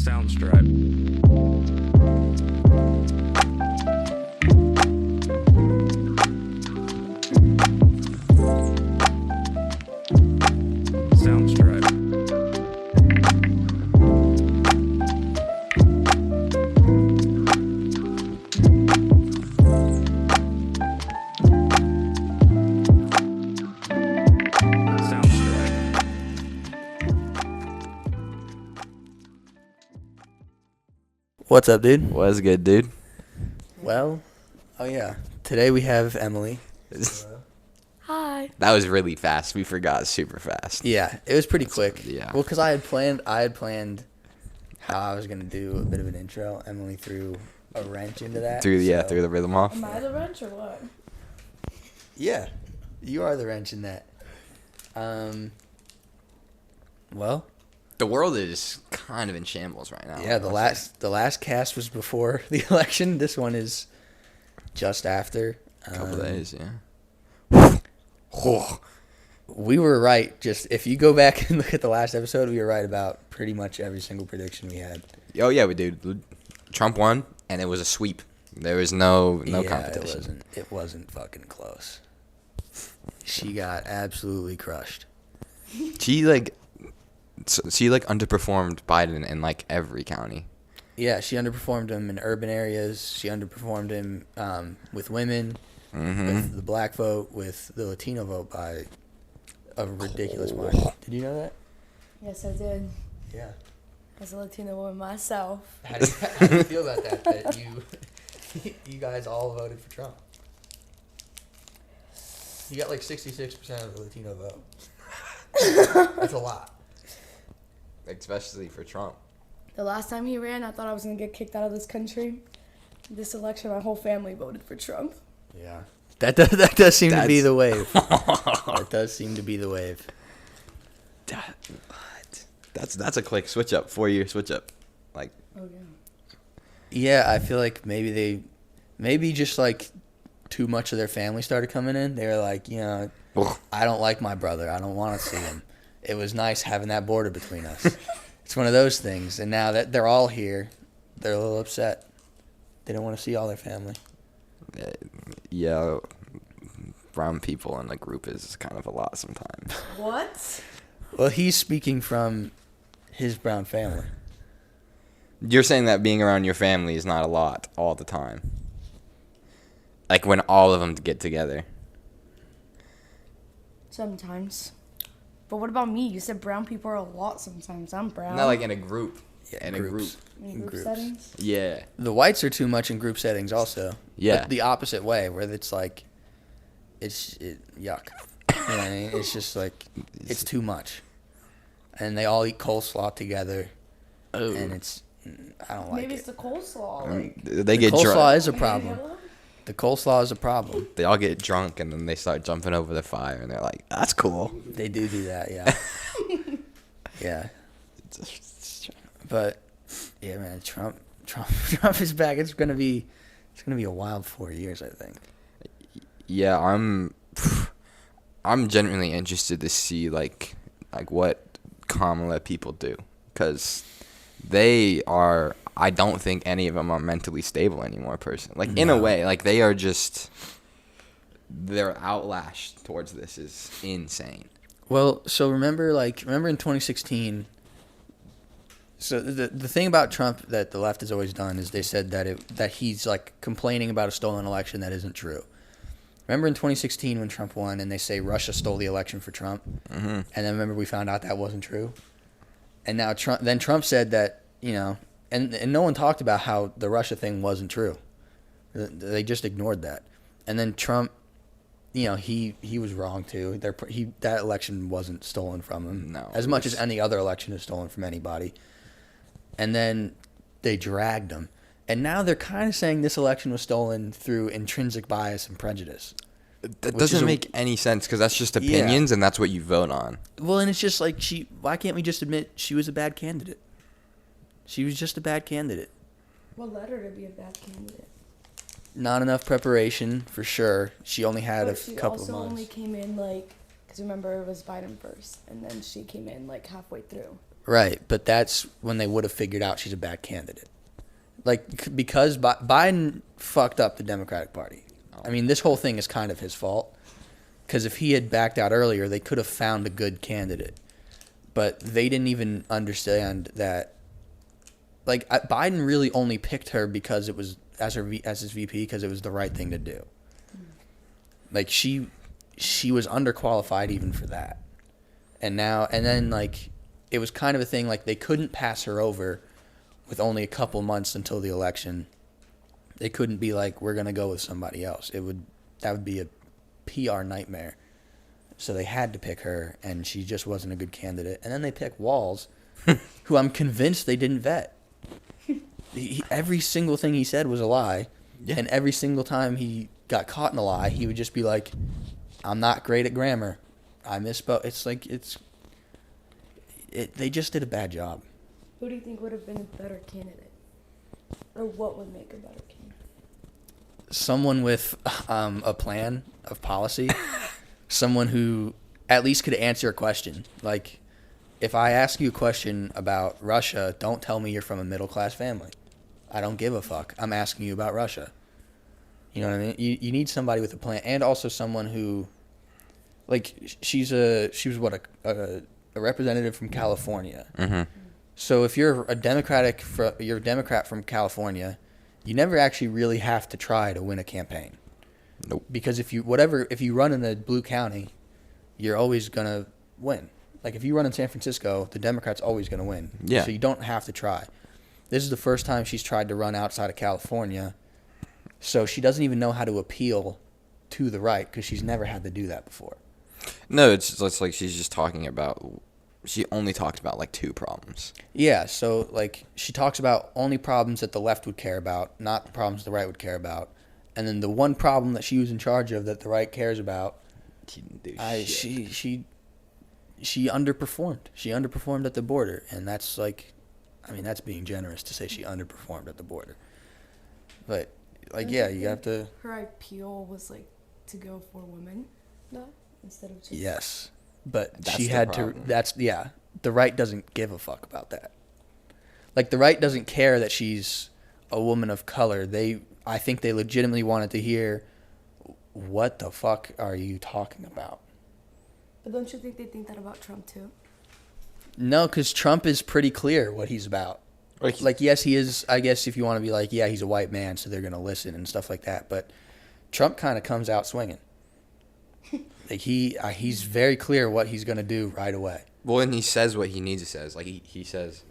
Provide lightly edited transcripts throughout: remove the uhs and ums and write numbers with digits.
Soundstripe. Soundstripe. Soundstripe. What's up, dude? What's good, dude? Well, oh yeah. Today we have Emily. Hi. That was really fast. We forgot super fast. Yeah, it was pretty quick. yeah. Well, because I had planned how I was gonna do a bit of an intro. Emily threw a wrench into that. Through so- the rhythm off. Am I the wrench or what? Yeah, you are the wrench in that. Well, The world is kind of in shambles right now. yeah. The last cast was before the election. This one is just after. couple days, yeah. We were right. Just if you go back and look at the last episode, we were right about pretty much every single prediction we had. Oh yeah, we did. Trump won, and it was a sweep. There was no Yeah, competition. It wasn't fucking close. She got absolutely crushed. She underperformed Biden in like every county. Yeah, she underperformed him in urban areas. She underperformed him with women, with the black vote, with the Latino vote by a ridiculous margin. Did you know that? Yes, I did. Yeah. As a Latino woman myself. How do you feel about that? That you guys all voted for Trump. You got like 66% of the Latino vote. That's a lot. Especially for Trump. The last time he ran, I thought I was going to get kicked out of this country. This election, my whole family voted for Trump. Yeah. That does seem to be the wave. That does seem to be the wave. That's a quick switch up. 4-year switch up. Like, Oh, yeah. Yeah, I feel like maybe just like too much of their family started coming in. They were like, I don't like my brother. I don't want to see him. It was nice having that border between us. It's one of those things. And now that they're all here, they're a little upset. They don't want to see all their family. yeah, brown people in a group is kind of a lot sometimes. What? Well, he's speaking from his brown family. You're saying that being around your family is not a lot all the time. Like when all of them get together. Sometimes. But what about me? You said brown people are a lot sometimes. I'm brown. Not like in a group. Yeah, in groups. in in group groups. settings. Yeah. The whites are too much in group settings also. Yeah. But the opposite way, where it's like, yuck. You know what I mean? It's just like, it's too much. And they all eat coleslaw together. Oh. And I don't like Maybe it. it's the coleslaw. Like, They The get coleslaw drunk. is a problem. The coleslaw is a problem. They all get drunk and then they start jumping over the fire and they're like, "That's cool." They do that, yeah. Yeah. But yeah, man, Trump is back. It's gonna be a wild 4 years, I think. Yeah, I'm genuinely interested to see like what Kamala people do, because they are. I don't think any of them are mentally stable anymore. Like in a way, like they are just. Their outlash towards this is insane. Well, so remember in 2016. So the thing about Trump that the left has always done is they said that he's like complaining about a stolen election that isn't true. Remember in 2016 when Trump won and they say Russia stole the election for Trump, and then remember we found out that wasn't true, and now Trump said that and no one talked about how the Russia thing wasn't true. They just ignored that, and then Trump. He was wrong too. That election wasn't stolen from him. No, as much as any other election is stolen from anybody. And then they dragged him, and now they're kind of saying this election was stolen through intrinsic bias and prejudice. That doesn't make any sense because that's just opinions and that's what you vote on. Well, and it's just like why can't we just admit she was a bad candidate? She was just a bad candidate. what led her to be a bad candidate? Not enough preparation, for sure. She only had a couple of She also only months. came in, because remember, it was Biden first, and then she came in, halfway through. Right, but that's when they would have figured out she's a bad candidate. Like, because Biden fucked up the Democratic Party. I mean, this whole thing is kind of his fault. Because if he had backed out earlier, they could have found a good candidate. But they didn't even understand that. Like, Biden really only picked her because it was, as his VP, because it was the right thing to do. Like, she was underqualified even for that. And then, like, it was kind of a thing, like, they couldn't pass her over with only a couple months until the election. They couldn't be like, we're going to go with somebody else. That would be a PR nightmare. So they had to pick her, and she just wasn't a good candidate. And then they picked Walz, who I'm convinced they didn't vet. Every single thing he said was a lie. Yeah. And every single time he got caught in a lie, he would just be like, I'm not great at grammar. I misspoke. It's like, they just did a bad job. Who do you think would have been a better candidate? Or what would make a better candidate? Someone with a plan of policy. Someone who at least could answer a question. Like, if I ask you a question about Russia, don't tell me you're from a middle-class family. I don't give a fuck. I'm asking you about Russia. You know what I mean? You need somebody with a plan, and also someone who, like, she was what, a representative from California. Mm-hmm. So if you're a Democrat from California, you never actually really have to try to win a campaign. Nope. Because if you run in a blue county, you're always gonna win. Like, if you run in San Francisco, the Democrat's always gonna win. Yeah. So you don't have to try. This is the first time she's tried to run outside of California, so she doesn't even know how to appeal to the right because she's never had to do that before. No, it's like she's just talking about. She only talked about like two problems. Yeah, so like she talks about only problems that the left would care about, not the problems the right would care about. And then the one problem that she was in charge of that the right cares about, She didn't do shit. she underperformed. She underperformed at the border, and that's like, I mean, that's being generous to say she underperformed at the border. But like, yeah, you have to. Her appeal was like to go for women, though, instead of just. Yes, but That's she the had problem. to. That's The right doesn't give a fuck about that. Like, the right doesn't care that she's a woman of color. I think they legitimately wanted to hear, what the fuck are you talking about? But don't you think they think that about Trump too? No, because Trump is pretty clear what he's about. Like, yes, he is, I guess, if you want to be like, yeah, he's a white man, so they're going to listen and stuff like that. But Trump kind of comes out swinging. Like, he's very clear what he's going to do right away. Well, and he says what he needs to say. Like, he says,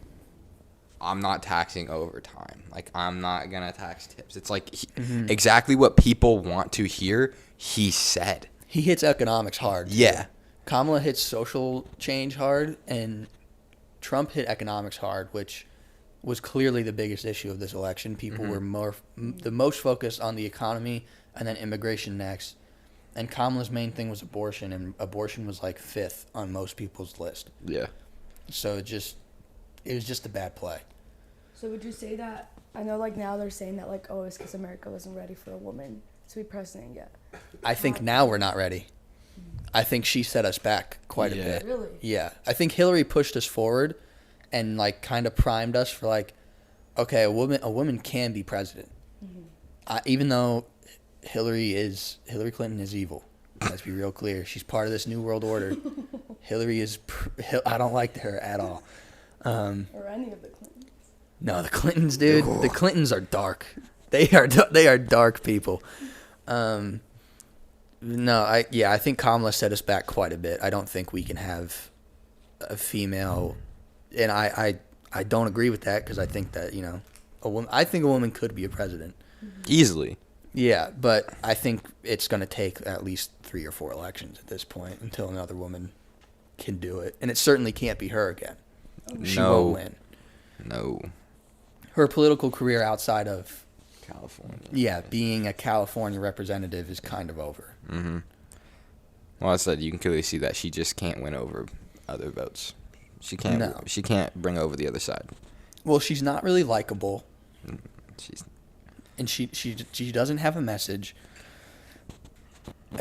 I'm not taxing overtime. Like, I'm not going to tax tips. It's like exactly what people want to hear, he said. He hits economics hard. Yeah. Kamala hits social change hard, and Trump hit economics hard, which was clearly the biggest issue of this election. People were the most focused on the economy and then immigration next. And Kamala's main thing was abortion, and abortion was like 5th on most people's list. Yeah. So it was just a bad play. So would you say that, I know like now they're saying that like, oh, it's because America wasn't ready for a woman to be president yet. I think now we're not ready. I think she set us back quite a bit. Really? Yeah. I think Hillary pushed us forward and like kind of primed us for like, okay, a woman can be president. Even though Hillary Clinton is evil. Let's be real clear. She's part of this new world order. Hillary is. I don't like her at all. Or any of the Clintons. No, the Clintons, dude. The Clintons are dark. They are dark people. No, I think Kamala set us back quite a bit. I don't think we can have a female, and I don't agree with that because I think that I think a woman could be a president Easily. Yeah, but I think it's going to take at least 3 or 4 elections at this point until another woman can do it, and it certainly can't be her again. She won't win. No. Her political career outside of California. Being a California representative is kind of over. Mm-hmm. Well, I said you can clearly see that she just can't win over other votes. She can't. No. She can't bring over the other side. Well, she's not really likable. She's. She doesn't have a message.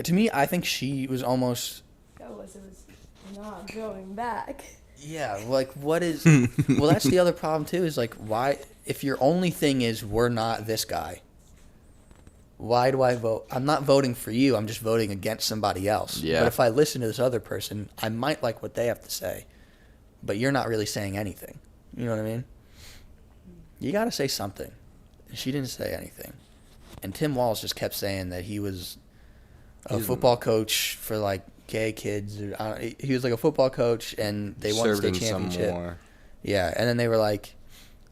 To me, I think she was almost. It was not going back. Yeah, like what is? Well, that's the other problem too. Is like why if your only thing is we're not this guy. Why do I vote? I'm not voting for you. I'm just voting against somebody else. Yeah. But if I listen to this other person, I might like what they have to say. But you're not really saying anything. You know what I mean? You got to say something. She didn't say anything. And Tim Walz just kept saying that he was a football coach for like gay kids. He was like a football coach, and they won the state championship. Yeah, and then they were like,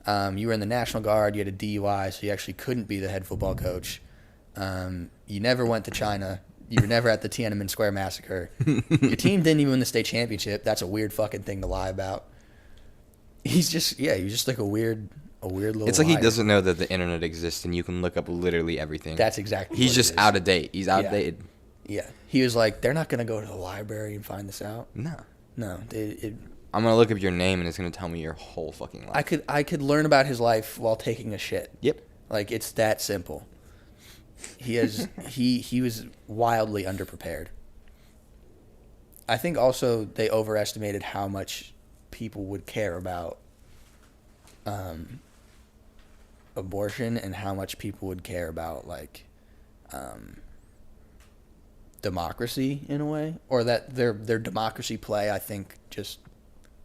you were in the National Guard, you had a DUI, so you actually couldn't be the head football coach. You never went to China. You were never at the Tiananmen Square massacre. Your team didn't even win the state championship. That's a weird fucking thing to lie about. He's just like a weird little It's like liar. he doesn't know that the internet exists and you can look up literally everything. That's exactly He's what just it is. out of date. He's outdated. Yeah. He was like, they're not going to go to the library and find this out. No. No. I'm going to look up your name and it's going to tell me your whole fucking life. I could learn about his life while taking a shit. Yep. Like, it's that simple. He was wildly underprepared. I think also they overestimated how much people would care about abortion and how much people would care about like democracy in a way, or that their democracy play I think just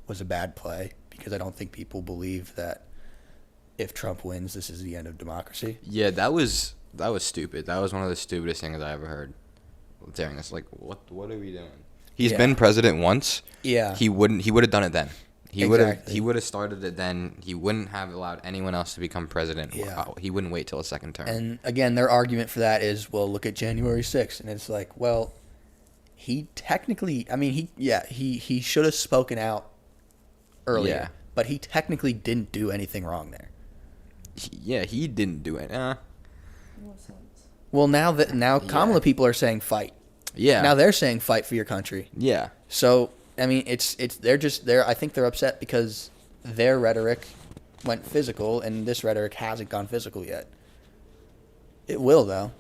was a bad play because I don't think people believe that if Trump wins this is the end of democracy. Yeah, that was stupid. That was one of the stupidest things I ever heard during this. Like, what are we doing? He's been president once. Yeah. He would have done it then. He Exactly. would have started it then. He wouldn't have allowed anyone else to become president. Yeah. He wouldn't wait till a second term. And again, their argument for that is, well, look at January 6th. And it's like, well, he technically, I mean, he should have spoken out earlier. Yeah. But he technically didn't do anything wrong there. He didn't do it. No sense. Well, now Kamala people are saying fight. Yeah. Now they're saying fight for your country. Yeah. So, I mean, I think they're upset because their rhetoric went physical and this rhetoric hasn't gone physical yet. It will, though.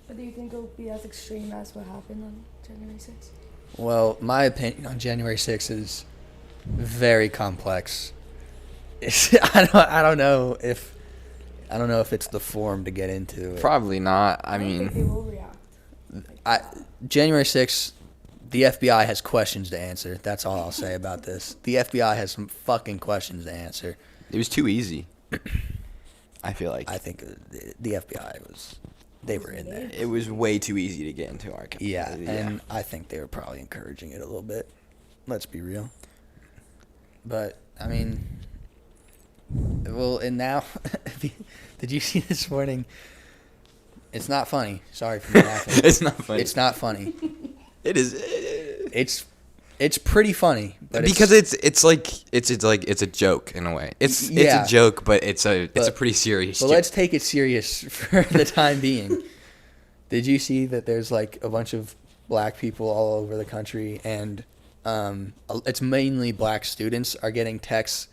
But do you think it'll be as extreme as what happened on January 6th? Well, my opinion on January 6th is very complex. I don't know if it's the form to get into it. Probably not. I don't think they mean, will react. January 6th, the FBI has questions to answer. That's all I'll say about this. The FBI has some fucking questions to answer. it was too easy. I feel like I think the FBI they were in there. it was way too easy to get into our country. Yeah, and I think they were probably encouraging it a little bit. Let's be real. But, I mean, well, and now, did you see this morning? It's not funny. Sorry for laughing. It's not funny. It's not funny. It is. It's pretty funny, but Because it's a joke in a way. It's Yeah. a joke, but it's a pretty serious But joke. let's take it serious for the time being. Did you see that there's like a bunch of black people all over the country, and it's mainly black students are getting texts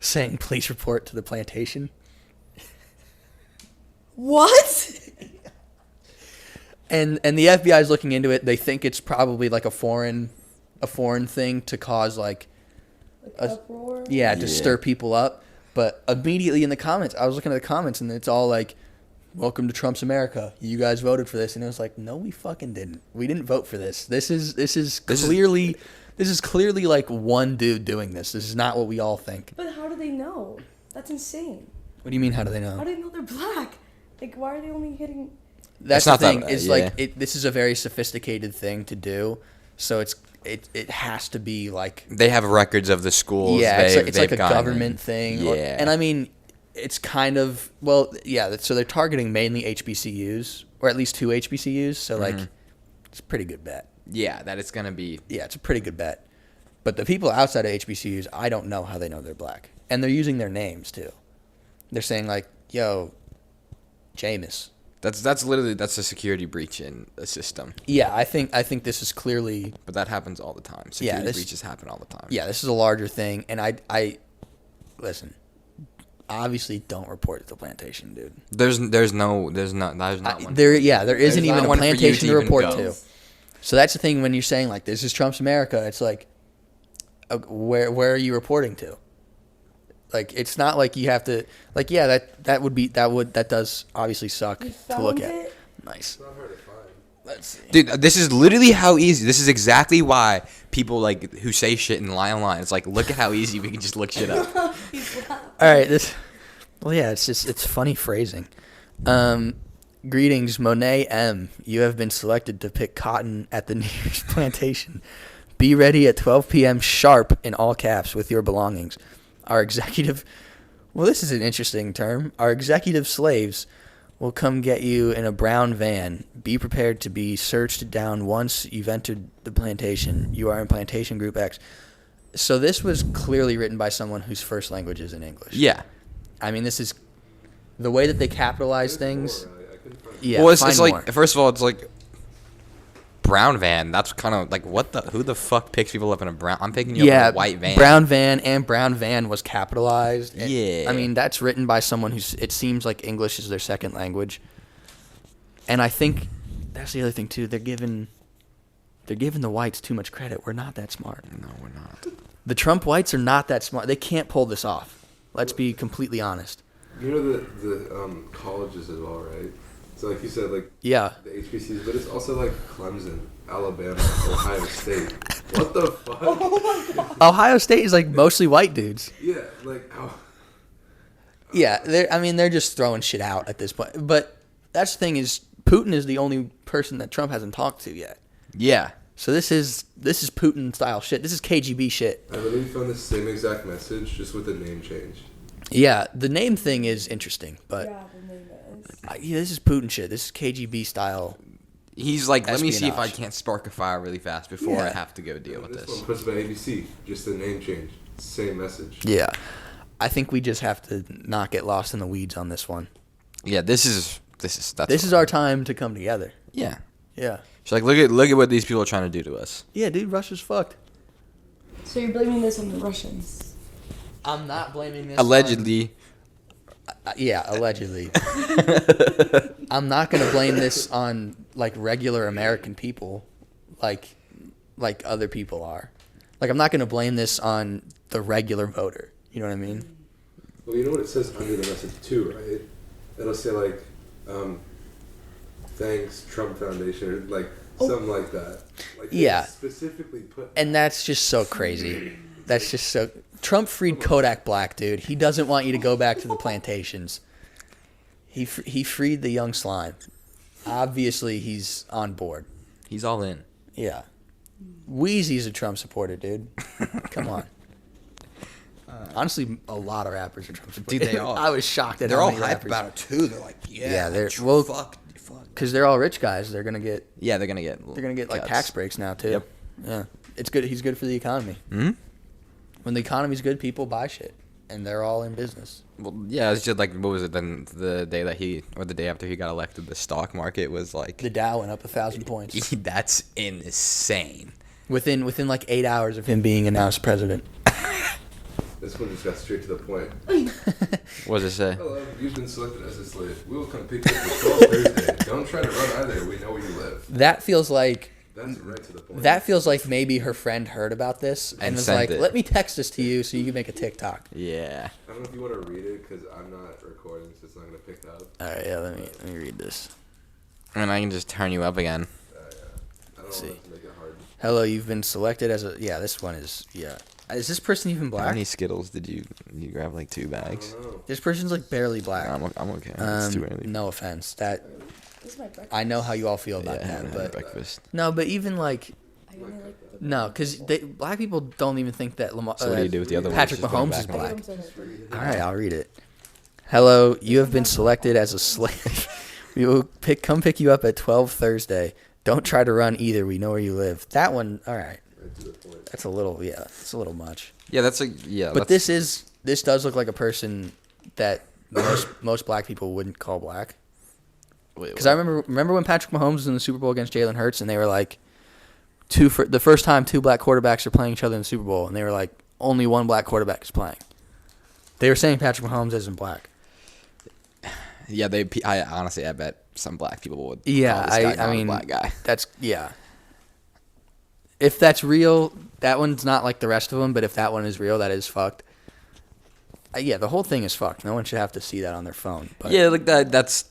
saying please report to the plantation? What? And the FBI is looking into it. They think it's probably like a foreign thing to cause like Uproar? to Yeah. stir people up. But immediately in the comments, I was looking at the comments, and it's all like, "Welcome to Trump's America. You guys voted for this," and it was like, "No, we fucking didn't. We didn't vote for this. This is clearly like one dude doing this. This is not what we all think." But how do they know? That's insane. What do you mean? How do they How know? do they know they're black? Like, why are they only hitting... That's It's the not that thing. bad, Is yeah. like this is a very sophisticated thing to do. So it has to be like They have records of the schools. yeah, it's like a gone in. government thing. Yeah. And I mean, it's kind of so they're targeting mainly HBCUs or at least 2 HBCUs. So like, it's a pretty good bet. Yeah, that it's gonna be. Yeah, it's a pretty good bet. But the people outside of HBCUs, I don't know how they know they're black, and they're using their names too. They're saying like, "Yo, Jameis." That's literally a security breach in the system. Yeah, I think this is clearly But that happens all the time. Security this- breaches happen all the time. yeah, this is a larger thing, and I listen. Obviously, don't report to the plantation, dude. There's not one. There isn't There's even not a one for you to plantation to even report go. to. So that's the thing when you're saying like this is Trump's America. It's like Where are you reporting to? Like, it's not like you have to. Like, yeah, that does obviously suck You to look found at. it? Nice. Not hard to find. Let's see. Dude, this is literally how easy. This is exactly why people like who say shit and lie online. It's like, look at how easy we can just look shit up. All right, this. Well, yeah, it's funny phrasing. Greetings, Monet M. You have been selected to pick cotton at the nearest plantation. Be ready at 12 p.m. sharp in all caps with your belongings. Our executive. Well, this is an interesting term. Our executive slaves will come get you in a brown van. Be prepared to be searched down once you've entered the plantation. You are in plantation group X. So this was clearly written by someone whose first language is in English. Yeah. I mean, this is the way that they capitalize things. More, I couldn't find Yeah, Well, it's find like more. first of all, it's like brown van. That's kind of like who the fuck picks people up in a brown? I'm picking you up in a white van. Brown van and brown van was capitalized. Yeah. I mean, that's written by someone who's. It seems like English is their second language, and I think that's the other thing too. They're giving the whites too much credit. We're not that smart. No, we're not. The Trump whites are not that smart. They can't pull this off. Let's be completely honest. You know the colleges as well, right? So like you said, like Yeah. the HBCUs, but it's also like Clemson, Alabama, Ohio State. What the fuck? Ohio State is like mostly white dudes. Yeah, like Yeah, they're just throwing shit out at this point. But that's the thing is, Putin is the only person that Trump hasn't talked to yet. Yeah. So this is Putin style shit. This is KGB shit. I literally found the same exact message just with the name change. Yeah, the name thing is interesting, but Yeah, the name is. yeah, this is Putin shit. This is KGB style. He's like, let me see if I Espionage. can't spark a fire really fast before I Yeah. have to go deal with This this. one puts by ABC, just the name change, same message. Yeah, I think we just have to not get lost in the weeds on this one. Yeah, this is Our time to come together. Yeah. Yeah. She's like, look at what these people are trying to do to us. Yeah, dude, Russia's fucked. So you're blaming this on the Russians? I'm not blaming this. Allegedly. Yeah, allegedly. I'm not gonna blame this on like regular American people, like other people are. Like, I'm not gonna blame this on the regular voter. You know what I mean? Well, you know what it says under the message too, right? It'll say like, thanks Trump Foundation or like something like that. Like they Yeah. specifically put. And that's just so crazy. That's just so. Trump freed Kodak Black, dude. He doesn't want you to go back to the plantations. He freed the young slime. Obviously, he's on board. He's all in. Yeah. Wheezy's a Trump supporter, dude. Come on. Honestly, a lot of rappers are Trump supporters. Dude, they are. I was shocked at They're how all many hyped rappers. about it too. They're like, Yeah, they're like, well, fuck. because they're all rich guys. They're gonna get Yeah, they're gonna get like cuts. tax breaks now too. Yep. Yeah, it's good. He's good for the economy. Hmm? When the economy's good, people buy shit, and they're all in business. Well, yeah, it's just like, what was it then? The day that the day after he got elected, the stock market was like, The Dow went up 1,000 points that's insane. within like 8 hours of him being announced president. This one just got straight to the point. What does it say? Hello, you've been selected as a slave. We will come pick you up for 12 Thursday. Don't try to run either. We know where you live. That feels like That's right to the point. maybe her friend heard about this and was sent like, it. "Let me text this to you so you can make a TikTok." Yeah. I don't know if you want to read it because I'm not recording, so it's not going to pick up. All right, yeah. Let me read this. And I can just turn you up again. I don't See. want to make it hard. Hello, you've been selected as a. Yeah, this one is. Yeah, is this person even How black? many Skittles did you grab? Like 2 I bags? don't know. This person's like barely black. I'm okay. It's too early. No offense. That This is my breakfast. I know how you all feel Yeah, about I haven't that, had but breakfast. no, but even like I only like the no, because black people don't even think that Lamar. So what do you do with the other Patrick ones? Just put them Mahomes is back black. in? I'm so happy. All right, I'll read it. Hello, you have been selected as a slave. We will come pick you up at 12 Thursday. Don't try to run either. We know where you live. That one, all right. Right to the point. That's a little, yeah, it's a little much. Yeah, that's like, yeah. But that's- this does look like a person that most black people wouldn't call black. Wait, Because I remember when Patrick Mahomes was in the Super Bowl against Jalen Hurts, and they were like, the first time 2 black quarterbacks are playing each other in the Super Bowl, and they were like, only 1 black quarterback is playing. They were saying Patrick Mahomes isn't black. Yeah, I honestly, I bet some black people would. Yeah, call this guy I not a mean, black guy. that's yeah. if that's real, that one's not like the rest of them. But if that one is real, that is fucked. Yeah, the whole thing is fucked. No one should have to see that on their phone. But Yeah, like that's.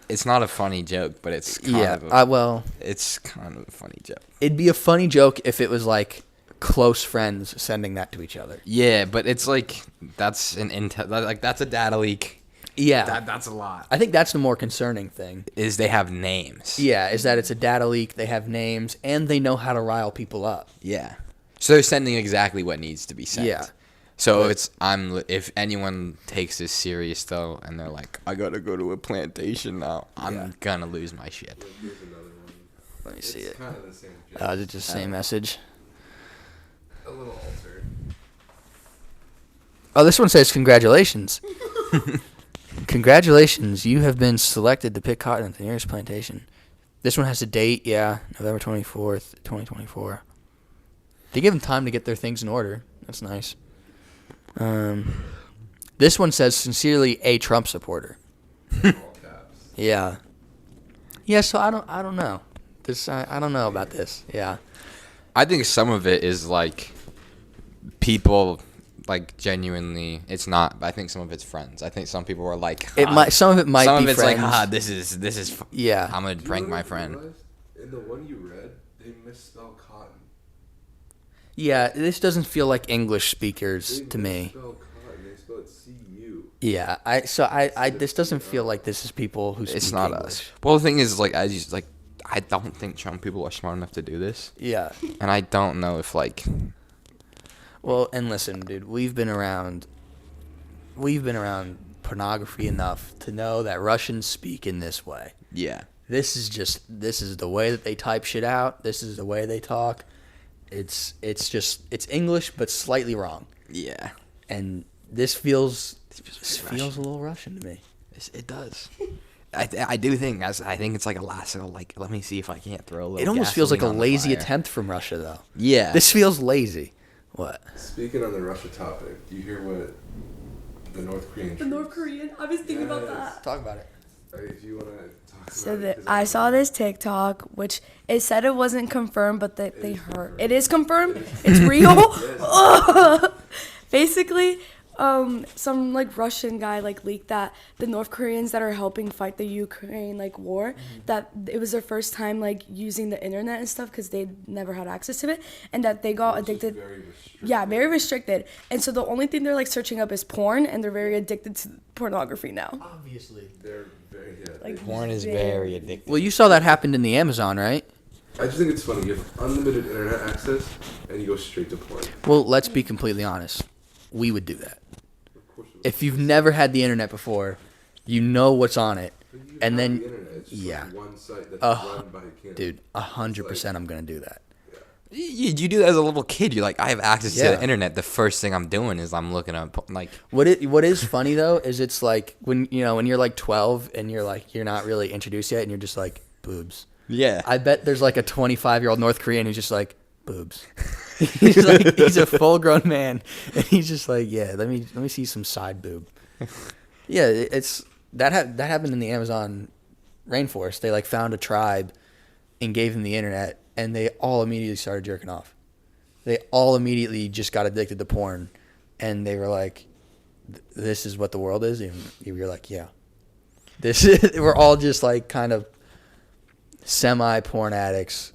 It's not a funny joke, but it's kind of it's kind of a funny joke. It'd be a funny joke if it was like close friends sending that to each other. Yeah, but it's like that's that's a data leak. Yeah, That's a lot. I think that's the more concerning thing. Is they have names. Yeah, is that it's a data leak. They have names and they know how to rile people up. Yeah. So they're sending exactly what needs to be sent. Yeah. So if anyone takes this serious though, and they're like, I gotta go to a plantation now, I'm gonna lose my shit. Here's another one. Let me see it. It's kind of the same joke. Is it just the same message? A little altered. Oh, this one says congratulations. Congratulations, you have been selected to pick cotton at the nearest plantation. This one has a date, November 24th, 2024. They give them time to get their things in order. That's nice. This one says sincerely a Trump supporter. All caps. Yeah. Yeah, so I don't know. I don't know about this. Yeah. I think some of it is like people like genuinely. It's not. I think some of it's friends. I think some people are like. Some of it might Some be of it's friends. like, this is. Yeah. I'm gonna You prank know my what I friend. realized? In the one you read, they misspelled cotton. Yeah, this doesn't feel like English speakers They to me. misspelled cotton. They spelled C-U. Yeah, this doesn't feel like this is people who speak It's not English. us. Well, the thing is, like, I don't think Trump people are smart enough to do this, Yeah. and I don't know if like. Well, and listen, dude, we've been around pornography enough to know that Russians speak in this way. Yeah. This is the way that they type shit out. This is the way they talk. It's English but slightly wrong. Yeah. And this feels a little Russian to me. It does. I do think I think it's like a last like let me see if I can't throw a little. It almost feels like a gasoline on the lazy fire. attempt from Russia, though. Yeah. This feels lazy. What? Speaking on the Russia topic, do you hear what the North Korean? The North Korean. I was thinking about Yes. that. Talk about it. If you want to talk So about it, 'cause I saw this TikTok, which it said it wasn't confirmed, but that they heard it is confirmed. It's real. Basically, some like Russian guy like leaked that the North Koreans that are helping fight the Ukraine like war, that it was their first time like using the internet and stuff because they never had access to it, and that they got Which is addicted. very restricted. Yeah, very restricted. And so the only thing they're like searching up is porn, and they're very addicted to pornography now. Obviously. They're very Like, Porn is very addictive. Well, you saw that happened in the Amazon, right? I just think it's funny. You have unlimited internet access, and you go straight to porn. Well, let's be completely honest. We would do that. Of course. If you've never had the internet before, you know what's on it. You And have then- the internet. It's just yeah. like one site that's Uh, run by Kim. Dude, 100% I'm going to do that. You do that as a little kid. You're like, I have access to Yeah. the internet. The first thing I'm doing is I'm looking up like. What is funny though is it's like when you're like 12 and you're not really introduced yet and you're just like boobs. Yeah. I bet there's like a 25-year-old North Korean who's just like boobs. he's a full-grown man and he's just like, yeah, let me see some side boob. Yeah, it's that happened in the Amazon rainforest. They like found a tribe and gave them the internet and they all immediately started jerking off. They all immediately just got addicted to porn and they were like, this is what the world is, and you're like, yeah. We're all just like kind of semi-porn addicts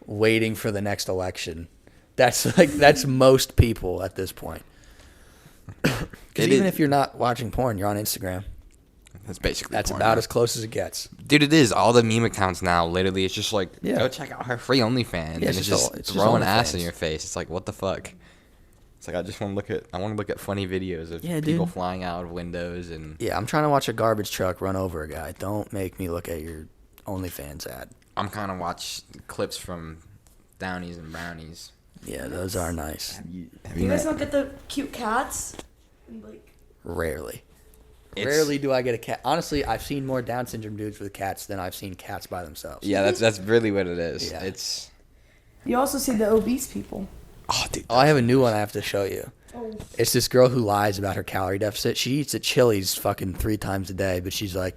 waiting for the next election. That's most people at this point. Because even if you're not watching porn, you're on Instagram. That's basically. That's porn about now. as close as it gets. Dude, it is. All the meme accounts now, literally, it's just like, Yeah. go check out her free OnlyFans. Yeah, and it's it's just just, all- it's just throwing ass in OnlyFans. your face. It's like, what the fuck? It's like, I just want to look at funny videos of Yeah, people dude. flying out of windows and. Yeah, I'm trying to watch a garbage truck run over a guy. Don't make me look at your OnlyFans ad. I'm kind of watch clips from Downies and Brownies. Yeah, those are nice. Have You you guys met- don't get the cute cats? And like, Rarely. It's- Rarely do I get a cat. Honestly, I've seen more Down syndrome dudes with cats than I've seen cats by themselves. Yeah, that's really what it is. Yeah. It's. you also see the obese people. Oh, dude. Oh, I have a new one I have to show you. Oh. It's this girl who lies about her calorie deficit. She eats at Chili's fucking 3 times a day, but she's like,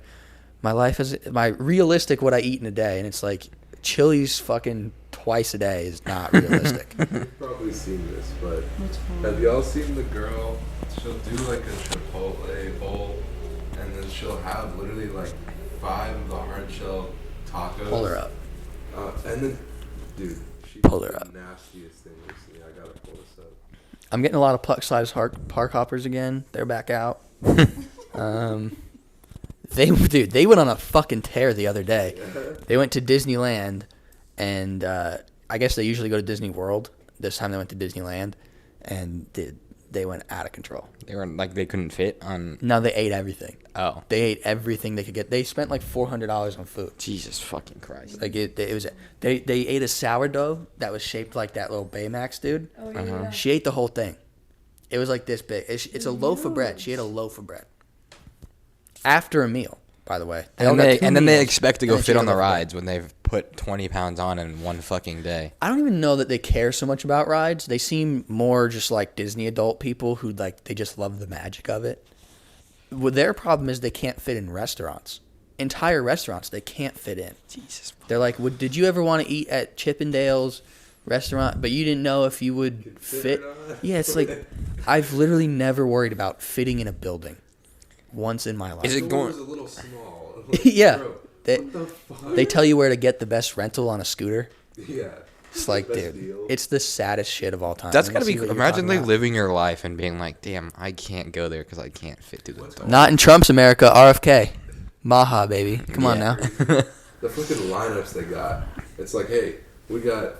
my life is my realistic what I eat in a day, and it's like Chili's fucking twice a day is not realistic. You've probably seen this, but Which one? have y'all seen the girl? She'll do like a Chipotle bowl, and then she'll have literally like 5 of the hard shell tacos. Pull her up. And then, dude, she's Pull her the up. nastiest thing recently. I gotta pull this up. I'm getting a lot of plus-size park hoppers again. They're back out. They went on a fucking tear the other day. They went to Disneyland, and I guess they usually go to Disney World. This time they went to Disneyland, and they went out of control. They were like they couldn't fit on. No, they ate everything. Oh, They ate everything they could get. They spent like $400 on food. Jesus fucking Christ! Like they ate a sourdough that was shaped like that little Baymax dude. Oh, yeah. She ate the whole thing. It was like this big. It's a loaf of bread. She ate a loaf of bread. After a meal, by the way. And then they expect to And go then she fit ate on a the loaf of bread. rides when they've put 20 pounds on in one fucking day. I don't even know that they care so much about rides. They seem more just like Disney adult people who like they just love the magic of it. Well, their problem is they can't fit in restaurants. Entire restaurants they can't fit in. Jesus. They're like, did you ever want to eat at Chippendale's restaurant, but you didn't know if you would fit? or not? Yeah, it's like I've literally never worried about fitting in a building once in my life. Is it The going- was a little small. Like, Yeah. bro, They- what the fuck? They tell you where to get the best rental on a scooter. Yeah. It's like, Best dude, deal. it's the saddest shit of all time. That's I gotta see be. what you're Imagine talking like about. living your life and being like, damn, I can't go there because I can't fit through the door. Not in Trump's America. RFK, Maha, baby. Come on now. The fucking lineups they got. It's like, hey, we got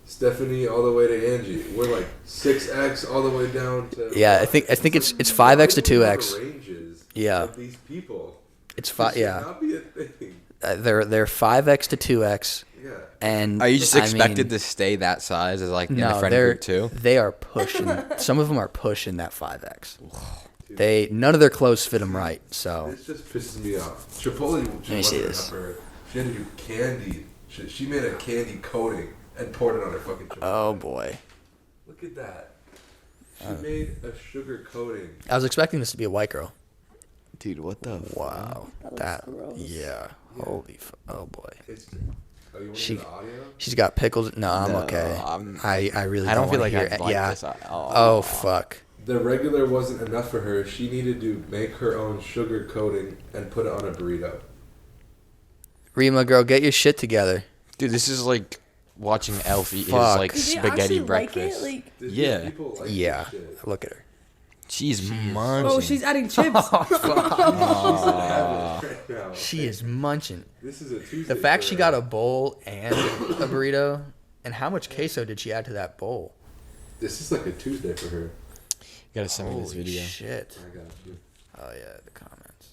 Stephanie all the way to Angie. We're like 6X all the way down to. Yeah, I think it's 5X to 2X. Ranges Yeah. of these people. It's This 5. should Yeah, not be a thing. They're 5X to 2X, Yeah. and Are you just I expected mean, to stay that size as like in the No, friend they're group too? they are pushing. Some of them are pushing that 5X. None of their clothes fit them right. So This just pisses me off. Chipotle me just see wasn't this. enough for her. She had to do candy. She made a candy coating and poured it on her fucking Chipotle. oh boy, Look at that. She made a sugar coating. I was expecting this to be a white girl. Dude, what the? Wow, That looks gross. yeah. Holy, oh boy. It's. Oh, you want She- to hear the audio? She's got pickles. No, I'm No, okay. I'm- I really. I don't feel wanna like hear I it. like Yeah. this. Oh fuck. The regular wasn't enough for her. She needed to make her own sugar coating and put it on a burrito. Rima, girl, get your shit together. Dude, this is like watching Elf eat his Fuck. like Did they spaghetti actually breakfast. Like it? Like, These Yeah. people like Yeah, this shit. look at her. She's munching. oh, she's adding chips. Right now. She is munching. This is a Tuesday. The fact for she her. got a bowl and a burrito, and how much queso did she add to that bowl? This is like a Tuesday for her. You gotta send me this Holy video. shit. I got you. Oh yeah, the comments.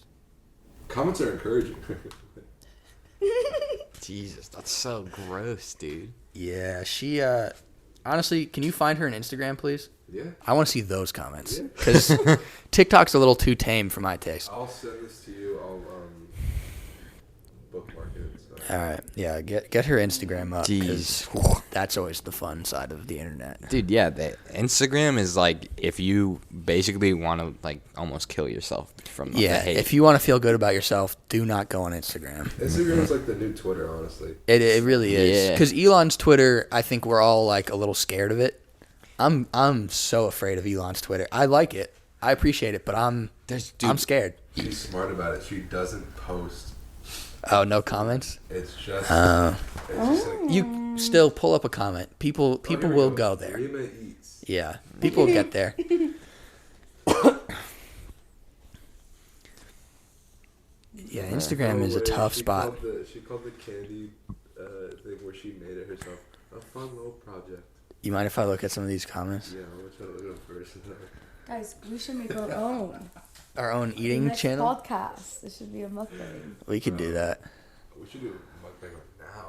Comments are encouraging. Jesus, that's so gross, dude. Yeah, she. Honestly, can you find her on Instagram, please? Yeah. I want to see those comments Yeah. because TikTok's a little too tame for my taste. I'll send this to you. I'll bookmark it. So. All right, yeah, get her Instagram up because Jeez. that's always the fun side of the internet. Dude, yeah, the Instagram is like if you basically want to like almost kill yourself from the Yeah, hate. if you want to feel good about yourself, do not go on Instagram. Instagram's like the new Twitter, honestly. It really is Yeah. because Elon's Twitter. I think we're all like a little scared of it. I'm so afraid of Elon's Twitter. I like it, I appreciate it, but I'm scared. She's smart about it. She doesn't post. Oh, no comments. It's just. Oh. It's just like. You still pull up a comment. People Oh, here we will go there. Rima eats. Yeah, people will get there. Yeah, Instagram No is a way. tough She spot. She called the candy thing where she made it herself a fun little project. You mind if I look at some of these comments? Yeah, I'm gonna try to look it up first. guys, we should make our own. Our own eating Next channel. podcast. This should be a mukbang. We could do that. We should do a mukbang now.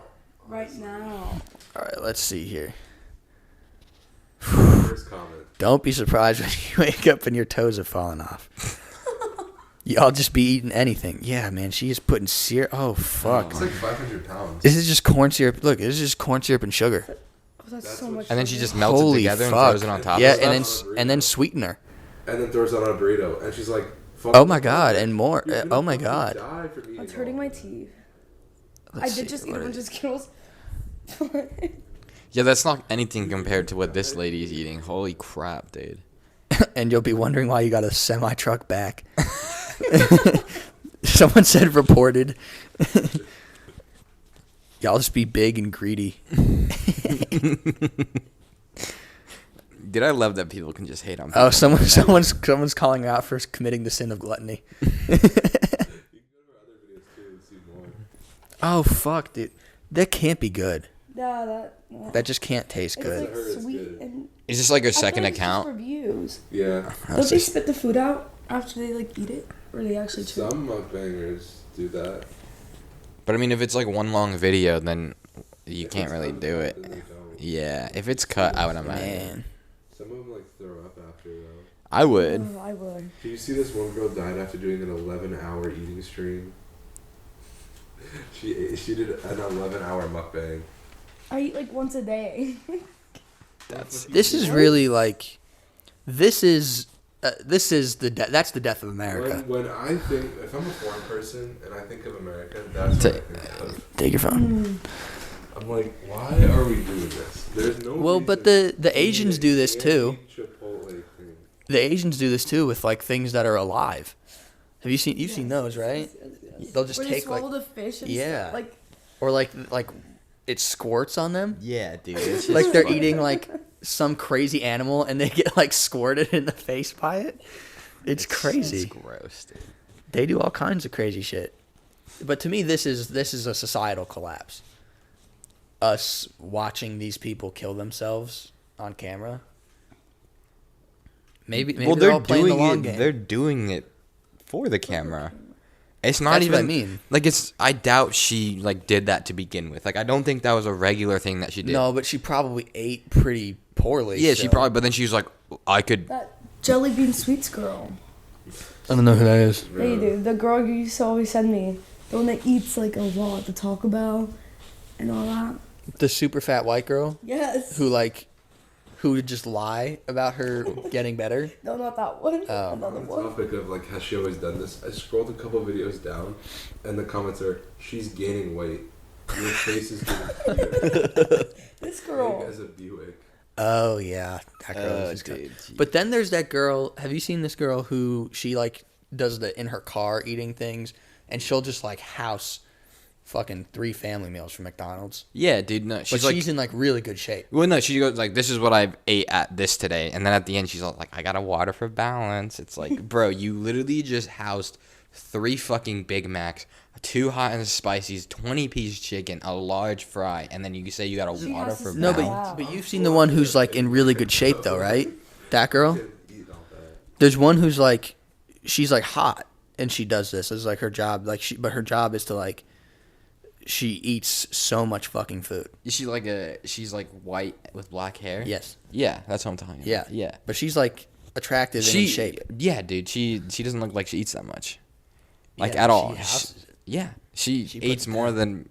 Right honestly. now. All right, let's see here. First comment. Don't be surprised when you wake up and your toes have fallen off. Y'all just be eating anything. Yeah, man, she is putting syrup. Oh, fuck. It's like 500 pounds. This is just corn syrup. Look, this is just corn syrup and sugar. Oh, that's That's so what much. and then she sugar. just melts Holy it together fuck. and throws it on top Yeah, of and stuff. then and then sweetener. And then throws it on a burrito. And she's like, Oh my god, and more. You're gonna Oh my fucking god. die from eating It's hurting all my of that. teeth. Let's I did see, just eat what a bunch is- of Skittles. Yeah, that's not anything compared to what this lady's eating. Holy crap, dude. And you'll be wondering why you got a semi truck back. Someone said reported. Y'all just be big and greedy. Dude, I love that people can just hate on people. Oh, someone's calling out for committing the sin of gluttony. You can go to our other videos too and see more. Oh fuck, dude, that can't be good. Yeah, That just can't taste it's good. like It's sweet good. and. Is this like your I feel second like it's just account? reviews. Yeah. Don't they spit the food out after they like eat it, or they actually chew? Some mukbangers do that. But I mean, if it's like one long video, then you If can't it's really cut do cut, it. then they don't. Yeah, if it's cut, I would imagine. Man, Some of them like throw up after though. I would. Oh, I would. Did you see this one girl died after doing an 11-hour eating stream? She did an 11-hour mukbang. I eat like once a day. this is really like, this is that's the death of America. When I think, if I'm a foreign person and I think of America, that's what I think of. Take your phone. I'm like, why are we doing this? There's no. Well, but reason the Asians do this we too. eat Chipotle thing. The Asians do this too with like things that are alive. Have you seen? You've seen those, right? They'll just Where take they swallow like, the fish and yeah. stuff. Like or like it squirts on them. Yeah, dude. Like they're eating like some crazy animal and they get like squirted in the face by it. It's crazy. It's gross, dude. They do all kinds of crazy shit. But to me, this is a societal collapse. Us watching these people kill themselves on camera. Maybe Well, they're they're all playing the doing long it. game. They're doing it for the camera. It's not That's even. what I mean. Like it's. I doubt she like did that to begin with. Like I don't think that was a regular thing that she did. No, but she probably ate pretty poorly. Yeah, she so- probably. But then she was like, I could. that jelly bean sweets girl. I don't know who that is. Yeah, you do. The girl you used to always send me. The one that eats like a lot, the Taco Bell and all that. The super fat white girl Yes. who would just lie about her getting better. No, not that one. Oh. Another On the one. topic of like, has she always done this? I scrolled a couple videos down, and the comments are, "She's gaining weight. Your face is getting bigger. This Big girl. as a Buick." Oh yeah, that girl. is just dude. But then there's that girl. Have you seen this girl who she like does the in her car eating things, and she'll just like house fucking 3 family meals from McDonald's. Yeah, dude. No, But she's like. she's in like really good shape. Well, no, she goes like, "This is what I ate at this today," and then at the end, she's all like, "I got a water for balance." It's like, bro, you literally just housed 3 fucking Big Macs, 2 hot and spicies, 20-piece chicken, a large fry, and then you say you got a She water has to for stay No, balance. Wow. but you've seen the one who's like in really good shape though, right? That girl. Can't eat all that. There's one who's like, she's like hot, and she does this. It's like her job. But her job is to like, she eats so much fucking food. Is she like she's like white with black hair? Yes. Yeah, that's what I'm talking about. Yeah. Yeah. But she's like attractive and in shape. Yeah, dude. She doesn't look like she eats that much. Like Yeah, at all. she houses it. Yeah. She She eats puts it more down. than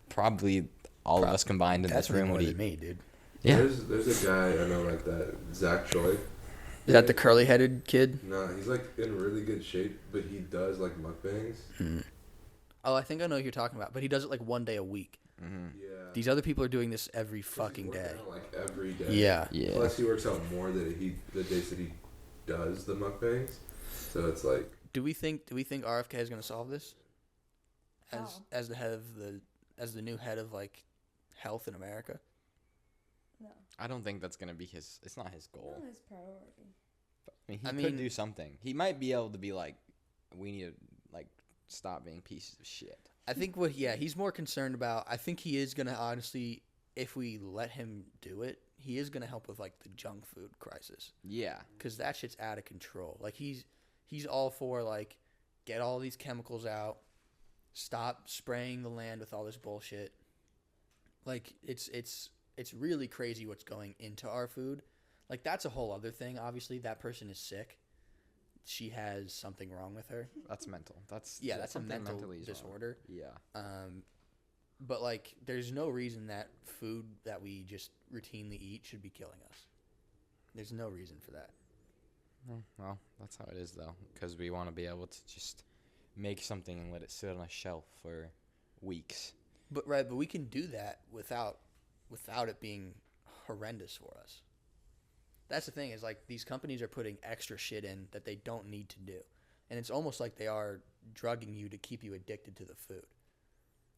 probably all of us combined in That's this way room more would than eat. me, dude. Yeah. There's a guy I know like that, Zach Choi. Is that the curly-headed kid? Nah, he's like in really good shape, but he does like mukbangs. Oh, I think I know who you're talking about. But he does it like one day a week. Yeah. These other people are doing this every He's fucking working day. out, like every day. Yeah. Yeah. Plus, he works out more than the days that he does the mukbangs. So it's like, Do we think RFK is going to solve this? As How? as the head of the new head of like health in America? No. I don't think that's gonna be his. It's not his goal. Not his priority. He I could mean- do something. He might be able to be like, we need to like stop being pieces of shit. I think he's more concerned about. I think he is going to honestly, if we let him do it, he is going to help with like the junk food crisis. Yeah. Because that shit's out of control. Like he's all for like, get all these chemicals out, stop spraying the land with all this bullshit. Like it's really crazy what's going into our food. Like that's a whole other thing. Obviously, that person is sick. She has something wrong with her. That's mental. That's Yeah, that's a something mental mentally is wrong. disorder. Yeah. But like, there's no reason that food that we just routinely eat should be killing us. There's no reason for that. Well, that's how it is though, because we want to be able to just make something and let it sit on a shelf for weeks. But we can do that without it being horrendous for us. That's the thing is like these companies are putting extra shit in that they don't need to do. And it's almost like they are drugging you to keep you addicted to the food.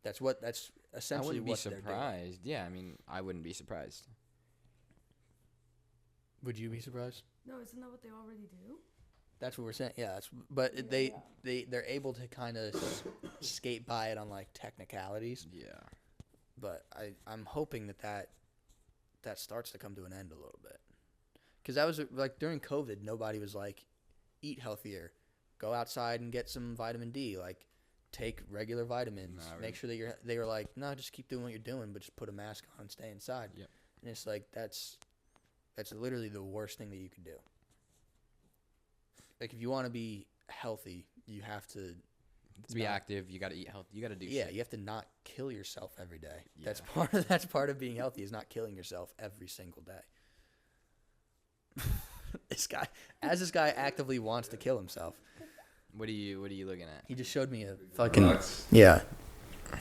That's essentially what they're doing. I wouldn't be surprised. Yeah, I mean, I wouldn't be surprised. Would you be surprised? No, isn't that what they already do? That's what we're saying. Yeah, but they're able to kind of skate by it on like technicalities. Yeah. But I'm hoping that starts to come to an end a little bit. Because that was like during COVID, nobody was like, eat healthier, go outside and get some vitamin D, like take regular vitamins, make sure that they were like, no, just keep doing what you're doing, but just put a mask on and stay inside. Yep. And it's like that's literally the worst thing that you could do. Like if you want to be healthy, you have to be active. You got to eat healthy. You got to do. Yeah, shit. you have to not kill yourself every day. Yeah. That's part of being healthy is not killing yourself every single day. This guy actively wants to kill himself. What are you looking at? He just showed me a fucking box. yeah.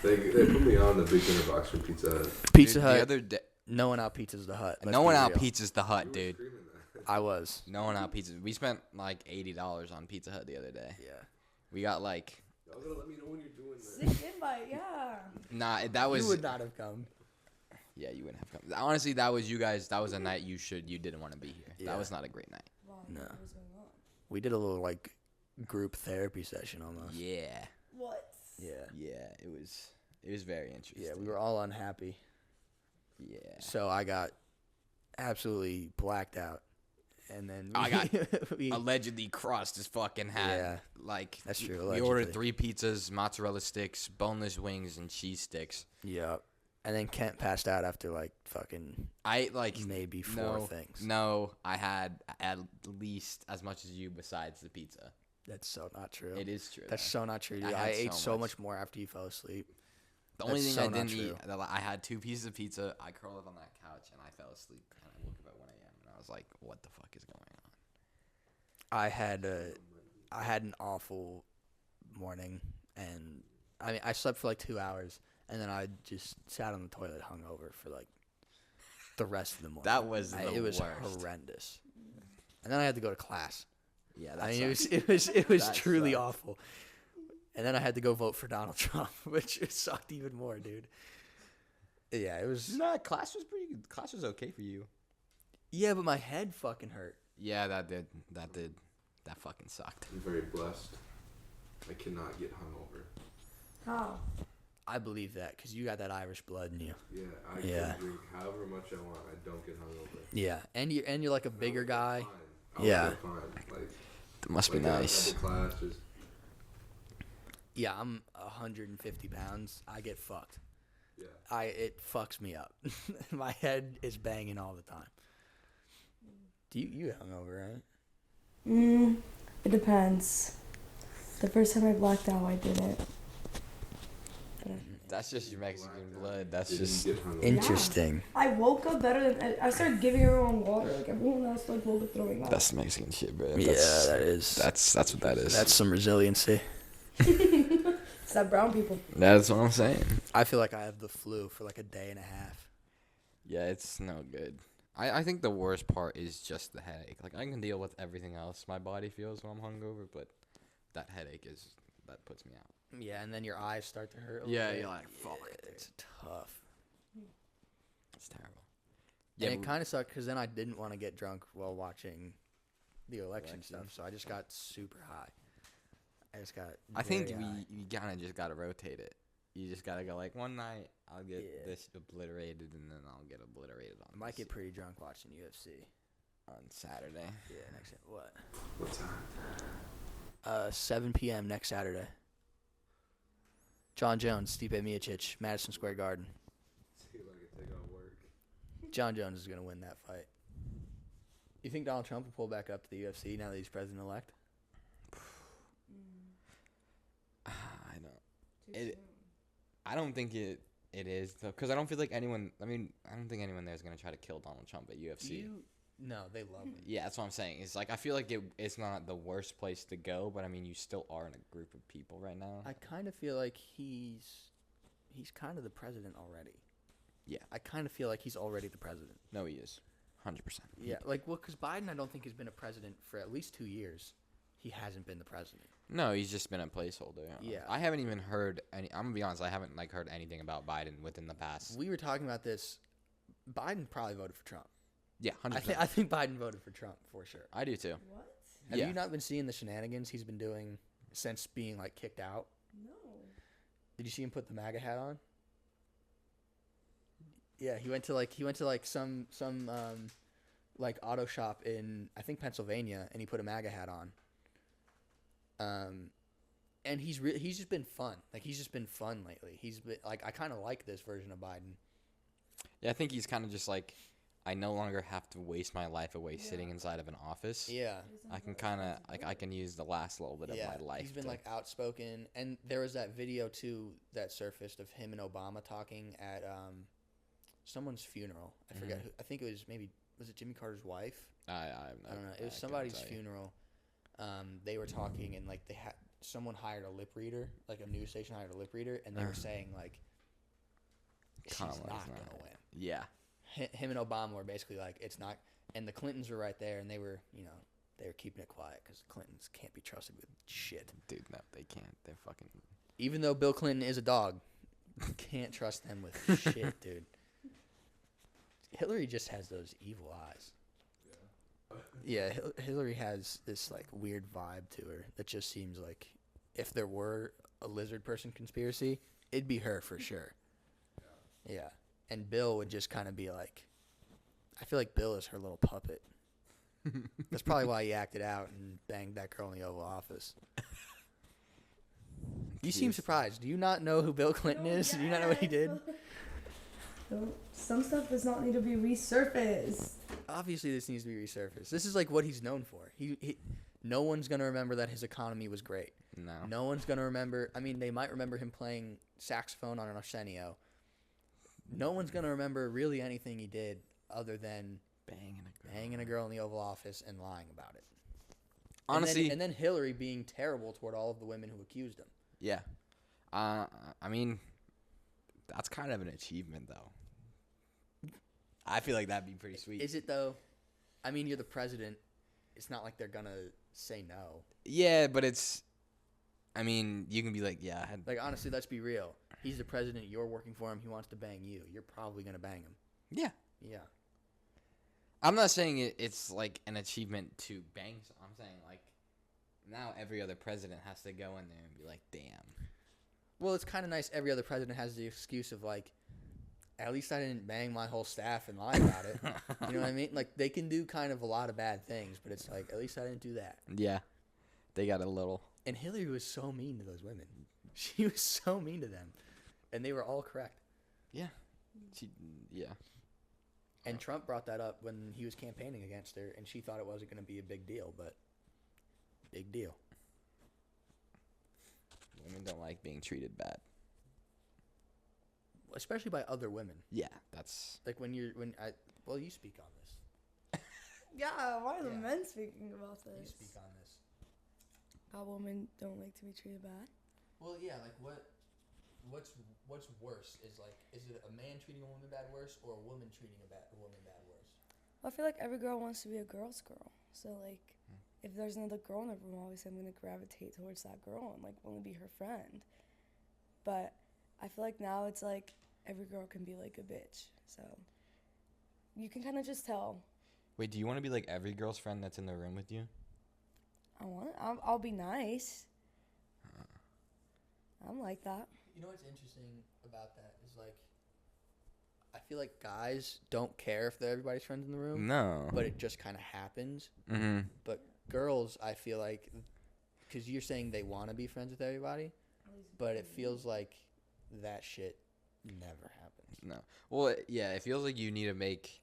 They put me on the big dinner box from Pizza Hut. Pizza Dude, Hut. The other day, No one out pizzas the Hut. no one out pizzas the Hut, dude. I was. No one out pizzas. We spent like $80 on Pizza Hut the other day. Yeah. We got like. Y'all gotta let me know when you're doing that. Sick invite, yeah. Nah, that was. You would not have come. Yeah, you wouldn't have come. Honestly, that was you guys. That was a night you didn't want to be here. Yeah. That was not a great night. Wow, No. what was going on? We did a little like group therapy session almost. Yeah. What? Yeah. Yeah, it was very interesting. Yeah, we were all unhappy. Yeah. So I got absolutely blacked out. And then I got allegedly crust as fucking had Yeah. like That's true, We ordered allegedly. 3 pizzas, mozzarella sticks, boneless wings, and cheese sticks. Yeah. And then Kent passed out after like fucking I like maybe 4 things. No, I had at least as much as you besides the pizza. That's so not true. It is true. That's though. so not true. Dude. I I had ate so so much. much more after you fell asleep. The only That's thing so I not didn't eat, true. I had 2 pieces of pizza. I curled up on that couch and I fell asleep. And I woke up at 1 a.m. and I was like, "What the fuck is going on?" I had an awful morning, and I mean I slept for like 2 hours, and then I just sat on the toilet hungover for like the rest of the morning. That was it was worst. horrendous. And then I had to go to class. Yeah, I mean sucks. it was That truly sucks. awful. And then I had to go vote for Donald Trump, which sucked even more, dude. Yeah, it was. Nah, class was pretty good. Class was okay for you. Yeah, but my head fucking hurt. Yeah, that did. That fucking sucked. I'm very blessed. I cannot get hungover. How? I believe that because you got that Irish blood in you. Yeah, I Yeah. can drink however much I want. I don't get hungover. Yeah, and you're like a bigger guy. Fine. I'll Yeah. feel fine. Like, That must be like, I nice. have a class, just Yeah, I'm 150 pounds. I get fucked. yeah. It fucks me up. My head is banging all the time. Do you hungover, right? It depends. The first time I blacked out, I didn't. That's just your Mexican blood. That's Didn't just. get hungover. Interesting. I woke up better than I started giving everyone water. Like everyone else, like woke up throwing up. That's Mexican shit, bro. Yeah, that is. That's what that is. That's some resiliency. It's that brown people. That's what I'm saying. I feel like I have the flu for like a day and a half. Yeah, it's no good. I think the worst part is just the headache. Like I can deal with everything else my body feels when I'm hungover, but that headache that puts me out. Yeah, and then your eyes start to hurt. A Yeah, little bit. you're like, fuck. Yeah, it's tough. It's terrible. Yeah, Yeah, and it kind of sucked because then I didn't want to get drunk while watching the election Election. stuff, so I just got super high. I just got. I think very high. we kind of just gotta rotate it. You just gotta go like one night I'll get Yeah. this obliterated and then I'll get obliterated on. I might this get pretty drunk watching UFC. on Saturday. Yeah, next what? What time? 7 p.m. next Saturday. John Jones, Stipe Miocic, Madison Square Garden. See, like I take off work. John Jones is gonna win that fight. You think Donald Trump will pull back up to the UFC now that he's president-elect? I don't. I don't think it is though, because I don't feel like anyone. I mean, I don't think anyone there is gonna try to kill Donald Trump at UFC. No, they love him. Yeah, that's what I'm saying. It's like I feel like it's not the worst place to go, but I mean, you still are in a group of people right now. I kind of feel like he's he's kind of the president already. Yeah. I kind of feel like he's already the president. No, he is. 100%. Yeah, like, well, because Biden, I don't think has been a president for at least 2 years. He hasn't been the president. No, he's just been a placeholder. Yeah. I haven't even heard any. I'm gonna be honest. I haven't like heard anything about Biden within the past. We were talking about this. Biden probably voted for Trump. Yeah, 100%. I think Biden voted for Trump for sure. I do too. What? Have Yeah. you not been seeing the shenanigans he's been doing since being like kicked out? No. Did you see him put the MAGA hat on? Yeah, he went to like some like auto shop in I think Pennsylvania, and he put a MAGA hat on. And he's just been fun. Like he's just been fun lately. He's been like I kind of like this version of Biden. Yeah, I think he's kind of just like, I no longer have to waste my life away sitting inside of an office. Yeah. I can kind of like I can use the last little bit of my life. He's been to- like outspoken, and there was that video too that surfaced of him and Obama talking at someone's funeral. I forget who. I think it was was it Jimmy Carter's wife? I I don't know. It was couldn't somebody's tell you. funeral. They were talking, and like they had someone hired a lip reader, like a news station hired a lip reader, and they were saying like she's Kamala's not gonna win. Yeah. Him and Obama were basically like it's not, and the Clintons were right there, and they were they were keeping it quiet because the Clintons can't be trusted with shit. Dude, no, they can't. They're fucking. Even though Bill Clinton is a dog, can't trust them with shit, dude. Hillary just has those evil eyes. Yeah, Hillary has this like weird vibe to her that just seems like if there were a lizard person conspiracy, it'd be her for sure. Yeah, and Bill would just kind of be like, I feel like Bill is her little puppet. That's probably why he acted out and banged that girl in the Oval Office. You seem surprised. Do you not know who Bill Clinton is? Do you not know what he did? Some stuff does not need to be resurfaced. Obviously, this needs to be resurfaced. This is like what he's known for. No one's gonna remember that his economy was great. No. No one's gonna remember. I mean, they might remember him playing saxophone on an Arsenio. No one's gonna remember really anything he did other than banging a girl in the Oval Office and lying about it. Honestly, and then Hillary being terrible toward all of the women who accused him. yeah. I mean, that's kind of an achievement, though. I feel like that'd be pretty sweet. Is it though? I mean, you're the president. It's not like they're gonna say no. Yeah, but it's. I mean, you can be like, yeah. I had, Like, honestly, let's be real. He's the president. You're working for him. He wants to bang you. You're probably going to bang him. yeah. Yeah. I'm not saying it's like an achievement to bang. I'm saying like now every other president has to go in there and be like, damn. Well, it's kind of nice every other president has the excuse of, like, at least I didn't bang my whole staff and lie about it. You know what I mean? Like, they can do kind of a lot of bad things, but it's like, at least I didn't do that. Yeah. They got a little. And Hillary was so mean to those women. She was so mean to them. And they were all correct. Yeah. Yeah. And Trump brought that up when he was campaigning against her, and she thought it wasn't going to be a big deal, but big deal. Women don't like being treated bad. Especially by other women. Yeah, that's. Like well, you speak on this. Yeah, why are the Yeah. men speaking about You this? speak on this. How women don't like to be treated bad. Well, yeah, like what's worse is like, is it a man treating a woman bad worse, or a woman treating a woman bad worse? I feel like every girl wants to be a girl's girl. So, like, if there's another girl in the room, obviously I'm going to gravitate towards that girl and, like, want to be her friend. But I feel like now it's, like, every girl can be, like, a bitch. So, you can kind of just tell. Wait, do you want to be like every girl's friend that's in the room with you? I'll be nice. I'm like that. You know what's interesting about that is, like, I feel like guys don't care if they're everybody's friends in the room. No. But it just kind of happens. Mm-hmm. But girls, I feel like, because you're saying they want to be friends with everybody, but it feels like that shit never happens. No. Well, yeah, it feels like you need to make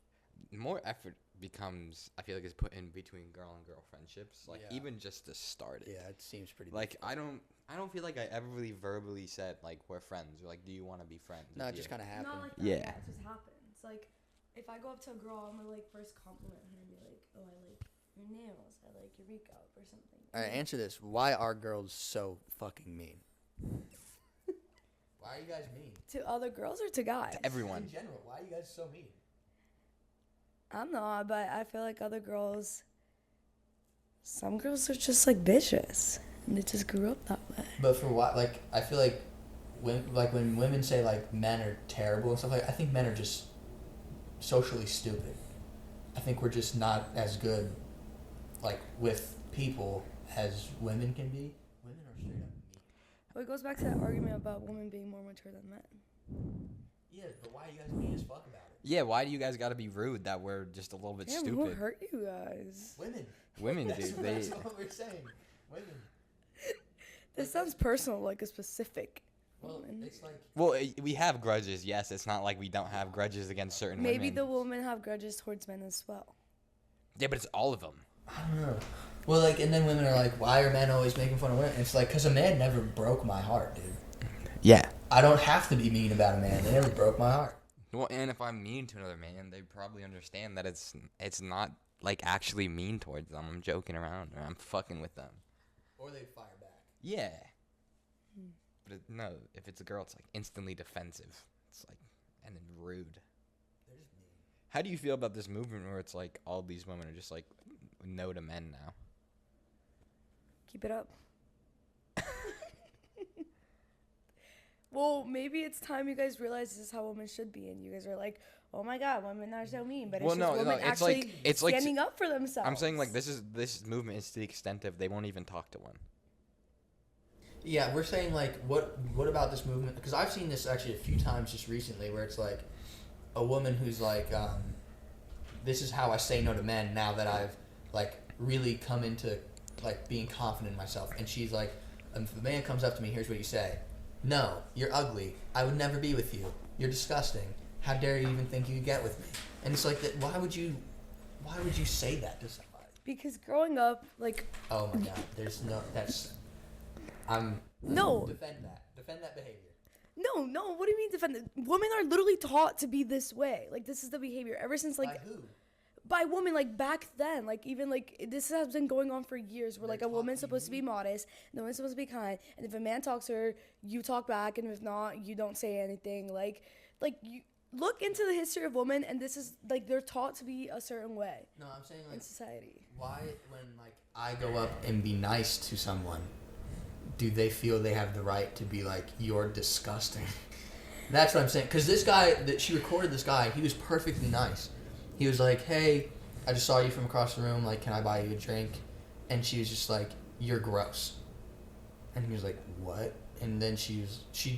more effort becomes, I feel like, is put in between girl and girl friendships. Like, Yeah. even just to start it. Yeah, it seems pretty Like, difficult. I don't feel like I ever really verbally said, like, we're friends. Or, like, do you want to be friends? No, with it just you? kind of happened. Not like that. Yeah. Yeah, it just happens. Like, if I go up to a girl, I'm gonna, like, first compliment her and be like, oh, I like your nails. I like your makeup or something. All right, answer this. Why are girls so fucking mean? Why are you guys mean? To other girls or to guys? To everyone. In general, why are you guys so mean? I'm not, but I feel like other girls. Some girls are just like bitches, and they just grew up that way. But for what? Like, I feel like when women say like men are terrible and stuff like, I think men are just socially stupid. I think we're just not as good, like, with people as women can be. Women are straight up mean. Well, it goes back to that argument about women being more mature than men. Yeah, but why are you guys mean as fuck about it? Yeah, why do you guys got to be rude that we're just a little bit Damn, who stupid? hurt you guys? Women. Women do. That's what we're saying. Women. This sounds personal, like a specific Well, woman. it's like. Well, we have grudges, yes. It's not like we don't have grudges against certain Maybe women. the women have grudges towards men as well. Yeah, but it's all of them. I don't know. Well, like, and then women are like, why are men always making fun of women? It's like, because a man never broke my heart, dude. Yeah. I don't have to be mean about a man. They never broke my heart. Well, and if I'm mean to another man, they probably understand that it's not like actually mean towards them. I'm joking around or I'm fucking with them. Or they fire back. Yeah. But no, if it's a girl, it's like instantly defensive. It's like, and then rude. They're just mean. How do you feel about this movement where it's like all these women are just like no to men now? Keep it up. Well, maybe it's time you guys realize this is how women should be, and you guys are like, "Oh my God, women are so mean." But it's Well, just no, women it's actually like- it's like- standing up for themselves. I'm saying like this movement is to the extent of they won't even talk to one. Yeah, we're saying like, what about this movement? Because I've seen this actually a few times just recently, where it's like a woman who's like, this is how I say no to men now that I've like really come into like being confident in myself. And she's like, if a man comes up to me, here's what you say: "No, you're ugly. I would never be with you. You're disgusting. How dare you even think you could get with me?" And it's like that. Why would you say that to somebody? Because growing up, like, Oh my God, there's no. That's. No. Defend that. Defend that behavior. no, what do you mean defend? Women are literally taught to be this way. Like, this is the behavior ever since, like, By who? by women, like back then, like even like this has been going on for years. Where like a They're woman's talking supposed to be modest, and the woman's supposed to be kind, and if a man talks to her, you talk back, and if not, you don't say anything. Like you look into the history of women, and this is like they're taught to be a certain way No, I'm saying in like, society. why when like I go up and be nice to someone, do they feel they have the right to be like, you're disgusting? That's what I'm saying. Because this guy that she recorded, this guy, he was perfectly nice. He was like, "Hey, I just saw you from across the room. Like, can I buy you a drink?" And she was just like, "You're gross." And he was like, "What?" And then she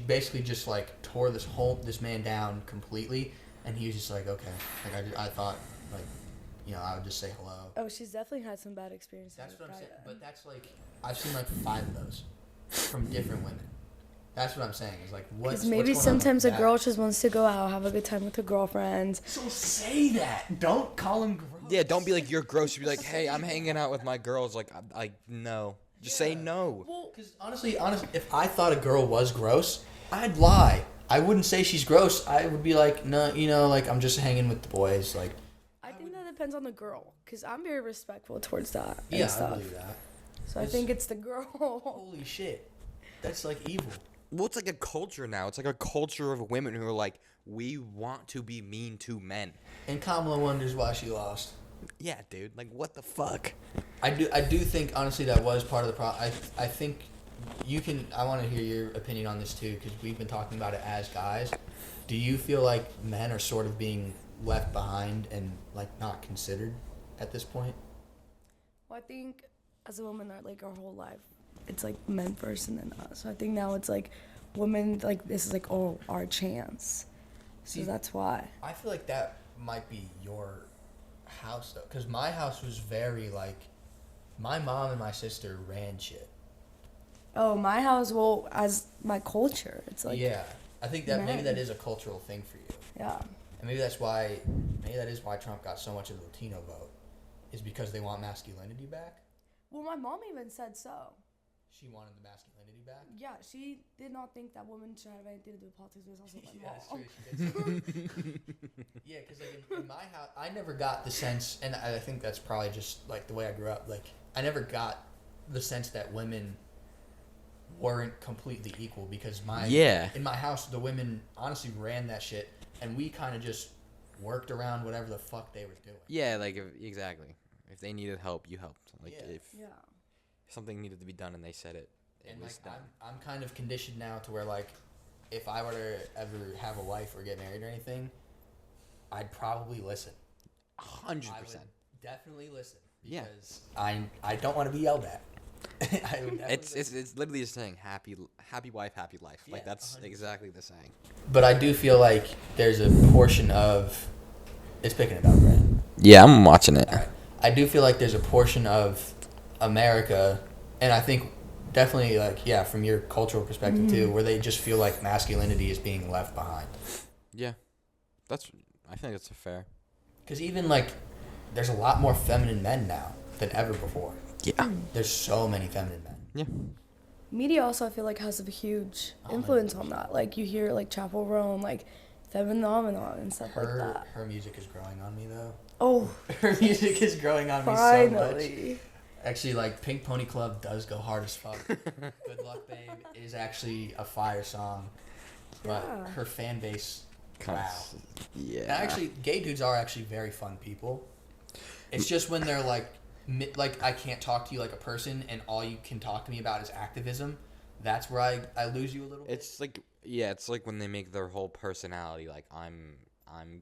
basically just like tore this man down completely. And he was just like, "Okay." Like I thought like, I would just say hello. Oh, she's definitely had some bad experiences. That's with what I'm guy saying. then. But that's like, I've seen like 5 of those from different women. That's what I'm saying. Is like, Because maybe sometimes a girl just wants to go out, have a good time with her girlfriends. So say that. Don't call him gross. Yeah, don't be like you're gross. Be like, hey, I'm hanging out with my girls. Like, no. Just say no. Well, because honestly, if I thought a girl was gross, I'd lie. I wouldn't say she's gross. I would be like, no, like I'm just hanging with the boys. Like, I think that depends on the girl, because I'm very respectful towards that and yeah, I stuff. believe that. So I think it's the girl. Holy shit, that's like evil. Well, it's like a culture now. It's like a culture of women who are like, we want to be mean to men. And Kamala wonders why she lost. Yeah, dude. Like, what the fuck? I do think honestly that was part of the problem. I think you can. I want to hear your opinion on this too, because we've been talking about it as guys. Do you feel like men are sort of being left behind and like not considered at this point? Well, I think as a woman, like our whole life, it's like men first and then us. So I think now it's like women, like this is like, oh, our chance. So See, that's why. I feel like that might be your house though, because my house was very like, my mom and my sister ran shit. Oh, my house, well, as my culture, it's like, yeah, I think that maybe men. that is a cultural thing for you, yeah. and maybe that is why Trump got so much of the Latino vote, is because they want masculinity back. Well, my mom even said so. She wanted the masculinity back. Yeah, she did not think that women should have anything to do with politics, but it's also my Yeah, that's mom. true. She did say that. Yeah, because like in my house, I never got the sense, and I think that's probably just like the way I grew up. Like I never got the sense that women weren't completely equal because in my house the women honestly ran that shit and we kind of just worked around whatever the fuck they were doing. Yeah, like exactly. If they needed help, you helped. Like Yeah. if something needed to be done and they said it, it was like done. I'm kind of conditioned now to where like if I were to ever have a wife or get married or anything, I'd probably listen. 100%. I would definitely listen Yeah. because I don't want to be yelled at. I would definitely It's literally just saying happy wife, happy life. Yeah, Like that's 100%. exactly the saying. But I do feel like there's a portion of it's picking it up, right? Yeah, I'm watching it. All right. I do feel like there's a portion of America, and I think definitely like from your cultural perspective too, where they just feel like masculinity is being left behind. Yeah, I think that's fair. Because even like there's a lot more feminine men now than ever before. Yeah. There's so many feminine men. Yeah. Media also, I feel like, has a huge influence on that. Like, you hear, like, Chapel Roan, like, Phenomenon and stuff like that. Her music is growing on me, though. Oh, Her music is growing on me so finally. much. Actually, like, Pink Pony Club does go hard as fuck. Good Luck Babe is actually a fire song. But Yeah. her fan base, wow. Yeah. And actually, gay dudes are actually very fun people. It's just when they're like I can't talk to you like a person, and all you can talk to me about is activism. That's where I lose you a little bit. It's like it's like when they make their whole personality like I'm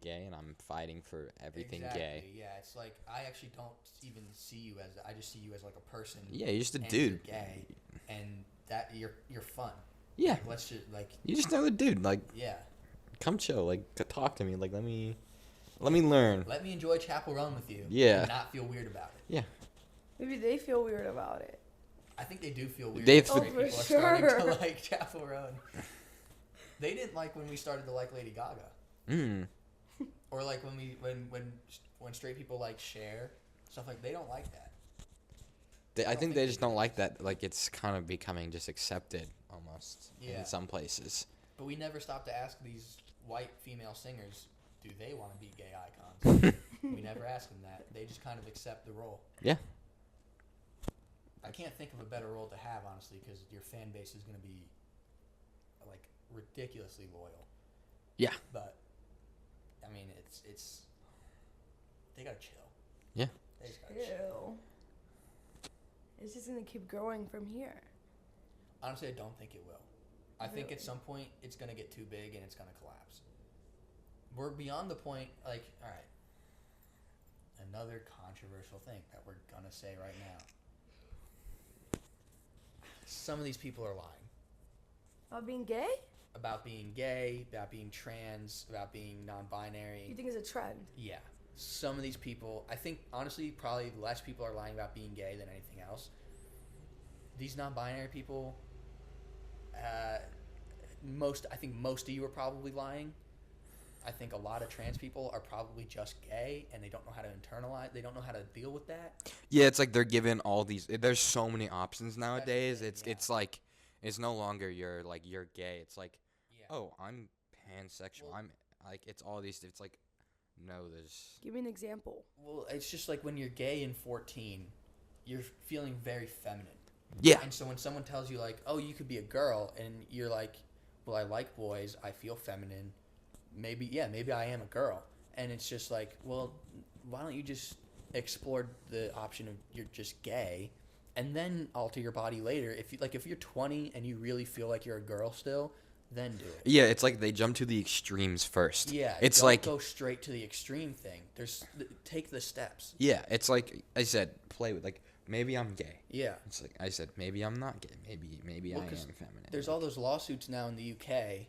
gay and I'm fighting for everything gay. Yeah, it's like I actually don't even see you as I just see you as like a person. Yeah, you're just a and dude. You're gay, and that you're fun. Yeah. Like, let's just like You just know the dude. Like, yeah. come chill. Like, talk to me. Like, let me learn. Let me enjoy Chapel Run with you. Yeah. And not feel weird about it. Yeah. Maybe they feel weird about it. I think they do feel weird. They that Oh, straight for people are starting to sure. like Chapel Run. They didn't like when we started to like Lady Gaga, Mm. or like when straight people like Cher, stuff like they don't like that. I think they just don't like that. Like, it's kind of becoming just accepted almost Yeah. in some places. But we never stop to ask these white female singers, do they want to be gay icons? We never ask them that. They just kind of accept the role. Yeah. I can't think of a better role to have, honestly, because your fan base is going to be like ridiculously loyal. Yeah. But I mean, it's they gotta chill. Yeah. They just gotta chill. Ew. It's just gonna keep growing from here. Honestly, I don't think it will. I think at Really? some point it's gonna get too big and it's gonna collapse. We're beyond the point. Like, all right, another controversial thing that we're gonna say right now. Some of these people are lying About being gay? about being gay, about being trans, about being non-binary. You think it's a trend? Yeah. Some of these people, I think, honestly, probably less people are lying about being gay than anything else. These non-binary people, I think most of you are probably lying. I think a lot of trans people are probably just gay and they don't know how to internalize, they don't know how to deal with that. Yeah, it's like they're given all these. There's so many options nowadays. thing, It's yeah. it's like it's no longer you're gay. It's like, Yeah. oh, I'm pansexual. Well- I'm like it's all these. It's like, no, there's. Give me an example. Well, it's just like when you're gay and 14, you're feeling very feminine. Yeah. And so when someone tells you like, oh, you could be a girl, and you're like, well, I like boys, I feel feminine, maybe I am a girl. And it's just like, well, why don't you just explore the option of you're just gay and then alter your body later? If you're 20 and you really feel like you're a girl still, then do it. Yeah, it's like they jump to the extremes first. Yeah, It's don't like go straight to the extreme thing. Take the steps. yeah, it's like I said, play with like maybe I'm gay. Yeah. It's like I said, maybe I'm not gay. Maybe Well, I am 'cause feminine. There's all those lawsuits now in the UK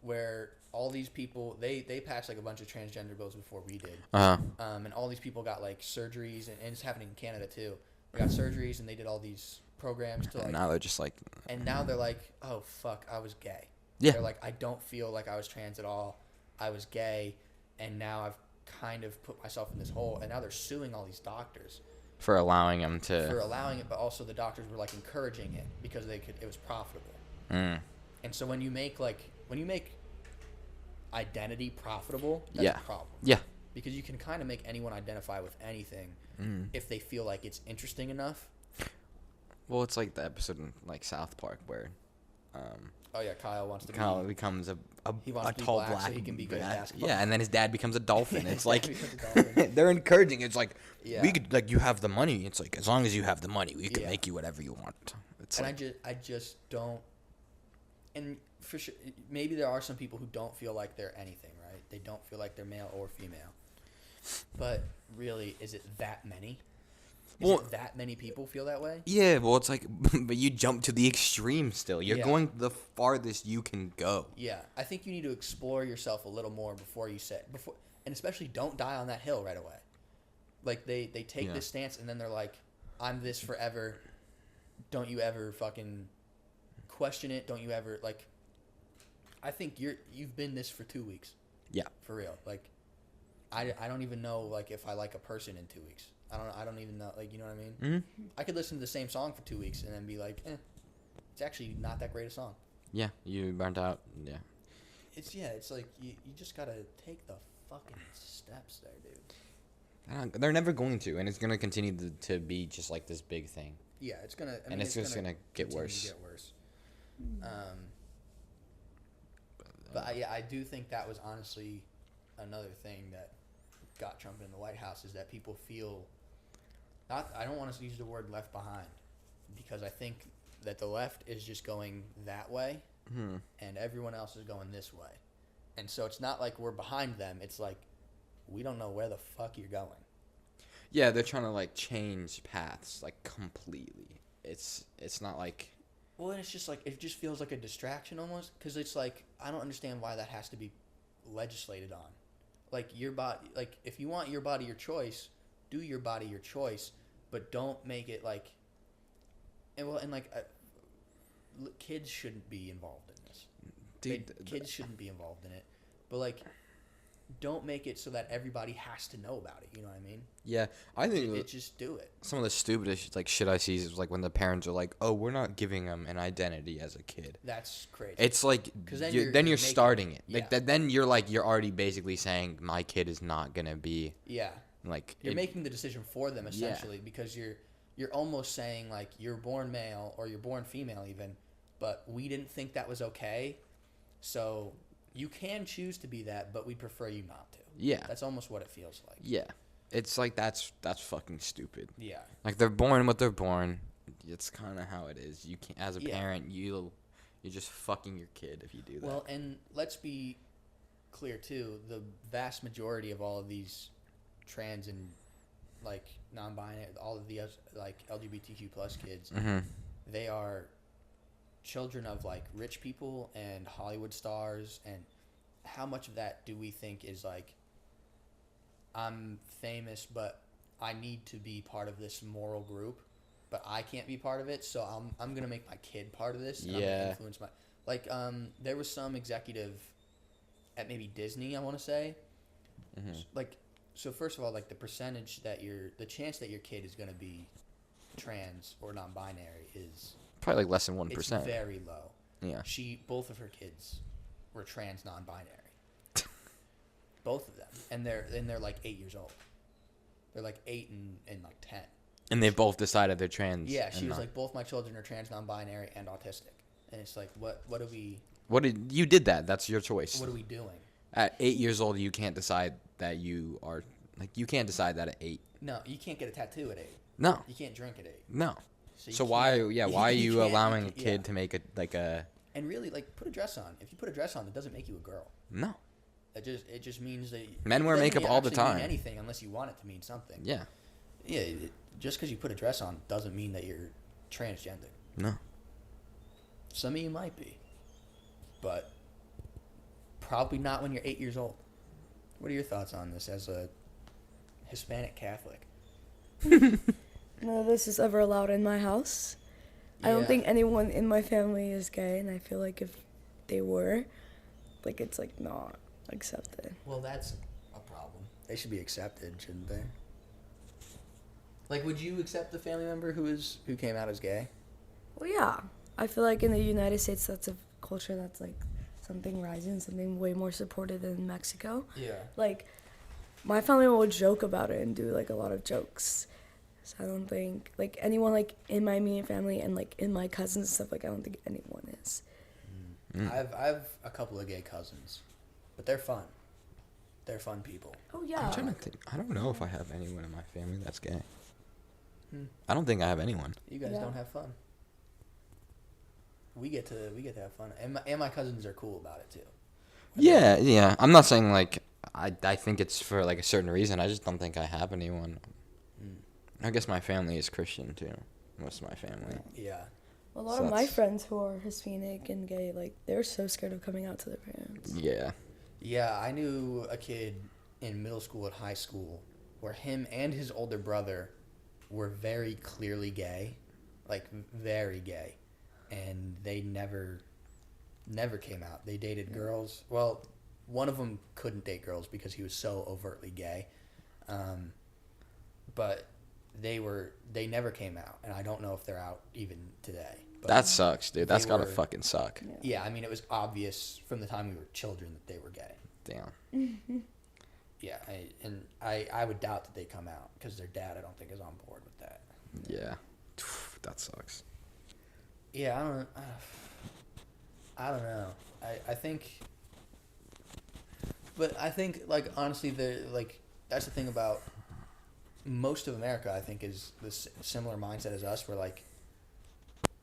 where all these people they passed like a bunch of transgender bills before we did. And all these people got like surgeries and it's happening in Canada too. They got surgeries and they did all these programs to like And now they're just like. and now they're like, oh fuck, I was gay. Yeah. They're like, I don't feel like I was trans at all. I was gay, and now I've kind of put myself in this hole. And now they're suing all these doctors For allowing them to. for allowing it, but also the doctors were like encouraging it because it was profitable. Mm. And so when you make identity profitable, that's Yeah. a problem. Yeah. Because you can kind of make anyone identify with anything Mm. if they feel like it's interesting enough. Well, it's like the episode in like South Park where Oh yeah, Kyle wants to Kyle becomes a He wants to be tall black so black he can be good at guy. basketball. Yeah, and then his dad becomes a dolphin. Yeah, It's his like dad becomes a dolphin. they're encouraging. It's like Yeah. we could like you have the money. It's like as long as you have the money, we can Yeah. make you whatever you want. It's And like, I just don't. And for sure, maybe there are some people who don't feel like they're anything, right? They don't feel like they're male or female. But really, is it that many? Well- Is it that many people feel that way? yeah, well, it's like, but you jump to the extreme still. You're Yeah. going the farthest you can go. Yeah, I think you need to explore yourself a little more before you say and especially don't die on that hill right away. Like they take Yeah. this stance and then they're like, "I'm this forever." Don't you ever fucking question it? Don't you ever like? I think you've been this for 2 weeks Yeah. for real. Like, I don't even know like if I like a person in 2 weeks. I don't even know, like, you know what I mean? Mm-hmm. I could listen to the same song for 2 weeks and then be like, it's actually not that great a song. Yeah, you burnt out. Yeah. It's like you just gotta take the fucking steps there, dude. They're never going to, and it's gonna continue to be just like this big thing. Yeah, it's gonna. I mean, And it's just gonna get continue worse. to get worse. But I do think that was honestly another thing that got Trump in the White House is that people feel. I don't want to use the word left behind, because I think that the left is just going that way, and everyone else is going this way, and so it's not like we're behind them. It's like we don't know where the fuck you're going. Yeah, they're trying to like change paths like completely. It's not like Well, and it's just like it just feels like a distraction almost, because it's like I don't understand why that has to be legislated on. Like your body, like if you want your body your choice, do your body your choice, but don't make it like. Kids shouldn't be involved in this. dude. Kids shouldn't be involved in it, but like, don't make it so that everybody has to know about it. You know what I mean? Yeah, I think Just do it. some of the stupidest like shit I see is like when the parents are like, "Oh, we're not giving them an identity as a kid." That's crazy. It's like 'Cause then you're you're making- starting it. yeah. Like then you're already basically saying my kid is not gonna be Yeah. like You're it- making the decision for them Yeah. essentially, because you're almost saying like you're born male or you're born female even, but we didn't think that was okay, so you can choose to be that, but we prefer you not to. Yeah. That's almost what it feels like. Yeah, it's like that's fucking stupid. Yeah. Like they're born what they're born. It's kind of how it is. You can as a Yeah. parent, you're just fucking your kid if you do that. Well, and let's be clear too, the vast majority of all of these trans and like non-binary, all of the like LGBTQ plus kids, Mhm. they are children of like rich people and Hollywood stars, and how much of that do we think is like, I'm famous but I need to be part of this moral group, but I can't be part of it, so I'm gonna make my kid part of this, and I'm Yeah. gonna influence my like there was some executive at maybe Disney, I want to say, like, so first of all, like the percentage that the chance that your kid is gonna be trans or non-binary is Probably like less than it's 1%. very low. Yeah. Both of her kids were trans non-binary. Both of them, and they're like 8 years old. They're like 8 and like 10. And they both decided they're trans. Yeah, and she was not- like, both my children are trans non-binary and autistic, and it's like, what are we you did that? That's your choice. what are we doing? At 8 years old, you can't decide that you are like you can't decide that at 8. No, you can't get a tattoo at 8. No, You can't drink at 8. no. you So why? can't- Yeah, why are you can't- allowing a kid yeah. to make a And really, like, put a dress on. If you put a dress on, it doesn't make you a girl. no? It just means that Men wear it doesn't makeup all the actually mean time. anything unless you want it to mean something. Yeah, Yeah, just because you put a dress on doesn't mean that you're transgender. no. Some of you might be, but probably not when you're 8 years old. What are your thoughts on this as a Hispanic Catholic? None of this is ever allowed in my house. I don't Yeah. think anyone in my family is gay, and I feel like if they were, like, it's like not accepted. Well, that's a problem. They should be accepted, shouldn't they? Like, would you accept a family member who came out as gay? Well, yeah. I feel like in the United States, that's a culture that's like something rising, something way more supported than Mexico. Yeah. Like, my family will joke about it and do like a lot of jokes. So I don't think like anyone like in my immediate family and like in my cousins and stuff, like I don't think anyone is. I've a couple of gay cousins, but they're fun. They're fun people. Oh yeah. I'm trying to think. I don't know if I have anyone in my family that's gay. I don't think I have anyone. You guys Yeah. don't have fun. We get to have fun, and my cousins are cool about it too. Yeah. I'm not saying like I think it's for like a certain reason. I just don't think I have anyone. I guess my family is Christian too. Most of my family. Yeah. A lot So of my that's- friends who are Hispanic and gay, like they're so scared of coming out to their parents. Yeah. Yeah, I knew a kid in middle school and high school where him and his older brother were very clearly gay, like very gay, and they never came out. They dated girls. Well, one of them couldn't date girls because he was so overtly gay, but they never came out, and I don't know if they're out even today. But That sucks, dude. That's they gotta were- fucking suck. yeah, I mean, it was obvious from the time we were children that they were gay. Damn. Yeah, I would doubt that they come out because their dad, I don't think, is on board with that. Yeah. That sucks. Yeah, I don't know. I think, but I think like honestly, that's the thing about most of America. I think is this similar mindset as us, where like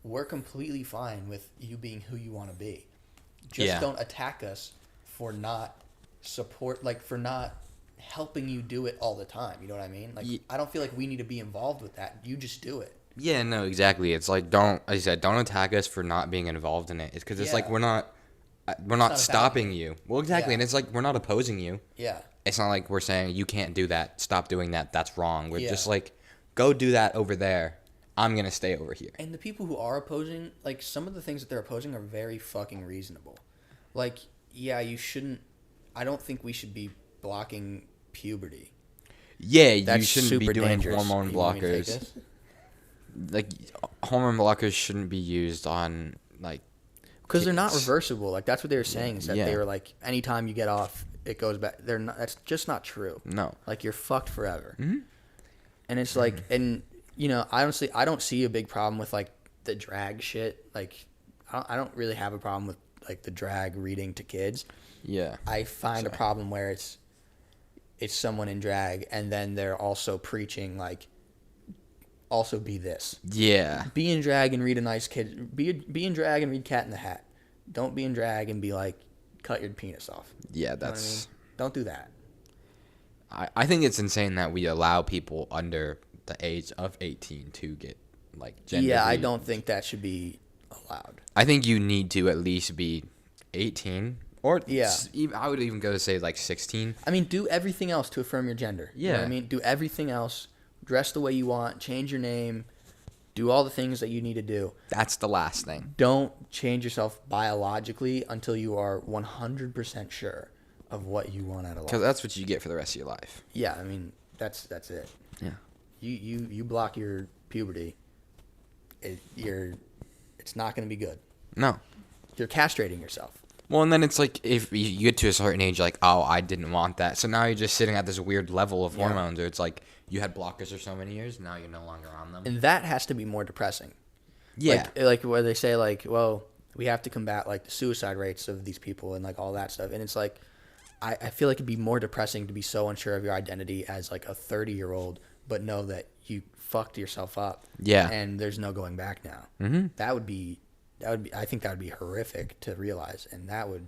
we're completely fine with you being who you want to be. Just Yeah. don't attack us for not for not helping you do it all the time. You know what I mean? Like I don't feel like we need to be involved with that. You just do it. Yeah, no, exactly. It's like don't attack us for not being involved in it. It's because it's like Yeah. we're not not stopping about you. Well, exactly, Yeah. and it's like we're not opposing you. Yeah. It's not like we're saying you can't do that. Stop doing that. That's wrong. We're Yeah. just like, go do that over there. I'm gonna stay over here. And the people who are opposing, like, some of the things that they're opposing are very fucking reasonable. Like, yeah, you shouldn't. I don't think we should be blocking puberty. Yeah, you That's shouldn't super be doing dangerous. hormone You want me to take blockers. this? Like hormone blockers shouldn't be used on like Because they're not kids. reversible. Like, that's what they were saying, is that Yeah. they were like, anytime you get off, it goes back. They're not. That's just not true. No. Like, you're fucked forever. Mhm. And it's like, and you know, honestly, I don't see a big problem with like the drag shit. Like, I don't really have a problem with like the drag reading to kids. Yeah. I find a Sorry. problem where it's someone in drag and then they're also preaching like, also be this. Yeah. Be in drag and read a nice kid. Be in drag and read Cat in the Hat. Don't be in drag and be like, cut your penis off. Yeah, You know what I that's mean? Don't do that. I think it's insane that we allow people under the age of 18 to get like gender. Yeah, I read. don't think that should be allowed. I think you need to at least be 18 or Yeah. I would even go to say like 16. I mean, do everything else to affirm your gender. You know what Yeah. I mean? Do everything else. Dress the way you want. Change your name. Do all the things that you need to do. That's the last thing. Don't change yourself biologically until you are 100% sure of what you want out of Because life. that's what you get for the rest of your life. Yeah, I mean, that's it. Yeah. You block your puberty, it's not going to be good. No. You're castrating yourself. Well, and then it's like if you get to a certain age, like, oh, I didn't want that. So now you're just sitting at this weird level of Yeah. hormones where it's like you had blockers for so many years, now you're no longer on them. And that has to be more depressing. Yeah. Like where they say like, well, we have to combat like the suicide rates of these people and like all that stuff. And it's like, I feel like it'd be more depressing to be so unsure of your identity as like a 30-year-old, but know that you fucked yourself up. Yeah. And there's no going back now. Mm-hmm. That would be, I think that would be horrific to realize. And that would,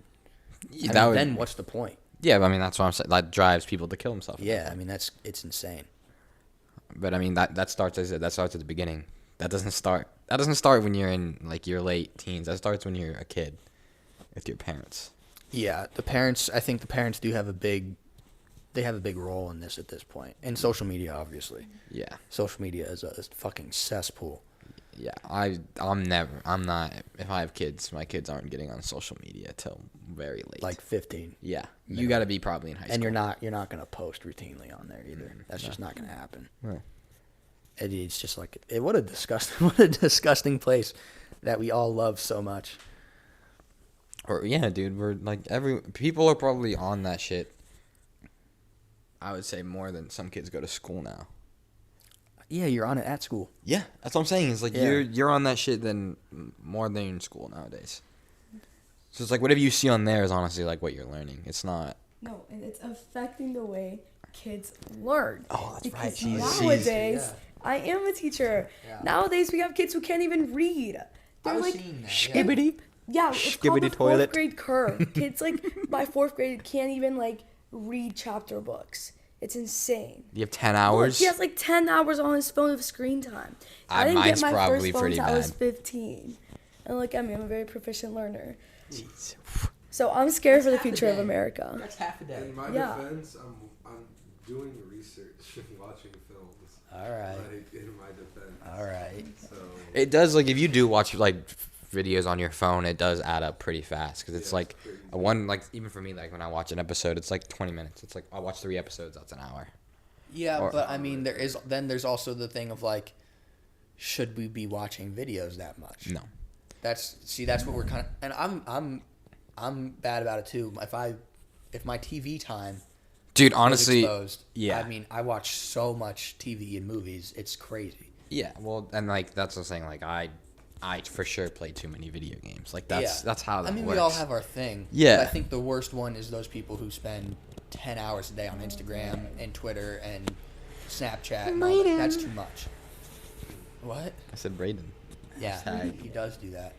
Yeah, I that mean, would, then what's the point? yeah, I mean, that's what I'm saying. That drives people to kill themselves. Yeah. I mean, it's insane. But I mean, that starts at the beginning. That doesn't start when you're in like your late teens. That starts when you're a kid with your parents. Yeah. I think the parents do have a big role in this at this point. And social media, obviously. Yeah. Social media is a fucking cesspool. Yeah, I'm not. If I have kids, my kids aren't getting on social media till very late. Like 15. yeah, you got to be probably in high school. And you're not going to post routinely on there either. That's just not going to happen. No. It's just like what a disgusting place that we all love so much. Or yeah, dude, we're like people are probably on that shit. I would say more than some kids go to school now. Yeah, you're on it at school. Yeah, that's what I'm saying. It's like Yeah. you're on that shit than more than in school nowadays. So it's like whatever you see on there is honestly like what you're learning. It's not. No, and it's affecting the way kids learn. Oh, that's right. Because She's nowadays, yeah. I am a teacher. Yeah. Nowadays, we have kids who can't even read. They're like, Skibbity. yeah, it's called the Skibbity toilet. fourth grade curve. Kids like by fourth grade can't even like read chapter books. It's insane. You have 10 Look, hours. he has like 10 hours on his phone of screen time. I didn't mine's get my probably first phone pretty until I was bad. 15. And look at me, I'm a very proficient learner. Jeez. So I'm scared That's for the half a future of day. America. That's half a day. In my Yeah. defense, I'm doing research and watching films. All right. Like, in my defense. All right. So. It does, like, if you do watch, like, videos on your phone, it does add up pretty fast. Because it's, Yeah, like, it's crazy. one, like, even for me, like, when I watch an episode, it's, like, 20 minutes. It's, like, I watch 3 episodes, that's an hour. Yeah, Or- but I mean, there's also the thing of like, should we be watching videos that much? No. That's what we're kind of, and I'm bad about it too. If my TV time Dude, was honestly, exposed, yeah. I mean, I watch so much TV and movies, it's crazy. yeah, well, and, like, that's what I'm saying. Like, I for sure play too many video games. Like, that's how that I mean, works. we all have our thing. Yeah. But I think the worst one is those people who spend 10 hours a day on Instagram and Twitter and Snapchat. And all that. That's too much. What? I said Brayden. Yeah, Tag. he does do that.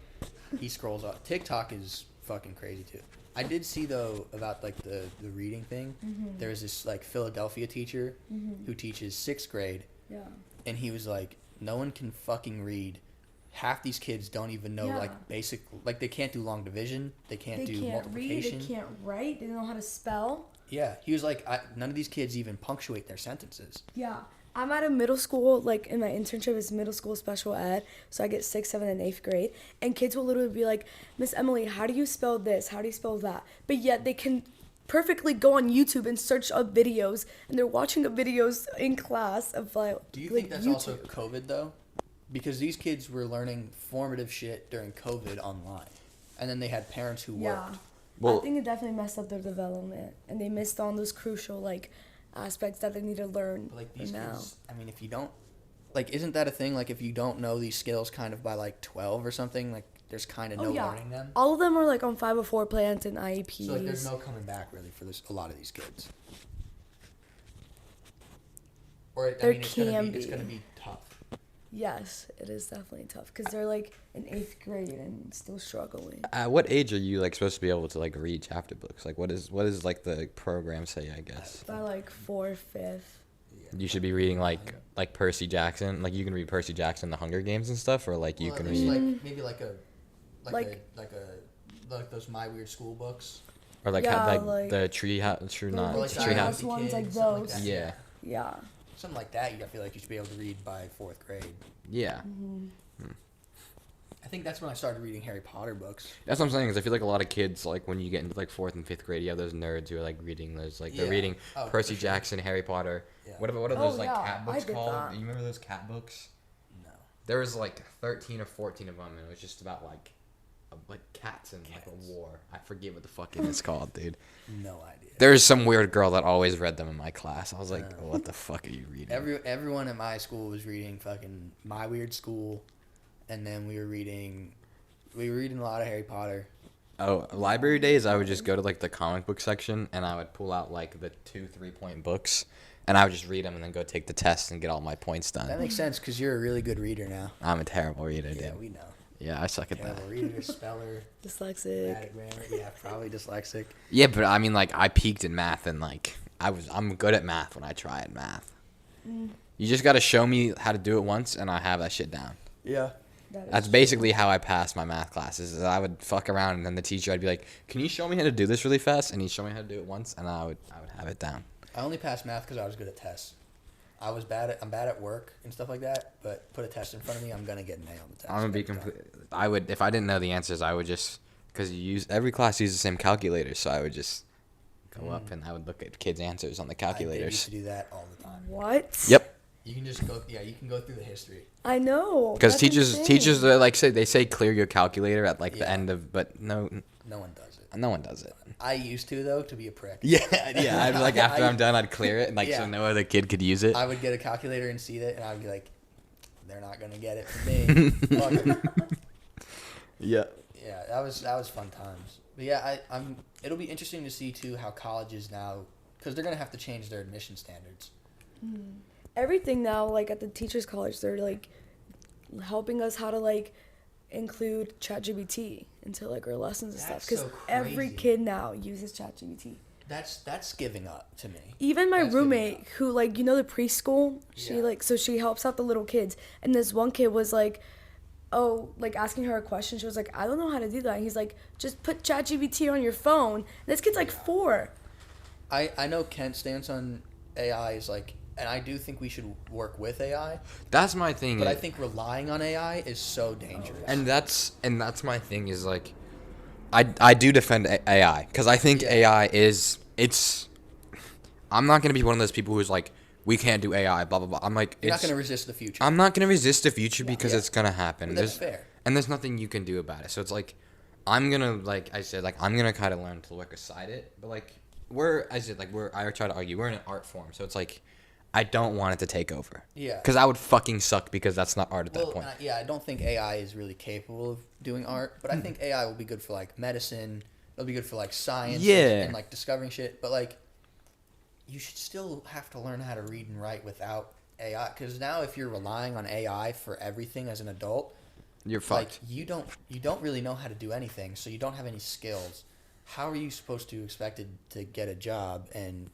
He scrolls up. TikTok is fucking crazy too. I did see though about like the reading thing. There's this like Philadelphia teacher who teaches 6th grade, Yeah. and he was like, no one can fucking read. Half these kids don't even know Yeah. like basic, like they can't do long division. They can't They do can't read, multiplication. they can't write, they don't know how to spell. Yeah, he was like, none of these kids even punctuate their sentences. Yeah. I'm at a middle school, like in my internship is middle school special ed, so I get 6th, 7th, and 8th grade, and kids will literally be like, Miss Emily, how do you spell this? How do you spell that? But yet they can perfectly go on YouTube and search up videos, and they're watching the videos in class of like, Do you like think that's YouTube. also COVID though? Because these kids were learning formative shit during COVID online, and then they had parents who Yeah. worked. Well- I think it definitely messed up their development, and they missed on those crucial like aspects that they need to learn But like these now. kids, I mean, if you don't, like, isn't that a thing? Like, if you don't know these skills kind of by like 12 or something, like, there's kind of no learning them. All of them are like on 504 plans and IEPs. So like, there's no coming back really for a lot of these kids. Or I There mean, it's can gonna be. be tough. Yes, it is definitely tough because they're like in 8th grade and still struggling. At what age are you like supposed to be able to like read chapter books? Like what is like the program say? I guess By like 4th, 5th. you should be reading like Percy Jackson. Like you can read Percy Jackson, The Hunger Games and stuff, or like you Well, can it's read like maybe like Like- those My Weird School books. or like Yeah, like like- the tree house, true Or not Or like the tree Treehouse house. ones, like something those. that. Yeah, Yeah. Something like that. I feel like you should be able to read by 4th grade. yeah. I think that's when I started reading Harry Potter books. That's what I'm saying. Is I feel like a lot of kids like when you get into like 4th and 5th grade, you have those nerds who are like reading those like they're Yeah. reading Oh, Percy for sure. Jackson, Harry Potter. Yeah. What are Oh, those like yeah, cat I books did called? that. You remember those cat books? No. There was like 13 or 14 of them, and it was just about like cats and like a war. I forget what the fucking it's called, dude. No idea. There's some weird girl that always read them in my class. I was like, Oh. what the fuck are you reading? Everyone at my school was reading fucking My Weird School, and then we were reading a lot of Harry Potter. Oh, library days, I would just go to like the comic book section, and I would pull out like the 2-3 point books, and I would just read them and then go take the test and get all my points That done. makes sense because you're a really good reader now. I'm a terrible reader, Yeah, dude. we know. Yeah, I suck at that. Terrible reader, speller, Dyslexic. bad at grammar. Yeah, probably dyslexic. Yeah, but I mean, like, I peaked in math, and like, I'm good at math when I try at math. You just got to show me how to do it once, and I have that shit down. Yeah. That is That's true. basically how I passed my math classes. Is I would fuck around, and then the teacher, I'd be like, "Can you show me how to do this really fast?" And he'd show me how to do it once, and I would have it down. I only passed math because I was good at tests. I'm bad at work and stuff like that, but put a test in front of me, I'm gonna get an A on the test. I'm gonna be Every time. complete. I would if I didn't know the answers, I would just because every class uses the same calculator, so I would just go up and I would look at kids' answers on the I used calculators. to do that all the time. What? Yep. You can just go. Yeah, you can go through the history. I know. Because that's insane. teachers like they say clear your calculator at like the end of, but No one does it. no one does it. I used to though, to be a prick. Yeah. I'd like after I'm done, I'd clear it, and like Yeah. so no other kid could use it. I would get a calculator and see it, and I would be like, "They're not gonna get it from me." Fuck 'em. Yeah. Yeah, that was fun times. But yeah, I'm. It'll be interesting to see too how colleges now, because they're gonna have to change their admission standards. Everything now, like at the teachers' college, they're like helping us how to like include ChatGPT into like our lessons and stuff. That's Because so every crazy. kid now uses ChatGPT. That's giving up to me. Even my That's giving roommate, up. who like the preschool, she Yeah. like so she helps out the little kids, and this one kid was like, oh, like asking her a question. She was like, I don't know how to do that. And he's like, just put ChatGPT on your phone. And this kid's like 4. I know Kent's stance on AI is like, and I do think we should work with AI, That's my thing. but I think relying on AI is so dangerous. and that's my thing is like, I do defend AI because I think Yeah. AI it's. I'm not gonna be one of those people who's like, we can't do AI, blah blah blah. I'm like, You're not it's. gonna resist the future. I'm not gonna resist the future because Yeah. it's gonna happen. That's There's- fair. And there's nothing you can do about it. So it's like, I'm gonna like I said like I'm gonna kind of learn to look aside it, but like I try to argue we're in an art form, so it's like, I don't want it to take over. Yeah. Because I would fucking suck because that's not art at that Well, point. yeah, I don't think AI is really capable of doing art, but I think AI will be good for like medicine. It'll be good for like science, Yeah. and like discovering shit. But like, you should still have to learn how to read and write without AI. Because now, if you're relying on AI for everything as an adult, You're like fucked. you don't really know how to do anything, so you don't have any skills. How are you supposed to expected to get a job and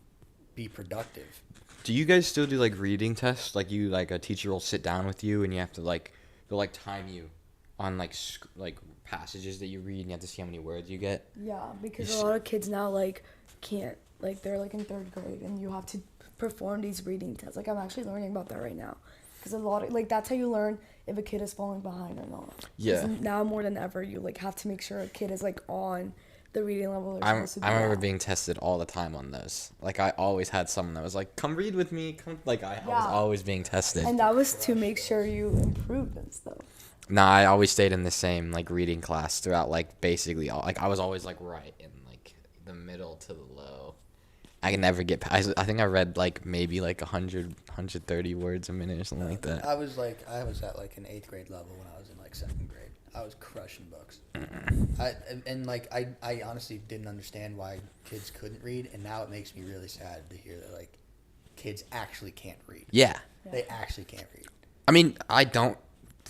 be productive? Do you guys still do like reading tests? Like you like a teacher will sit down with you and you have to like they'll like time you on like passages that you read and you have to see how many words you get. Yeah, because You a lot of kids now like can't, like they're like in 3rd grade and you have to perform these reading tests. Like I'm actually learning about that right now, because a lot of like that's how you learn if a kid is falling behind or not. 'Cause Yeah. now more than ever, you like have to make sure a kid is like on the reading level they're I supposed to be remember at. being tested all the time on those. Like I always had someone that was like, "Come read with me." Come like I was Yeah. always being tested. And that was to make sure you improved and stuff. Nah, I always stayed in the same like reading class throughout like basically all like I was always like right in like the middle to the low. I can never get past. I think I read like maybe like 130 words a minute or something like that. I was at like an 8th grade level when I was in like 2nd grade. I was crushing books. I honestly didn't understand why kids couldn't read, and now it makes me really sad to hear that like kids actually can't read. Yeah. They actually can't read. I mean, I don't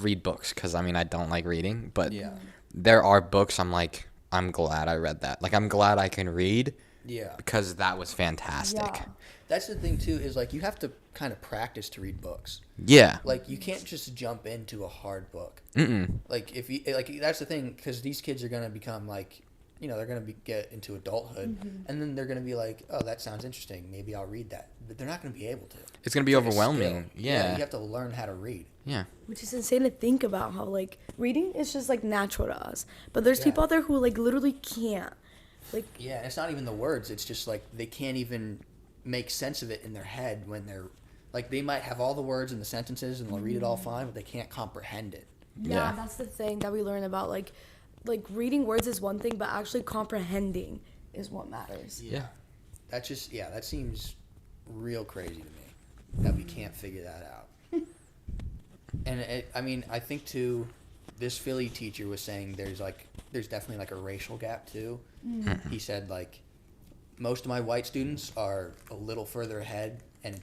read books because I mean I don't like reading, but Yeah. there are books I'm like I'm glad I read that. Like I'm glad I can read Yeah. because that was fantastic. Yeah. That's the thing too, is like you have to kind of practice to read books. Yeah. Like you can't just jump into a hard book. Mm-mm. Like if you like that's the thing, because these kids are gonna become like, they're gonna get into adulthood, and then they're gonna be like, oh, that sounds interesting, maybe I'll read that, but they're not gonna be able to. It's gonna be It's like a overwhelming. skill. Yeah. You have to learn how to read. Yeah. Which is insane to think about, how like reading is just like natural to us, but there's Yeah. people out there who like literally can't. Like Yeah, and it's not even the words. It's just like they can't even make sense of it in their head when they're like, they might have all the words and the sentences and they'll read it all fine, but they can't comprehend it. Yeah. that's the thing that we learn about, like reading words is one thing, but actually comprehending is what matters. Yeah. That seems real crazy to me that we can't figure that out. And I think too, this Philly teacher was saying there's definitely like a racial gap too. He said like most of my white students are a little further ahead, and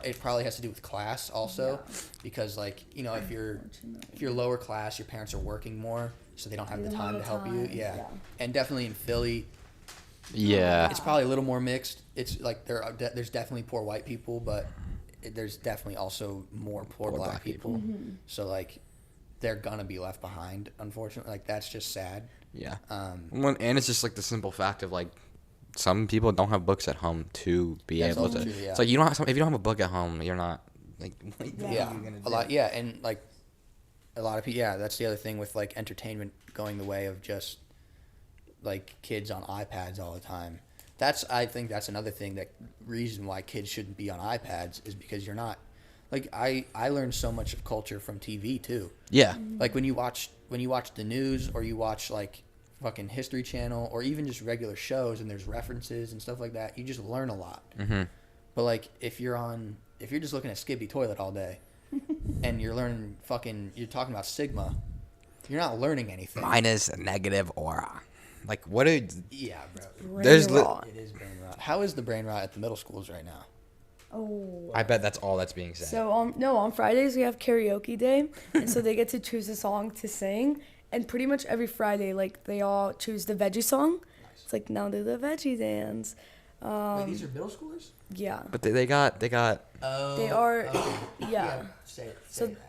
it probably has to do with class also, because like if you're lower class, your parents are working more, so they don't have They the don't have time the to help you. time, Yeah. yeah. And definitely in Philly, Yeah. it's probably a little more mixed. It's like there's definitely poor white people, but there's definitely also more poor black people. So like they're gonna be left behind, unfortunately. Like that's just sad. Yeah. And it's just like the simple fact of like some people don't have books at home to be That's able also to. true, yeah. It's like if you don't have a book at home, you're not like what Yeah, are you gonna a do? lot. Yeah, and like a lot of people. Yeah, that's the other thing with like entertainment going the way of just like kids on iPads all the time. I think that's another thing, that reason why kids shouldn't be on iPads is because you're not Like I learned so much of culture from TV too. Yeah. Like when you watch the news or you watch like fucking History Channel or even just regular shows and there's references and stuff like that, you just learn a lot. Mm-hmm. But like if you're just looking at Skibby Toilet all day and you're talking about Sigma, you're not learning anything. Minus a negative aura. Like, what are... Yeah, bro. Brain There's rot. It is brain rot. How is the brain rot at the middle schools right now? Oh. I bet that's all that's being said. So on Fridays we have karaoke day, and so they get to choose a song to sing, and pretty much every Friday like they all choose the veggie song. Nice. It's like now do the veggie dance. Wait, these are middle schoolers? Yeah. But they got... Oh. They are. Oh. Yeah. Say So that.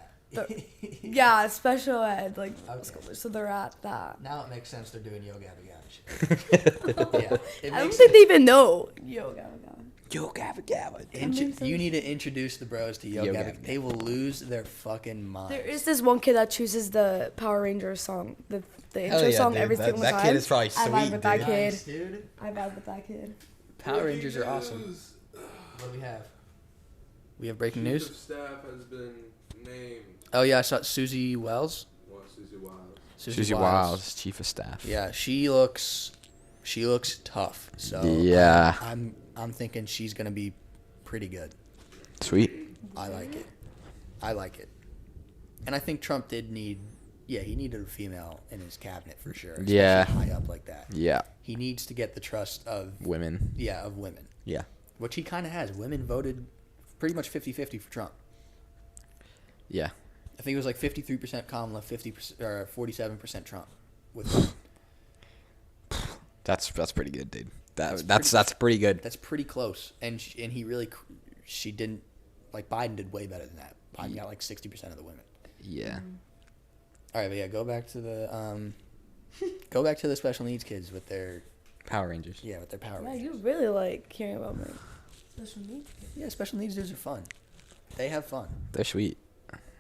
Yeah, special ed like Okay. schoolers. So they're at that. Now it makes sense they're doing yoga shit. Yeah. It I don't makes think they even know yoga. Yo, gabba gabba. You need to introduce the bros to yoga. Yoga. They will lose their fucking minds. There is this one kid that chooses the Power Rangers song, the Hell intro yeah, song dude. every That- single that time. kid is probably I vibe sweet, with that dude. kid. Nice, dude. I vibe with that kid. Power Rangers are awesome. News. What do we have? We have breaking Chief news. of staff has been named. Oh yeah, I saw Susie Wells. What, Susie Wild? Susie Wiles, chief of staff. Yeah, she looks tough. So Yeah. I'm thinking she's gonna be pretty good. Sweet. I like it. And I think Trump he needed a female in his cabinet for sure. Especially Yeah. high up like that. Yeah. He needs to get the trust of Women. women. Yeah. Which he kind of has. Women voted pretty much 50-50 for Trump. Yeah. I think it was like 53% Kamala, 50% or 47% Trump. With That's pretty good, dude. That's pretty- pretty good. that's pretty close, and she didn't like Biden did way better than that. Biden got like 60% of the women. Yeah. All right, but yeah, go back to the special needs kids with their Power Rangers. power. Yeah, Rangers. you really like hearing about my special needs. Yeah, special needs dudes are fun. They have fun. They're sweet.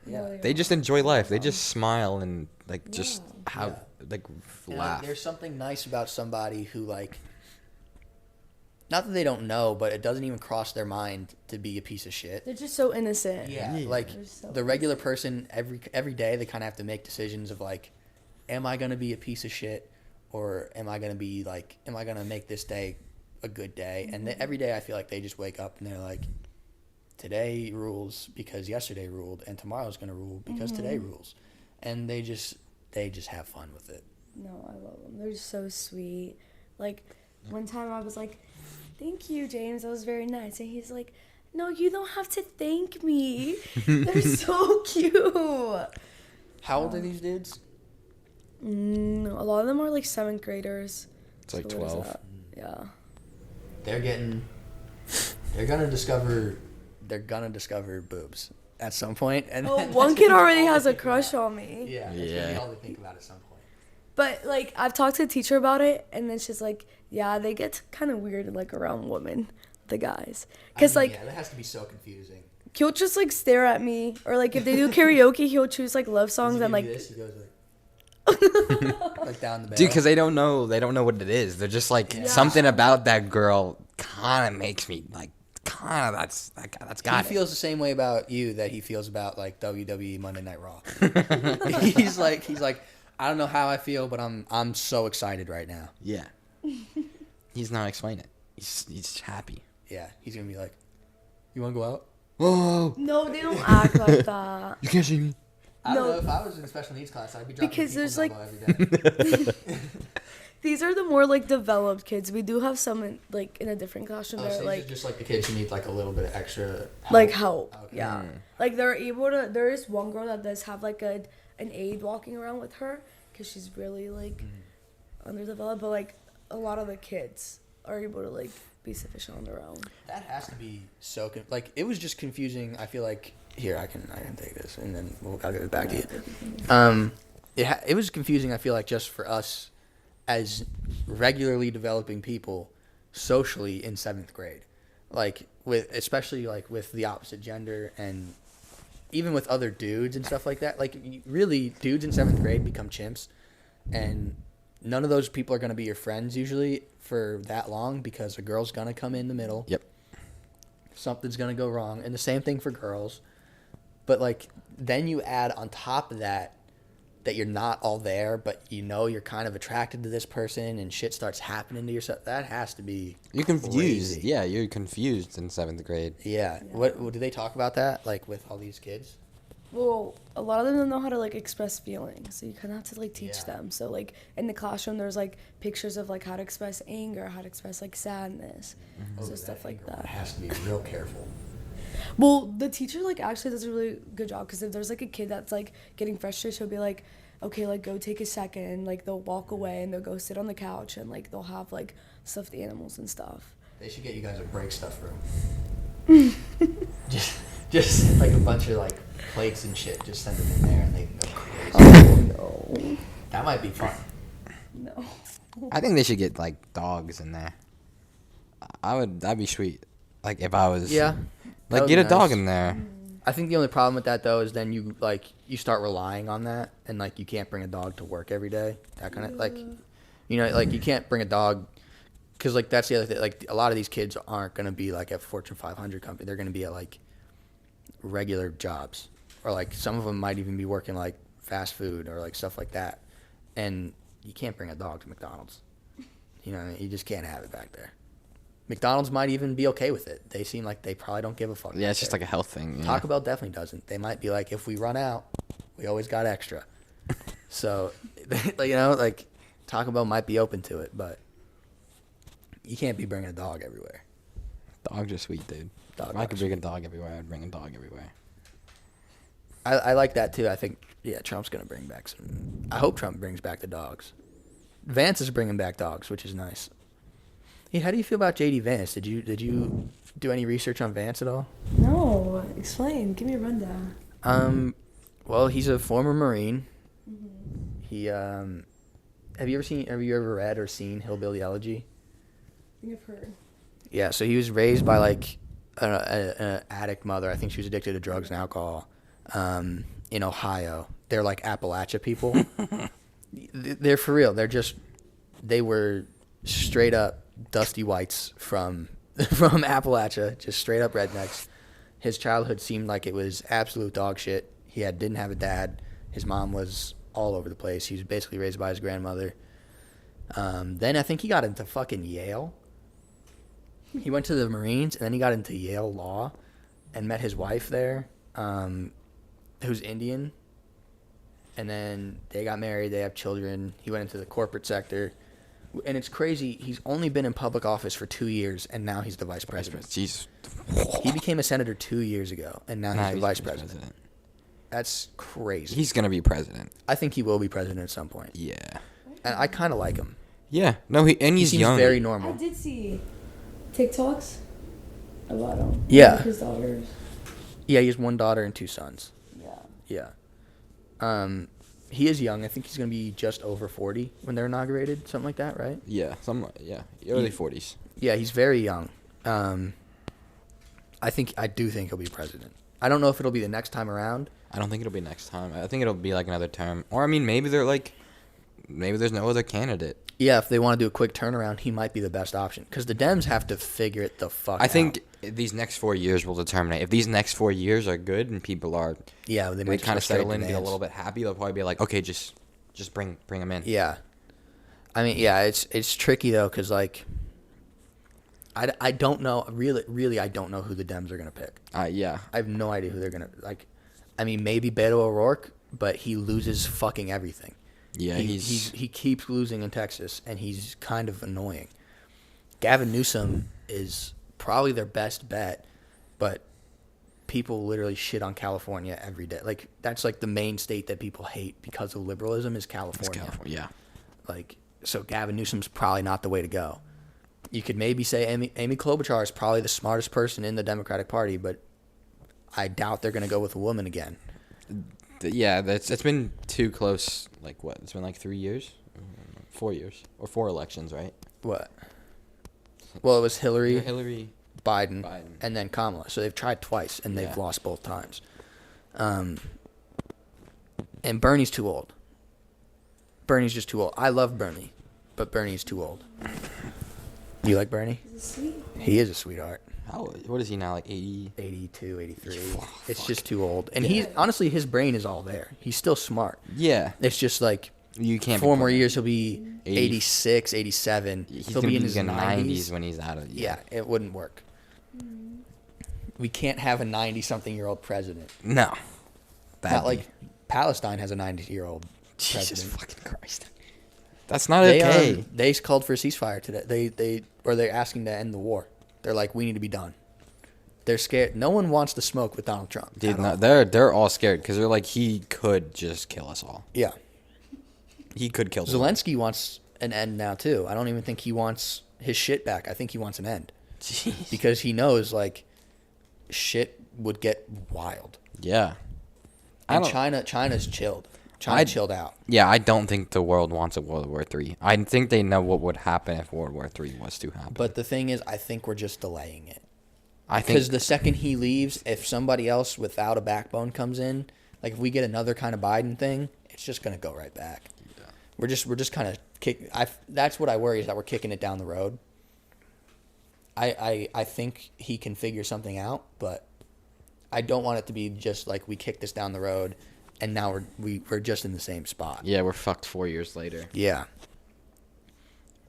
Yeah. They just enjoy life. They just smile and like just have like And, laugh. there's something nice about somebody who like, not that they don't know, but it doesn't even cross their mind to be a piece of shit. They're just so innocent. Yeah, Yeah. like They're so the regular person, every day they kind of have to make decisions of like, am I gonna be a piece of shit, or am I gonna make this day a good day? And every day I feel like they just wake up and they're like, today rules because yesterday ruled, and tomorrow's gonna rule because today rules, and they just have fun with it. No, I love them. They're so sweet. Like one time I was like, "Thank you, James. That was very nice." And he's like, "No, you don't have to thank me." They're so cute. How old are these dudes? A lot of them are like 7th graders. It's like So what is 12. that? Yeah. They're gonna discover boobs at some point, and Oh, then one that's kid gonna be already all has they a think crush about. on me. Yeah, that's gonna Yeah. be all they think about at some point. But like I've talked to the teacher about it, and then she's like, "Yeah, they get kind of weird like around women, the guys, because like yeah, that has to be so confusing. he'll just like stare at me, or like if they do karaoke, he'll choose like love songs and like He goes like down the barrel. Dude, because they don't know what it is. They're just like something about that girl kind of makes me like that's got he it. feels the same way about you that he feels about like WWE Monday Night Raw. he's like, I don't know how I feel, but I'm so excited right now. Yeah. He's not explaining it. He's happy. Yeah, he's gonna be like, you want to go out? Whoa! no, they don't act like that. You can't see me. I don't No. know. If I was in a special needs class, I'd be dropping Because people there's, every day. These are the more like developed kids. We do have some in, like in a different classroom. So They're these like are just like the kids who need like a little bit of extra help. like help. Okay. Yeah, like they're able to. There is one girl that does have like an aide walking around with her because she's really like underdeveloped. But like a lot of the kids are able to like be sufficient on their own. That has to be so like it was just confusing. I feel like here I can take this and then I'll give it back to you. It was confusing. I feel like just for us as regularly developing people socially in 7th grade, like especially like with the opposite gender and even with other dudes and stuff like that. Like really, dudes in 7th grade become chimps, and none of those people are going to be your friends usually for that long because a girl's going to come in the middle. Yep. Something's going to go wrong. And the same thing for girls. But like then you add on top of that you're not all there, but you know you're kind of attracted to this person and shit starts happening to yourself. That has to be You're confused. crazy. Yeah, you're confused in 7th grade. Yeah. What do they talk about that like with all these kids? Well, a lot of them don't know how to like express feelings, so you kind of have to like teach Yeah. them. So like in the classroom, there's like pictures of like how to express anger, how to express like sadness, so stuff like that. Has to be real careful. Well, the teacher like actually does a really good job because if there's like a kid that's like getting frustrated, she'll be like, okay, like go take a second. Like they'll walk away and they'll go sit on the couch and like they'll have like stuffed animals and stuff. They should get you guys a break stuff room. just like a bunch of like plates and shit. Just send them in there and they can go crazy. Oh no, That might be fun. no. I think they should get like dogs in there. That'd be sweet. Like if I was Yeah. that like would get be a dog nice. in there. I think the only problem with that though is then you start relying on that and like you can't bring a dog to work every day. That kind of like, you know, like you can't bring a dog because like that's the other thing. Like a lot of these kids aren't gonna be like at Fortune 500 company. They're gonna be at like regular jobs or like some of them might even be working like fast food or like stuff like that. And you can't bring a dog to McDonald's. You know, you just can't have it back there. McDonald's might even be okay with it. They seem like they probably don't give a fuck. Yeah, it's just like a health thing. Yeah. Taco Bell definitely doesn't. They might be like, if we run out, we always got extra. So, you know, like Taco Bell might be open to it, but you can't be bringing a dog everywhere. Dogs are sweet, dude. Dog If I could dogs. bring a dog everywhere, I'd bring a dog everywhere. I like that too. I think, yeah, Trump's going to bring back some. I hope Trump brings back the dogs. Vance is bringing back dogs, which is nice. Hey, how do you feel about JD Vance? Did you do any research on Vance at all? No, explain. Give me a rundown. Well, he's a former Marine. Mm-hmm. He have you ever read or seen Hillbilly Elegy? I think I've heard. Yeah, so he was raised by like an addict mother. I think she was addicted to drugs and alcohol. In Ohio, they're like Appalachia people. They're for real. They were straight up dusty whites from Appalachia, just straight up rednecks. His childhood seemed like it was absolute dog shit. He didn't have a dad. His mom was all over the place. He was basically raised by his grandmother. Then I think he got into fucking Yale. He went to the Marines, and then he got into Yale Law and met his wife there, who's Indian. And then they got married. They have children. He went into the corporate sector. And it's crazy. He's only been in public office for 2 years, and now he's the vice president. Jeez. He became a senator 2 years ago, and now he's the vice president. That's crazy. He's gonna be president. I think he will be president at some point. Yeah. And I kind of like him. Yeah. No, He he's seems young. very I normal. did see TikToks about him. Yeah. Like his daughters. Yeah, he has one daughter and 2 sons. Yeah. Yeah. He is young. I think he's going to be just over 40 when they're inaugurated, something like that, right? Yeah. Early He- 40s. Yeah, he's very young. I do think he'll be president. I don't know if it'll be the next time around. I don't think it'll be next time. I think it'll be like another term. Or I mean, maybe there's no other candidate. Yeah, if they want to do a quick turnaround, he might be the best option. Because the Dems have to figure it the fuck out. I think these next 4 years will determine it. If these next 4 years are good and people are Yeah, they might kind of just go straight settle in and be a Vance. little bit happy, they'll probably be like, okay, just bring them in. Yeah. I mean, yeah, it's tricky, though, because, like, I don't know. Really, I don't know who the Dems are going to pick. Yeah. I have no idea who they're going to, like, I mean, maybe Beto O'Rourke, but he loses fucking everything. Yeah, he keeps losing in Texas, and he's kind of annoying. Gavin Newsom is probably their best bet, but people literally shit on California every day. Like, that's like the main state that people hate because of liberalism is It's California. California. Yeah. Like, so Gavin Newsom's probably not the way to go. You could maybe say Amy Klobuchar is probably the smartest person in the Democratic Party, but I doubt they're going to go with a woman again. Yeah, it's been too close. Like what? It's been like 3 years, 4 years, or 4 elections, right? What? Well, it was Hillary, Hillary. Biden, Biden. and then Kamala. So they've tried twice, and they've Yeah. lost both times. And Bernie's too old. Bernie's just too old. I love Bernie, but Bernie's too old. Do you like Bernie? Is it sweet? He is a sweetheart. What is he now? Like 80? 82, 83. Oh, It's fuck. just too old. And Yeah. he's honestly, his brain is all there. He's still smart. Yeah. It's just like You can't. 4 be more putting- years, he'll be 80. 86, 87. He's He'll gonna be in be his in 90s. when he's out of. Yeah, it wouldn't work. We can't have a 90-something-year-old president. No. Not like Palestine has a 90-year-old Jesus president. fucking Christ. That's not They okay. they called for a ceasefire today. They're asking to end the war. They're like, we need to be done. They're scared. No one wants to smoke with Donald Trump. Dude, at no, all. they're all scared because they're like, he could just kill us all. Yeah. He could kill the world. Zelensky wants an end now too. I don't even think he wants his shit back. I think he wants an end Jeez. because he knows like shit would get wild. Yeah. I And don't- China's chilled. China chilled out. Yeah, I don't think the world wants a World War III. I think they know what would happen if World War III was to happen. But the thing is, I think we're just delaying it. I think Because the second he leaves, if somebody else without a backbone comes in, like if we get another kind of Biden thing, it's just gonna go right back. Yeah. We're just kind of kick. That's what I worry is that we're kicking it down the road. I think he can figure something out, but I don't want it to be just like we kick this down the road, and now we're just in the same spot. Yeah, we're fucked 4 years later. Yeah.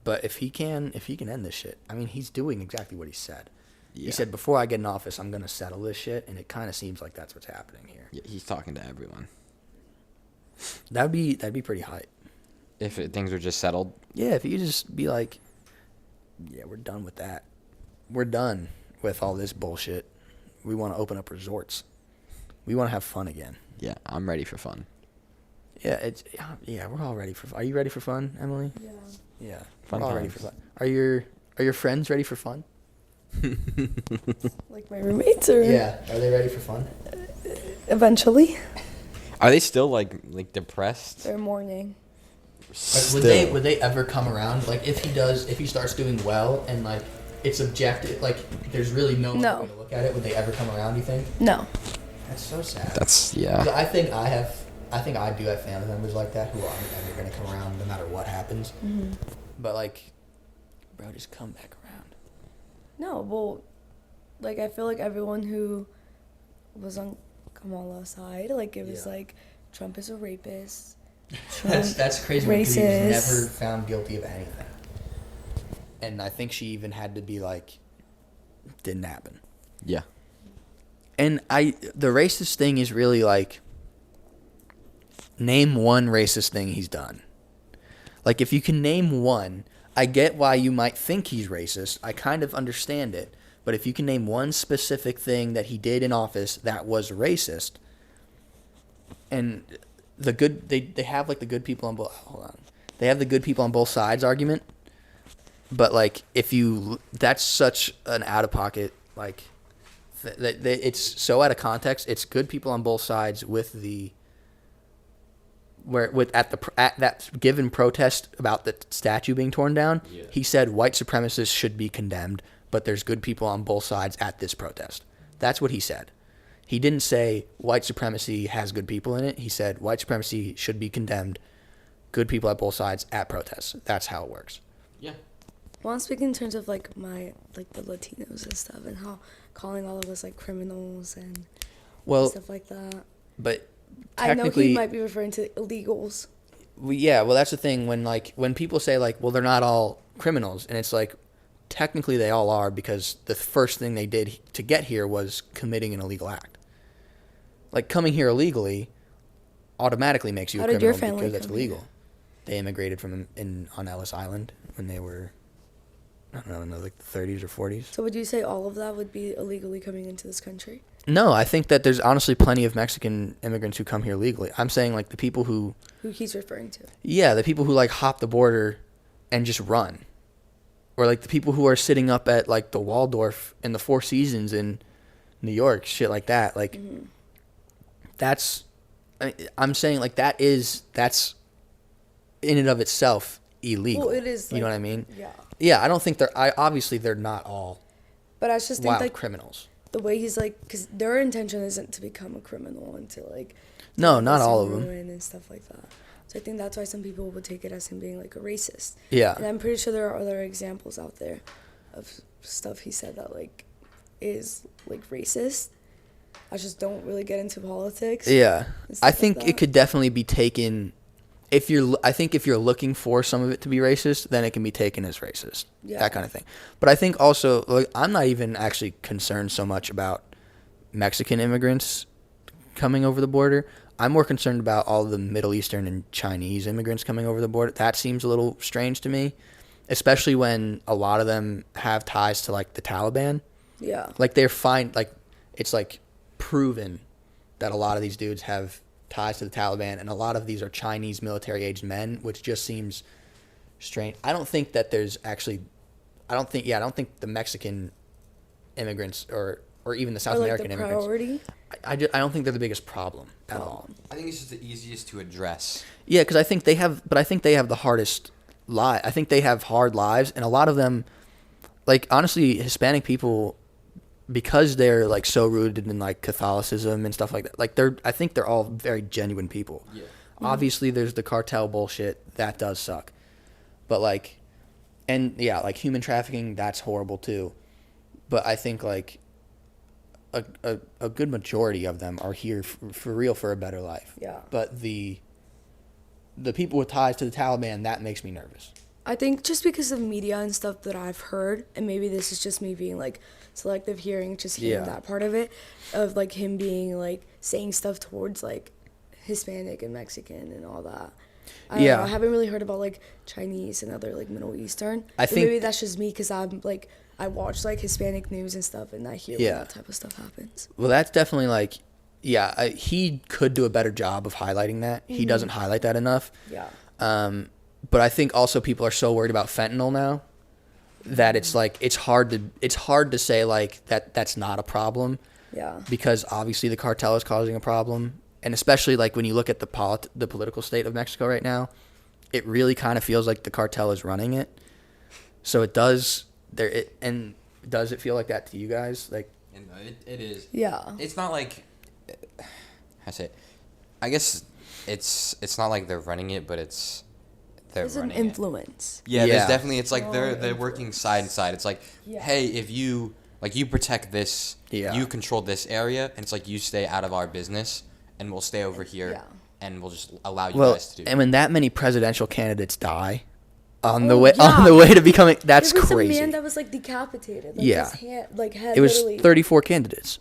But if he can end this shit, I mean, he's doing exactly what he said. Yeah. He said, before I get in office, I'm going to settle this shit, and it kind of seems like that's what's happening here. Yeah, he's talking to everyone. That'd be pretty hype. If things are just settled. Yeah, if you just be like, yeah, we're done with that. We're done with all this bullshit. We want to open up resorts. We want to have fun again. Yeah, I'm ready for fun. Yeah, we're all ready for. Are you ready for fun, Emily? Yeah. Yeah, Fun we're all ready times. for fun. Are your friends ready for fun? Like my roommates, or Are they ready for fun? eventually Are they still like depressed? they're mourning. Would they ever come around? Like if he starts doing well and like it's objective, like there's really no No. other way to look at it. Would they ever come around? You think? No. That's so sad. That's 'Cause yeah. I think I do have family members like that who aren't ever gonna come around no matter what happens. Mm-hmm. But like, bro, just come back around. No, well, like I feel like everyone who was on Kamala's side, like it was Yeah. like Trump is a rapist. That's crazy because he was Racist. never found guilty of anything. And I think she even had to be like, didn't happen. Yeah. And the racist thing is really like, name one racist thing he's done. Like if you can name one, I get why you might think he's racist. I kind of understand it. But if you can name one specific thing that he did in office that was racist, and they have like the good people on both. Hold on, they have the good people on both sides argument. But like, that's such an out of pocket like. It's so out of context. It's good people on both sides at that given protest about the statue being torn down. Yeah. He said white supremacists should be condemned, but there's good people on both sides at this protest. That's what he said. He didn't say white supremacy has good people in it. He said white supremacy should be condemned, good people at both sides at protests. That's how it works. Yeah. Well, I'm speaking in terms of like the Latinos and stuff, and how calling all of us like criminals and stuff like that. But I know technically, he might be referring to illegals. well, that's the thing. When people say like, well, they're not all criminals, and it's like, technically they all are because the first thing they did to get here was committing an illegal act. Like coming here illegally automatically makes you How a did your criminal family because it's come illegal. here? They immigrated on Ellis Island when they were, I don't know, like the 30s or 40s. So would you say all of that would be illegally coming into this country? No, I think that there's honestly plenty of Mexican immigrants who come here legally. I'm saying like the people who He's referring to. Yeah, the people who like hop the border and just run. Or like the people who are sitting up at like the Waldorf in the Four Seasons in New York, shit like that. Like I'm saying like that's in and of itself illegal. Well, it is. You know like- what I mean? Yeah. Yeah, I don't think obviously they're not all But I just think wild like criminals. the way he's like, because their intention isn't to become a criminal and to like. No, not cause all of them. ruin and stuff like that. So I think that's why some people would take it as him being like a racist. Yeah. And I'm pretty sure there are other examples out there of stuff he said that like is like racist. I just don't really get into politics. Yeah, and stuff I like think that. it could definitely be taken. I think if you're looking for some of it to be racist, then it can be taken as racist. Yeah. That kind of thing. But I think also, like, I'm not even actually concerned so much about Mexican immigrants coming over the border. I'm more concerned about all the Middle Eastern and Chinese immigrants coming over the border. That seems a little strange to me, especially when a lot of them have ties to like the Taliban. Yeah. Like they're fine. Like it's like proven that a lot of these dudes have ties to the Taliban, and a lot of these are Chinese military-aged men, which just seems strange. I don't think that there's actually. I don't think the Mexican immigrants or even the South Or like American the immigrants. priority. I don't think they're the biggest problem at all. I think it's just the easiest to address. Yeah, because I think they have the hardest life. I think they have hard lives, and a lot of them, like honestly, Hispanic people, because they're like so rooted in like Catholicism and stuff like that. Like I think they're all very genuine people. Yeah. Obviously, there's the cartel bullshit that does suck, but like, and yeah, like human trafficking, that's horrible too. But I think like a good majority of them are here for real for a better life. Yeah. But the people with ties to the Taliban, that makes me nervous. I think just because of media and stuff that I've heard, and maybe this is just me being like selective hearing, just hearing Yeah. that part of it, of like him being like saying stuff towards like Hispanic and Mexican and all that. I don't Yeah. know, I haven't really heard about like Chinese and other like Middle Eastern. I But think- maybe that's just me because I'm like I watch like Hispanic news and stuff, and I hear when Yeah. that type of stuff happens. Well, that's definitely like, yeah, he could do a better job of highlighting that. He doesn't highlight that enough. Yeah. But I think also people are so worried about fentanyl now that it's like it's hard to say like that's not a problem Yeah. because obviously the cartel is causing a problem, and especially like when you look at the political state of Mexico right now, it really kind of feels like the cartel is running it. So it does and does it feel like that to you guys? Like, And it is. Yeah. It's not like, I say, I guess it's not like they're running it, but they're There's an running it. influence. Yeah, Yeah. there's definitely. It's like Strong they're working side to side. It's like, Yeah. hey, if you protect this, Yeah. you control this area, and it's like you stay out of our business, and we'll stay over here, Yeah. and we'll just allow you well, guys to do. and when that many presidential candidates die on Oh, the yeah. way to becoming, that's There was crazy. a man that was like decapitated. Like, Yeah. His hand, like head It was literally. 34 candidates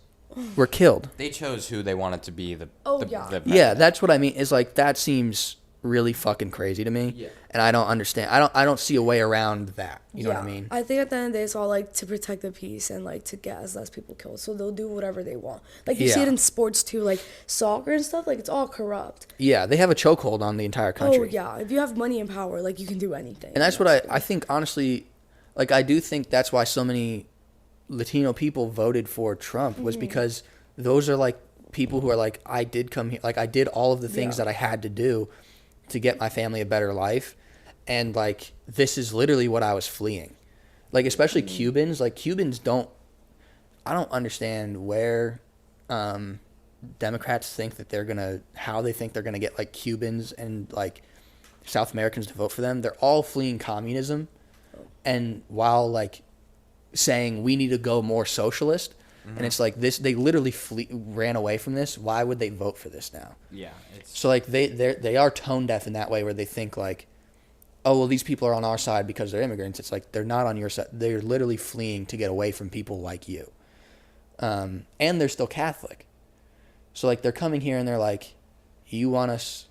were killed. They chose who they wanted to be Oh, the yeah. the Yeah, president. that's what I mean. Is like that seems really fucking crazy to me. Yeah. And I don't understand. I don't see a way around that. You know what I mean? I think at the end of the day, it's all like to protect the peace and like to get as less people killed. So they'll do whatever they want. Like you see Yeah. it in sports too, like soccer and stuff. Like it's all corrupt. Yeah, they have a chokehold on the entire country. Oh yeah, if you have money and power, like you can do anything. And that's what I think, honestly, like, I do think that's why so many Latino people voted for Trump was because those are, like, people who are like, I did come here. Like, I did all of the things Yeah. that I had to do to get my family a better life. And, like, this is literally what I was fleeing. Like, especially Cubans. Like, Cubans don't... I don't understand where Democrats think that they're going to... How they think they're going to get, like, Cubans and, like, South Americans to vote for them. They're all fleeing communism. And while, like, saying we need to go more socialist... And it's like this. They literally ran away from this. Why would they vote for this now? Yeah, it's So like they are tone deaf in that way, where they think like, oh well, these people are on our side because they're immigrants. It's like they're not on your side. They're literally fleeing to get away from people like you. And they're still Catholic. So like they're coming here and they're like, you want us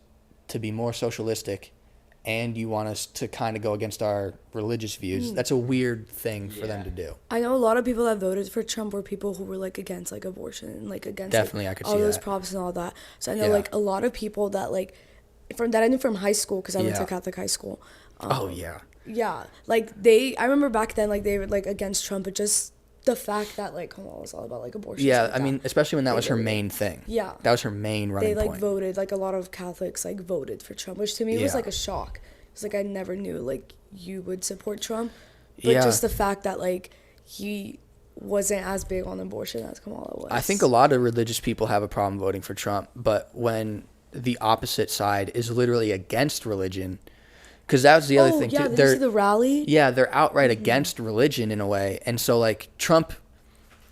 to be more socialistic, and you want us to kind of go against our religious views. That's a weird thing for them Yeah. to do. I know a lot of people that voted for Trump were people who were like against like abortion and like against Definitely, like, I could all see those that. props and all that. So I know Yeah. like a lot of people that like from that I knew from high school because I went Yeah. to Catholic high school. Oh yeah. Yeah, like I remember back then like they were like against Trump, but just the fact that like Kamala was all about like abortion. Yeah, stuff like I mean, that. especially when that They was her really- main thing. Yeah. That was her main running They like point. voted like a lot of Catholics like voted for Trump, which to me was Yeah. like a shock. It's like I never knew like you would support Trump, but Yeah. just the fact that like he wasn't as big on abortion as Kamala was. I think a lot of religious people have a problem voting for Trump, but when the opposite side is literally against religion, because that was the other thing yeah, too. did you see the rally? Yeah, they're outright against religion in a way, and so like Trump,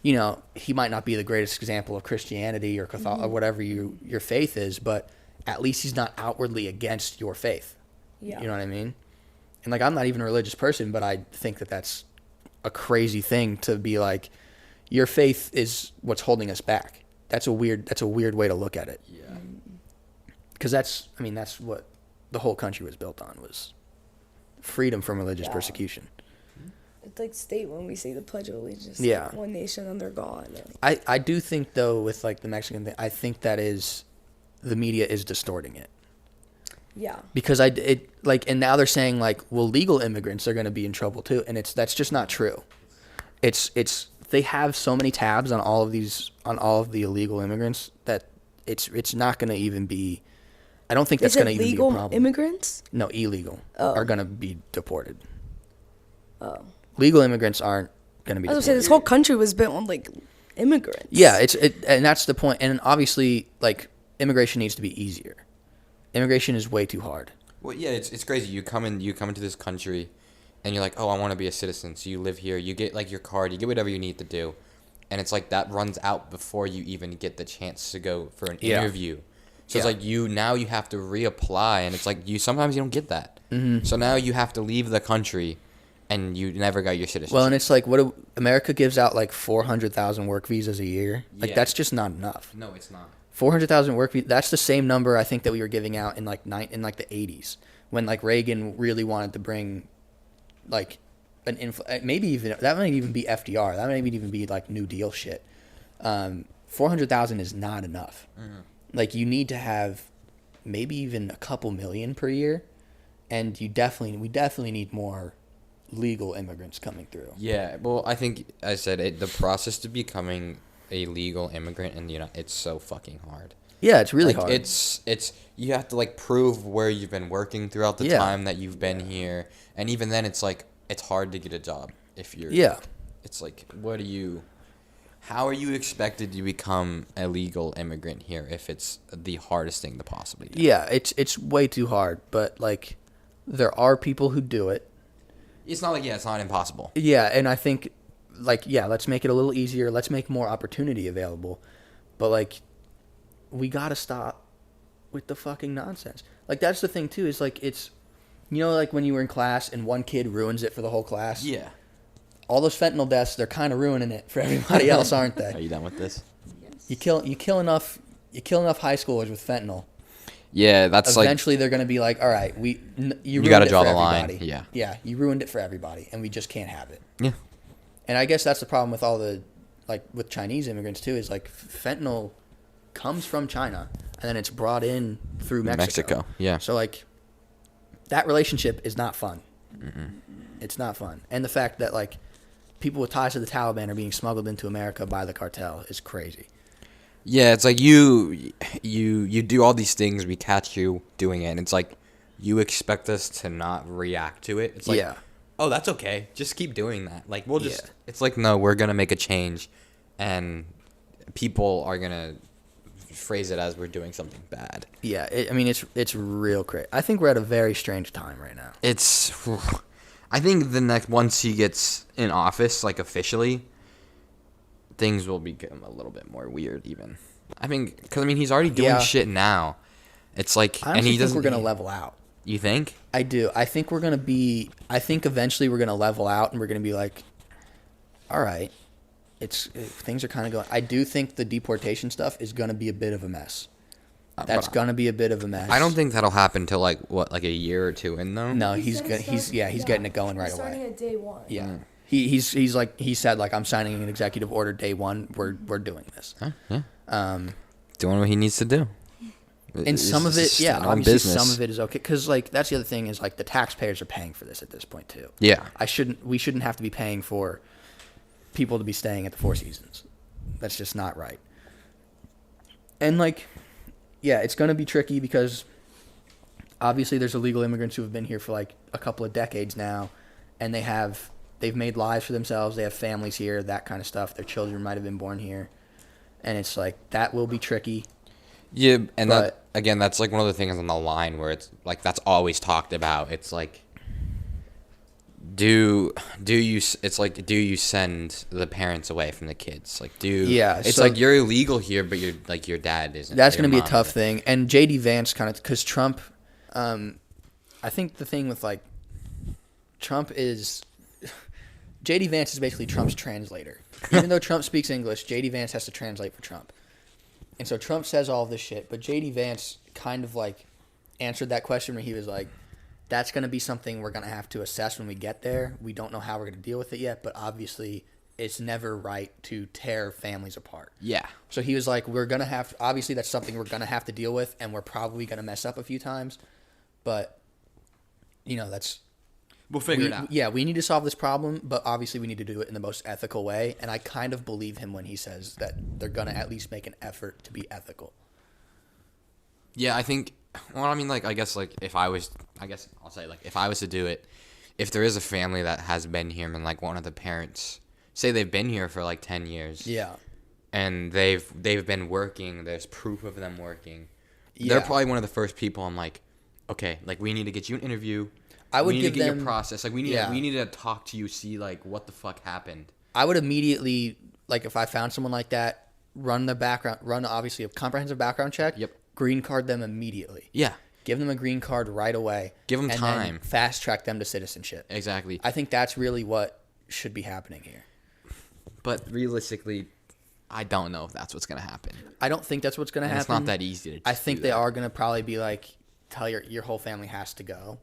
you know, he might not be the greatest example of Christianity or or whatever your faith is, but at least he's not outwardly against your faith. Yeah. You know what I mean? And like, I'm not even a religious person, but I think that that's a crazy thing to be like, your faith is what's holding us back. That's a weird way to look at it. Yeah. Because that's what the whole country was built on, was freedom from religious Yeah. persecution. It's like state when we say the Pledge of Allegiance. Yeah. Like, one nation under God. I do think, though, with like the Mexican thing, I think that is, the media is distorting it. Yeah. Because and now they're saying like, well, legal immigrants are going to be in trouble too, and that's just not true. It's they have so many tabs on all of the illegal immigrants that it's not going to even be. I don't think that's going to even be a problem. Legal immigrants? No, illegal Oh. are going to be deported. Oh. Legal immigrants aren't going to be I was deported. gonna say this whole country was built on like immigrants. Yeah, and that's the point. And obviously, like, immigration needs to be easier. Immigration is way too hard. Well, yeah, it's crazy. You come into this country, and you're like, oh, I want to be a citizen. So you live here. You get like your card. You get whatever you need to do, and it's like that runs out before you even get the chance to go for an Yeah. interview. So it's Yeah. like you have to reapply, and it's like sometimes you don't get that. Mm-hmm. So now you have to leave the country, and you never got your citizenship. Well, and it's like, America gives out like 400,000 work visas a year. Like, Yeah. that's just not enough. No, it's not. 400,000 work visas. That's the same number I think that we were giving out in like the 80s, when like Reagan really wanted to bring like maybe even that might even be FDR. That might even be like New Deal shit. 400,000 is not enough. Mm-hmm. Like, you need to have maybe even a couple million per year, and we definitely need more legal immigrants coming through. Yeah, well, I think I said the process to becoming a legal immigrant in the it's so fucking hard. Yeah, it's really like, hard. It's you have to like prove where you've been working throughout the Yeah. time that you've been here, and even then, it's like it's hard to get a job if you're. Yeah. It's like, how are you expected to become a legal immigrant here if it's the hardest thing to possibly do? Yeah, it's way too hard, but like, there are people who do it. It's not like it's not impossible. Yeah, and I think, like, yeah, let's make it a little easier. Let's make more opportunity available. But, like, we got to stop with the fucking nonsense. Like, that's the thing, too, is, like, it's, you know, like when you were in class and one kid ruins it for the whole class? Yeah. All those fentanyl deaths, they're kind of ruining it for everybody else, aren't Are they? you done with this? You kill enough high schoolers with fentanyl. Yeah, that's Eventually, they're going to be like, all right, you ruined gotta it draw for the line, everybody. yeah. Yeah, you ruined it for everybody, and we just can't have it. Yeah. And I guess that's the problem with all the, like, with Chinese immigrants, too, is, like, fentanyl comes from China, and then it's brought in through Mexico. Yeah. So, like, that relationship is not fun. It's not fun. And the fact that, like, people with ties to the Taliban are being smuggled into America by the cartel is crazy. Yeah, it's like you do all these things, we catch you doing it, and it's like you expect us to not react to it. It's like, Yeah. oh, that's okay. Just keep doing that. Like, we'll just Yeah. it's like, no, we're going to make a change, and people are going to phrase it as we're doing something bad. Yeah, it's real crazy. I think we're at a very strange time right now. I think once he gets in office, like officially, things will become a little bit more weird even. I mean, because he's already doing Yeah. shit now. It's like, I honestly think we're going to level out. You think? I do. I think eventually we're going to level out, and we're going to be like, all right, things are kind of going. I do think the deportation stuff is going to be a bit of a mess. That's going to be a bit of a mess. I don't think that'll happen till like a year or two in though. No, He he's said good. it's He's getting it going right starting away. at day one. Yeah. He said, like, I'm signing an executive order day one. We're doing this. Huh? Yeah. Doing what he needs to do. And some of it, yeah, on obviously business. some of it is okay, because like that's the other thing is like the taxpayers are paying for this at this point too. Yeah. We shouldn't have to be paying for people to be staying at the Four Seasons. That's just not right. And like, yeah, it's going to be tricky because obviously there's illegal immigrants who have been here for like a couple of decades now, and they've made lives for themselves. They have families here, that kind of stuff. Their children might have been born here, and it's like that will be tricky. Yeah, and that's like one of the things on the line where it's like that's always talked about. It's like do you? It's like, do you send the parents away from the kids? Like, Yeah, it's so- like you're illegal here, but you're like your dad isn't. That's your going to be a mom tough isn't. thing. And JD Vance kind of, because Trump, I think the thing with like Trump is JD Vance is basically Trump's translator. Even though Trump speaks English, JD Vance has to translate for Trump. And so Trump says all of this shit, but JD Vance kind of like answered that question where he was like, that's going to be something we're going to have to assess when we get there. We don't know how we're going to deal with it yet, but obviously it's never right to tear families apart. Yeah. So he was like, we're going to have, obviously that's something we're going to have to deal with, and we're probably going to mess up a few times, but, you know, that's... We'll figure it out. Yeah, we need to solve this problem, but obviously we need to do it in the most ethical way, and I kind of believe him when he says that they're going to at least make an effort to be ethical. Yeah, I think. Well, I mean, like, I guess, like, if I was to do it, if there is a family that has been here and, like, one of the parents, say they've been here for, like, 10 years. Yeah. And they've been working, there's proof of them working. Yeah. They're probably one of the first people I'm like, okay, like, we need to get you an interview. I would we need give to get them, your process. Like, we need yeah. we need to talk to you, see, like, what the fuck happened. I would immediately, like, if I found someone like that, run obviously a comprehensive background check. Yep. Green card them immediately. Yeah. Give them a green card right away. Give them and time. then fast track them to citizenship. Exactly. I think that's really what should be happening here. But realistically, I don't know if that's what's going to happen. I don't think that's what's going to happen. It's not that easy to just I think do they that. are going to probably be like, tell your whole family has to go.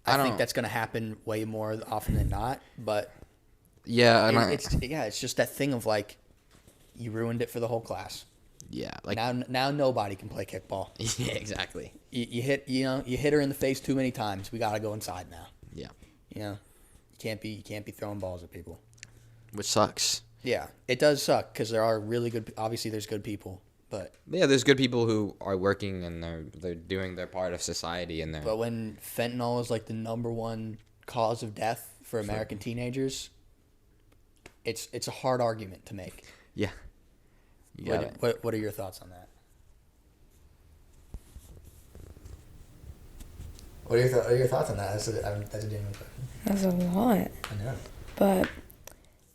I think that's going to happen way more often than not. But yeah, and it's just that thing of like, you ruined it for the whole class. yeah, like Now nobody can play kickball. yeah, exactly. You hit her in the face too many times. We got to go inside now. Yeah, You know, you can't be throwing balls at people. which sucks. Yeah, it does suck because there are really good. Obviously, there's good people, but Yeah, there's good people who are working and they're doing their part of society and they're when fentanyl is like the number one cause of death for American teenagers, it's a hard argument to make. yeah. You got it. What are your thoughts on that? What are your thoughts on that? That's a genuine question. That's a lot. I know. But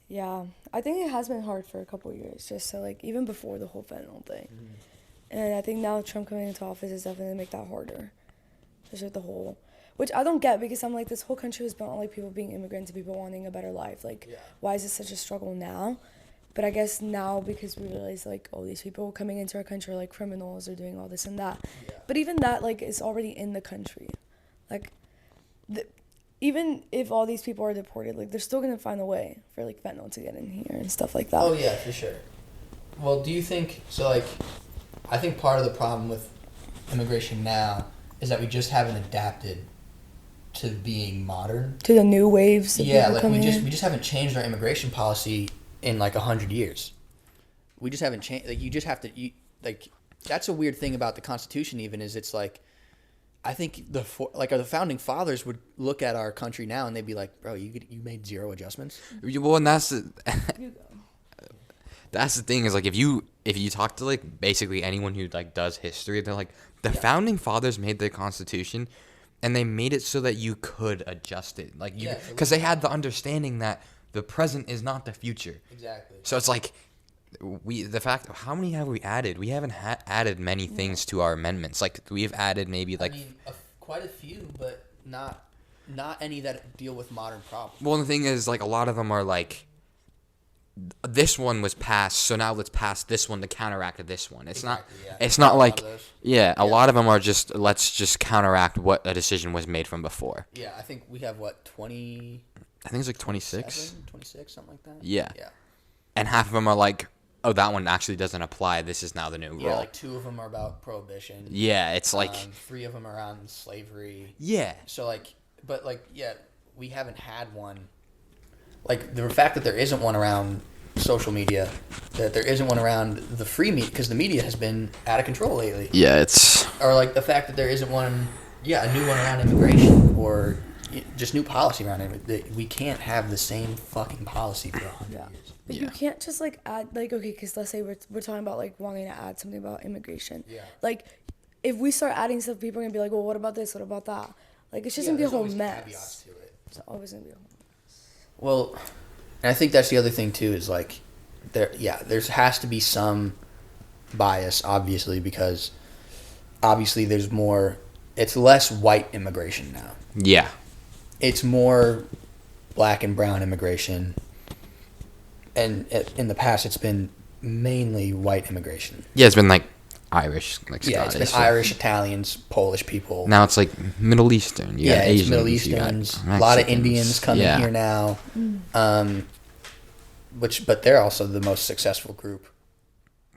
yeah, I think it has been hard for a couple of years, just so like even before the whole fentanyl thing. And I think now Trump coming into office is definitely gonna make that harder. Just with the whole, which I don't get because I'm like, this whole country was built on like people being immigrants and people wanting a better life. Like, why is it such a struggle now? But I guess now because we realize like, oh, these people coming into our country are like criminals or doing all this and that. Yeah. But even that like is already in the country. Like, even if all these people are deported, like they're still gonna find a way for like fentanyl to get in here and stuff like that. Oh yeah, for sure. Well, do you think so? Like, I think part of the problem with immigration now is that we just haven't adapted to being modern. To the new waves of Yeah, people like coming we in. just haven't changed our immigration policy in like 100 years. We just haven't changed. Like you just have to. Like that's a weird thing about the Constitution. Even is it's like, I think the founding fathers would look at our country now and they'd be like, bro, you made zero adjustments. Well, and that's the You go. that's the thing is like if you talk to like basically anyone who like does history, they're like the founding fathers made the Constitution, and they made it so that you could adjust it, like you because they had the understanding that the present is not the future. Exactly. So it's like how many have we added? We haven't added many things to our amendments. Like we've added maybe like quite a few, but not any that deal with modern problems. well, the thing is like a lot of them are like this one was passed, so now let's pass this one to counteract this one. It's Exactly, yeah. not. It's not like. A Yeah. lot of them are just let's just counteract what a decision was made from before. Yeah, I think we have 20. I think it's like 26. 26, something like that. Yeah. Yeah. And half of them are like, oh, that one actually doesn't apply. This is now the new rule. Yeah, like 2 of them are about prohibition. Yeah, it's like 3 of them are on slavery. yeah. So we haven't had one. Like the fact that there isn't one around social media, that there isn't one around the free media, because the media has been out of control lately. Yeah, it's Or like the fact that there isn't one, a new one around immigration or just new policy around it. We can't have the same fucking policy for 100 years. But you can't just like add like okay, because let's say we're talking about like wanting to add something about immigration. Yeah. Like, if we start adding stuff, people are gonna be like, well, what about this? What about that? Like, it's just gonna be a whole mess. Caveats to it. It's always gonna be a whole mess. Well, and I think that's the other thing too is like there has to be some bias obviously because obviously there's more it's less white immigration now. Yeah. It's more black and brown immigration. And in the past it's been mainly white immigration. Yeah, it's been like Irish, like Scottish. Yeah, it's been Irish, Italians, Polish people. Now it's like Middle Eastern. You got it's Asians, Middle you Easterns. got A lot of Mexicans. Indians coming Yeah. here now. But they're also the most successful group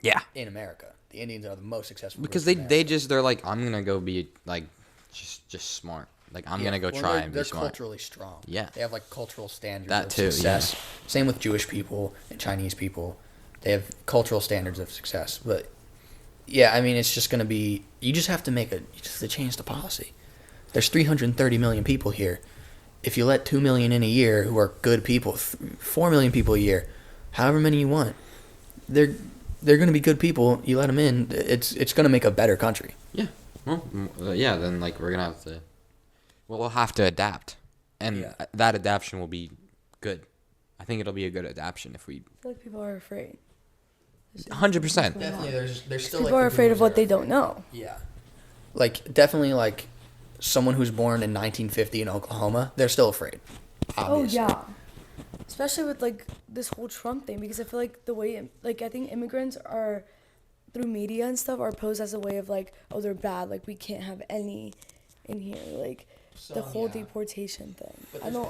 Yeah. in America. The Indians are the most successful Because group in America. they're like, I'm gonna go be like just smart. Like I'm gonna go try and be they're smart. culturally strong. Yeah. They have like cultural standards That of too, success. Same with Jewish people and Chinese people. They have cultural standards of success. But yeah, I mean it's just gonna be you just have to change the policy. There's 330 million people here. If you let 2 million in a year who are good people, 4 million people a year, however many you want, they're going to be good people. You let them in, it's going to make a better country. Yeah. Well, yeah. Then like we're gonna have to. Well, we'll have to adapt, and that adaptation will be good. I think it'll be a good adaptation if we. I feel like people are afraid. 100%. Definitely, there's still People are afraid of what they don't know. Yeah, like definitely like someone who's born in 1950 in Oklahoma, they're still afraid. Obviously. Oh yeah, especially with like this whole Trump thing because I feel like the way like I think immigrants are through media and stuff are posed as a way of like oh they're bad like we can't have any in here like the whole deportation thing. But I don't.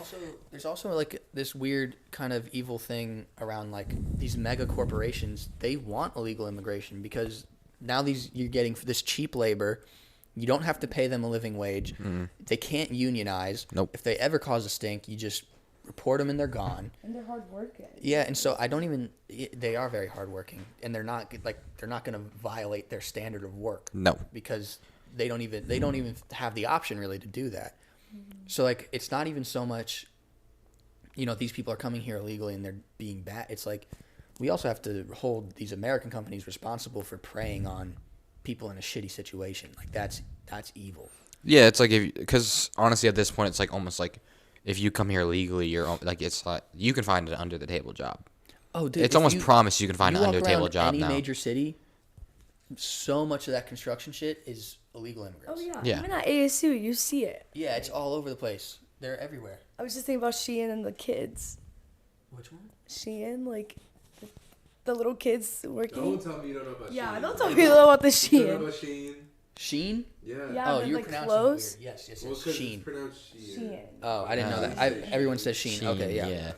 there's also like this weird kind of evil thing around like these mega corporations. They want illegal immigration because now you're getting this cheap labor. You don't have to pay them a living wage. Mm-hmm. They can't unionize. Nope. If they ever cause a stink, you just report them and they're gone. And they're hard working. Yeah, and so they are very hardworking, and they're not going to violate their standard of work. No. Because they don't even have the option really to do that. Mm-hmm. So like it's not even so much, these people are coming here illegally and they're being bad. It's like we also have to hold these American companies responsible for preying on people in a shitty situation. Like that's evil. Yeah, it's like because honestly at this point it's like almost like if you come here legally, you're like it's like you can find an under the table job. Oh, dude, it's almost promised you can find an under the table job any now. Major city, so much of that construction shit is illegal immigrants. Oh yeah. Yeah. Even at ASU, you see it. Yeah, it's all over the place. They're everywhere. I was just thinking about Shein and the kids. Which one? Shein, like the little kids working. Don't tell me you don't know about Shein. Yeah, don't tell me about the You don't know Shein. about Shein? Sheen? Yeah. Yeah. Oh, and you're like pronouncing clothes. it weird. Yes, Well, 'cause it's Sheen. pronounced Shein. Shein. Oh, I didn't know that. Everyone says Sheen. Okay, yeah.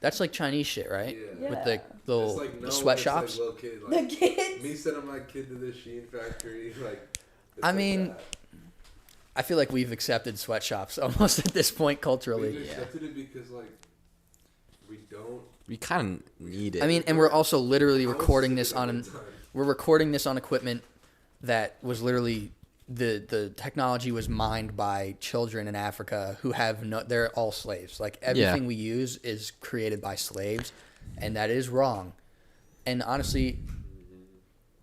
That's like Chinese shit, right? Yeah. With the little It's like, no, the sweatshops. It's like little kid, The like, kids. me sending my kid to the Shein factory, like. it's I like mean, that. I feel like we've accepted sweatshops almost at this point culturally. We've accepted it because like we don't. We kind of need it. I mean, and we're also literally I was recording sick this of it on one time. we're recording this on equipment that was literally the technology was mined by children in Africa who have they're all slaves. Like everything we use is created by slaves, and that is wrong. And honestly,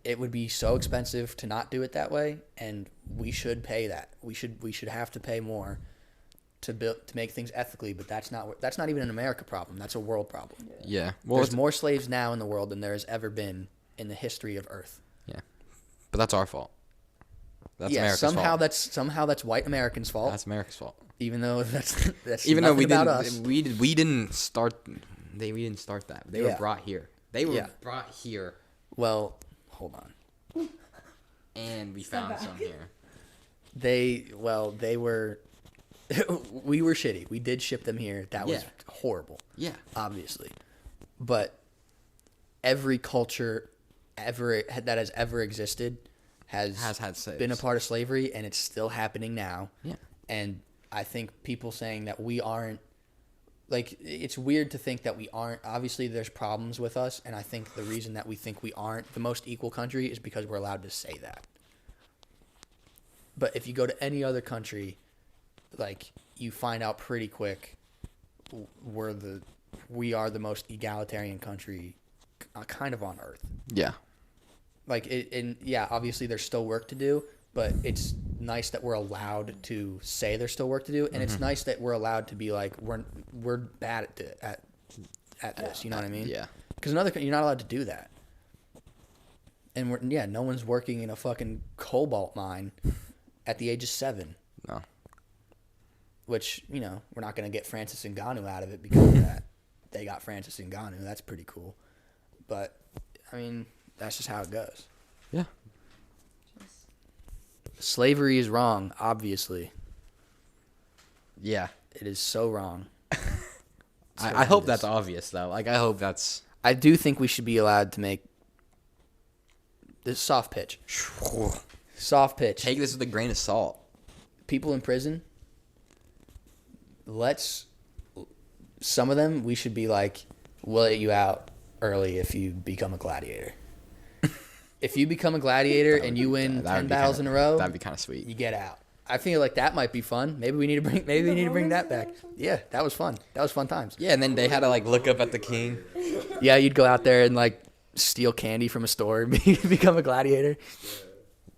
it would be so expensive to not do it that way, and we should pay that. We should have to pay more to make things ethically, but that's not even an America problem. That's a world problem. yeah. Well, There's more slaves now in the world than there has ever been in the history of Earth. yeah, but that's our fault. That's America's somehow fault. somehow that's white Americans' fault. That's America's fault. Even though that's Even though nothing we about didn't, us. we didn't start. We didn't start that. They were brought here. They were brought here, Well, hold on. and we found some here. They were. We were shitty. We did ship them here. That was horrible. Yeah. Obviously, but every culture that has ever existed has had slaves. been a part of slavery, and it's still happening now. Yeah. And I think people saying that we aren't, like, it's weird to think that we aren't. Obviously, there's problems with us, and I think the reason that we think we aren't the most equal country is because we're allowed to say that. But if you go to any other country, like, you find out pretty quick we are the most egalitarian country kind of on earth. Yeah. Like, obviously there's still work to do, but nice that we're allowed to say there's still work to do, and it's nice that we're allowed to be like we're bad at this. You know what I mean? Yeah. Because you're not allowed to do that. And no one's working in a fucking cobalt mine at the age of 7. No. Which, you know, we're not going to get Francis Ngannou out of it because of that. They got Francis Ngannou. That's pretty cool. But, I mean, that's just how it goes. Yeah. Slavery is wrong, obviously. Yeah. It is so wrong. I hope that's obvious, though. Like, I hope that's... I do think we should be allowed to make this soft pitch. Soft pitch. Take this with a grain of salt. People in prison, some of them, we should be like, we'll let you out early if you become a gladiator. If you become a gladiator and you win 10 battles in a row, that'd be kind of sweet. you get out. I feel like that might be fun. Maybe we need to bring that back. Yeah, that was fun. That was fun times. Yeah, and then they had to, like, look up at the king. Yeah, you'd go out there and, like, steal candy from a store and become a gladiator.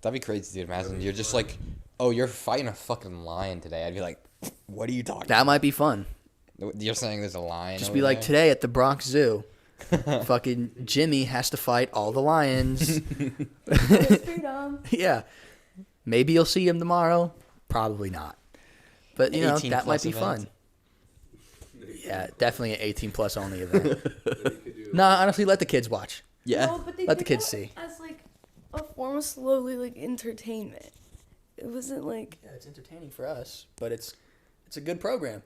That'd be crazy, dude. Imagine you're just like, oh, you're fighting a fucking lion today. I'd be like, what are you talking That might be fun. about? You're saying there's a lion Just over be like, there? today at the Bronx Zoo, fucking Jimmy has to fight all the lions. Freedom. Yeah. Maybe you'll see him tomorrow. Probably not. But, you know, 18 that might plus be event. fun. Yeah, definitely an 18 plus only event. No, honestly, let the kids watch. Yeah. No, but they Let the did kids that see. as like a form of slowly like entertainment. It wasn't like Yeah, it's entertaining for us, but it's a good program.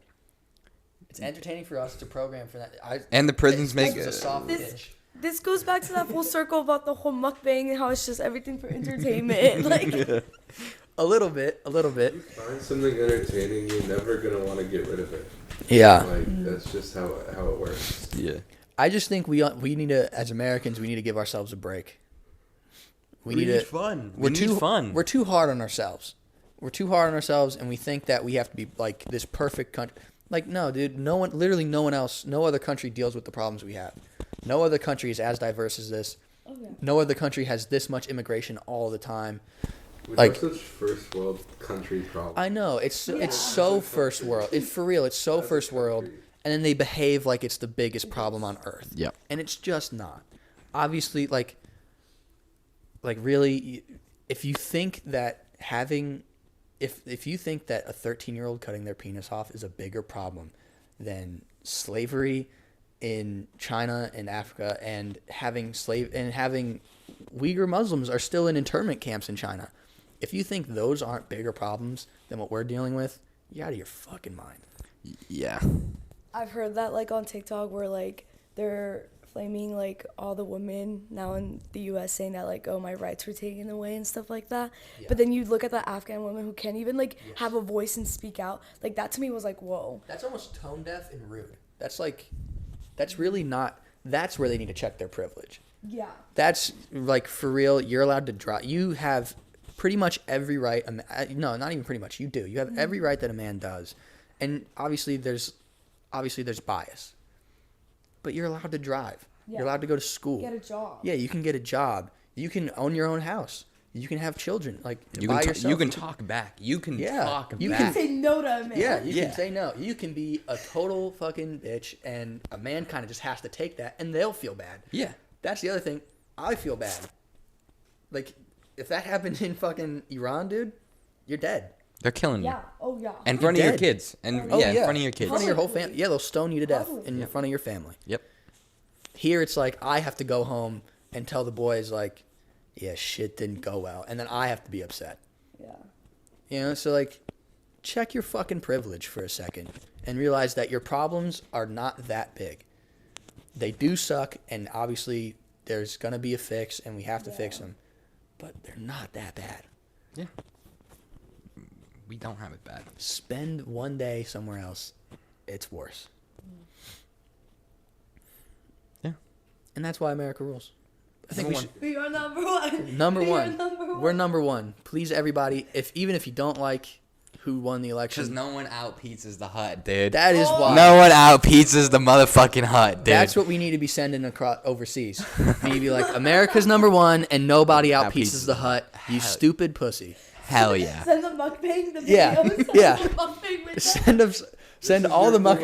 It's entertaining for us. It's a program for that. And the prisons make It's a soft This- pitch. this goes back to that full circle about the whole mukbang and how it's just everything for entertainment. Like A little bit. Find something entertaining, you're never gonna want to get rid of it. Yeah. Like that's just how it works. Yeah. I just think we need to, as Americans, we need to give ourselves a break. We need fun. We're We too need fun. We're too hard on ourselves. We're too hard on ourselves, and we think that we have to be like this perfect country. Like, no, dude. No one else, no other country deals with the problems we have. No other country is as diverse as this. okay. No other country has this much immigration all the time. We Like- have such first world country problems. I know it's so first world. It's for real. It's so first world, and then they behave like it's the biggest problem on earth. Yep. And it's just not. Obviously, like really, if you think that if you think that a 13-year-old cutting their penis off is a bigger problem than slavery in China and Africa and having Uyghur Muslims are still in internment camps in China. If you think those aren't bigger problems than what we're dealing with, you're out of your fucking mind. Yeah. I've heard that like on TikTok where like they're flaming like all the women now in the US saying that like, oh, my rights were taken away and stuff like that. Yeah. But then you look at the Afghan women who can't even like have a voice and speak out. Like that to me was like, whoa. That's almost tone deaf and rude. That's really not. That's where they need to check their privilege. Yeah. That's like for real. You're allowed to drive. You have pretty much every right. No, not even pretty much. You do. You have every right that a man does, and obviously there's bias. But you're allowed to drive. Yeah. You're allowed to go to school. Get a job. Yeah, you can get a job. You can own your own house. You can have children. Like You by can yourself. you can talk back. You can Yeah. talk You You back. can say no to a man. Yeah, you Yeah. can say no. You can be a total fucking bitch, and a man kind of just has to take that, and they'll feel bad. Yeah. That's the other thing. I feel bad. Like, if that happened in fucking Iran, dude, you're dead. They're killing you. Yeah. Oh yeah. In front of your dead. kids. And Oh, yeah, in front of your In kids. front of your whole family. Yeah, they'll stone you to death Publicly. in front of your family. Yep. Here, it's like, I have to go home and tell the boys, like, yeah, shit didn't go well. And then I have to be upset. Yeah. You know, so, like, check your fucking privilege for a second and realize that your problems are not that big. They do suck, and obviously there's going to be a fix, and we have to fix them. But they're not that bad. Yeah. We don't have it bad. Spend one day somewhere else. It's worse. Yeah. And that's why America rules. I think we should. We are number one. Number We are one. number one. We're number one. Please, everybody. Even if you don't like who won the Because election, no one out pizzas the hut, dude. that is why. No one out pizzas the motherfucking hut, dude. That's what we need to be sending across overseas. We need to be like, America's number one, and nobody out Out pizzas pizzas the hut. You hut. stupid pussy. Hell yeah. Send the mukbang, the Yeah, videos. yeah. The mukbang with them. Send them. Send all the muck.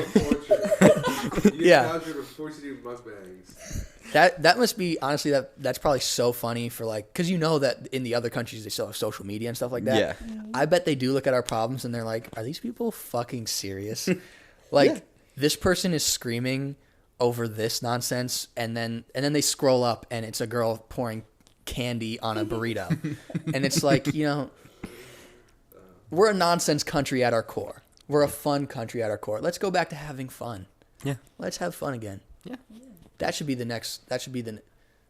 Yeah. You get forced to do mukbangs. That must be honestly that's probably so funny for like because you know that in the other countries they still have social media and stuff like that. Yeah. I bet they do look at our problems and they're like, are these people fucking serious? Like this person is screaming over this nonsense and then they scroll up and it's a girl pouring candy on a burrito. And it's like, you know, we're a nonsense country at our core. We're a fun country at our core. Let's go back to having fun. Yeah. Let's have fun again. Yeah. That should be the next. That should be the.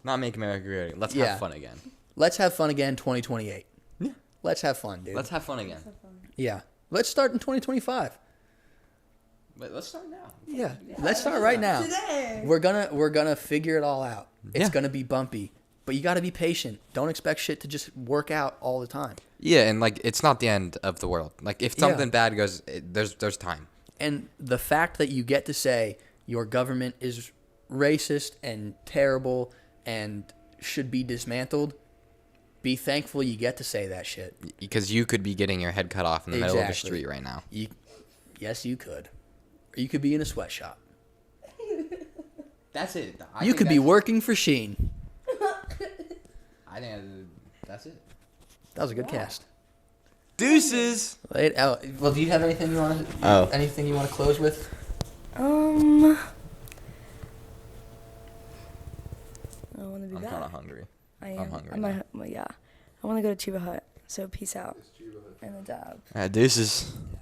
Not make America great again. Let's Yeah. have fun again. Let's have fun again. 2028. Yeah. Let's have fun, dude. Let's have fun again. Yeah. Let's start in 2025. But let's start now. Yeah. Let's start right now. Today. We're gonna figure it all out. It's Yeah. gonna be bumpy, but you got to be patient. Don't expect shit to just work out all the time. Yeah, and like it's not the end of the world. Like if something bad goes, there's time. And the fact that you get to say your government is racist and terrible and should be dismantled, be thankful you get to say that shit. Because you could be getting your head cut off in the middle of the Exactly. street right now. Yes, you could. Or you could be in a sweatshop. That's it. You could be working for Sheen. I think that's it. That was a good cast. Deuces. Well, do you have anything you want to? Oh. Anything you want to close with? I want to be I'm back. kind of hungry. I am. I'm hungry I'm now. yeah. I want to go to Chiba Hut. So peace out. It's Chiba Hut. And a dab. Deuces.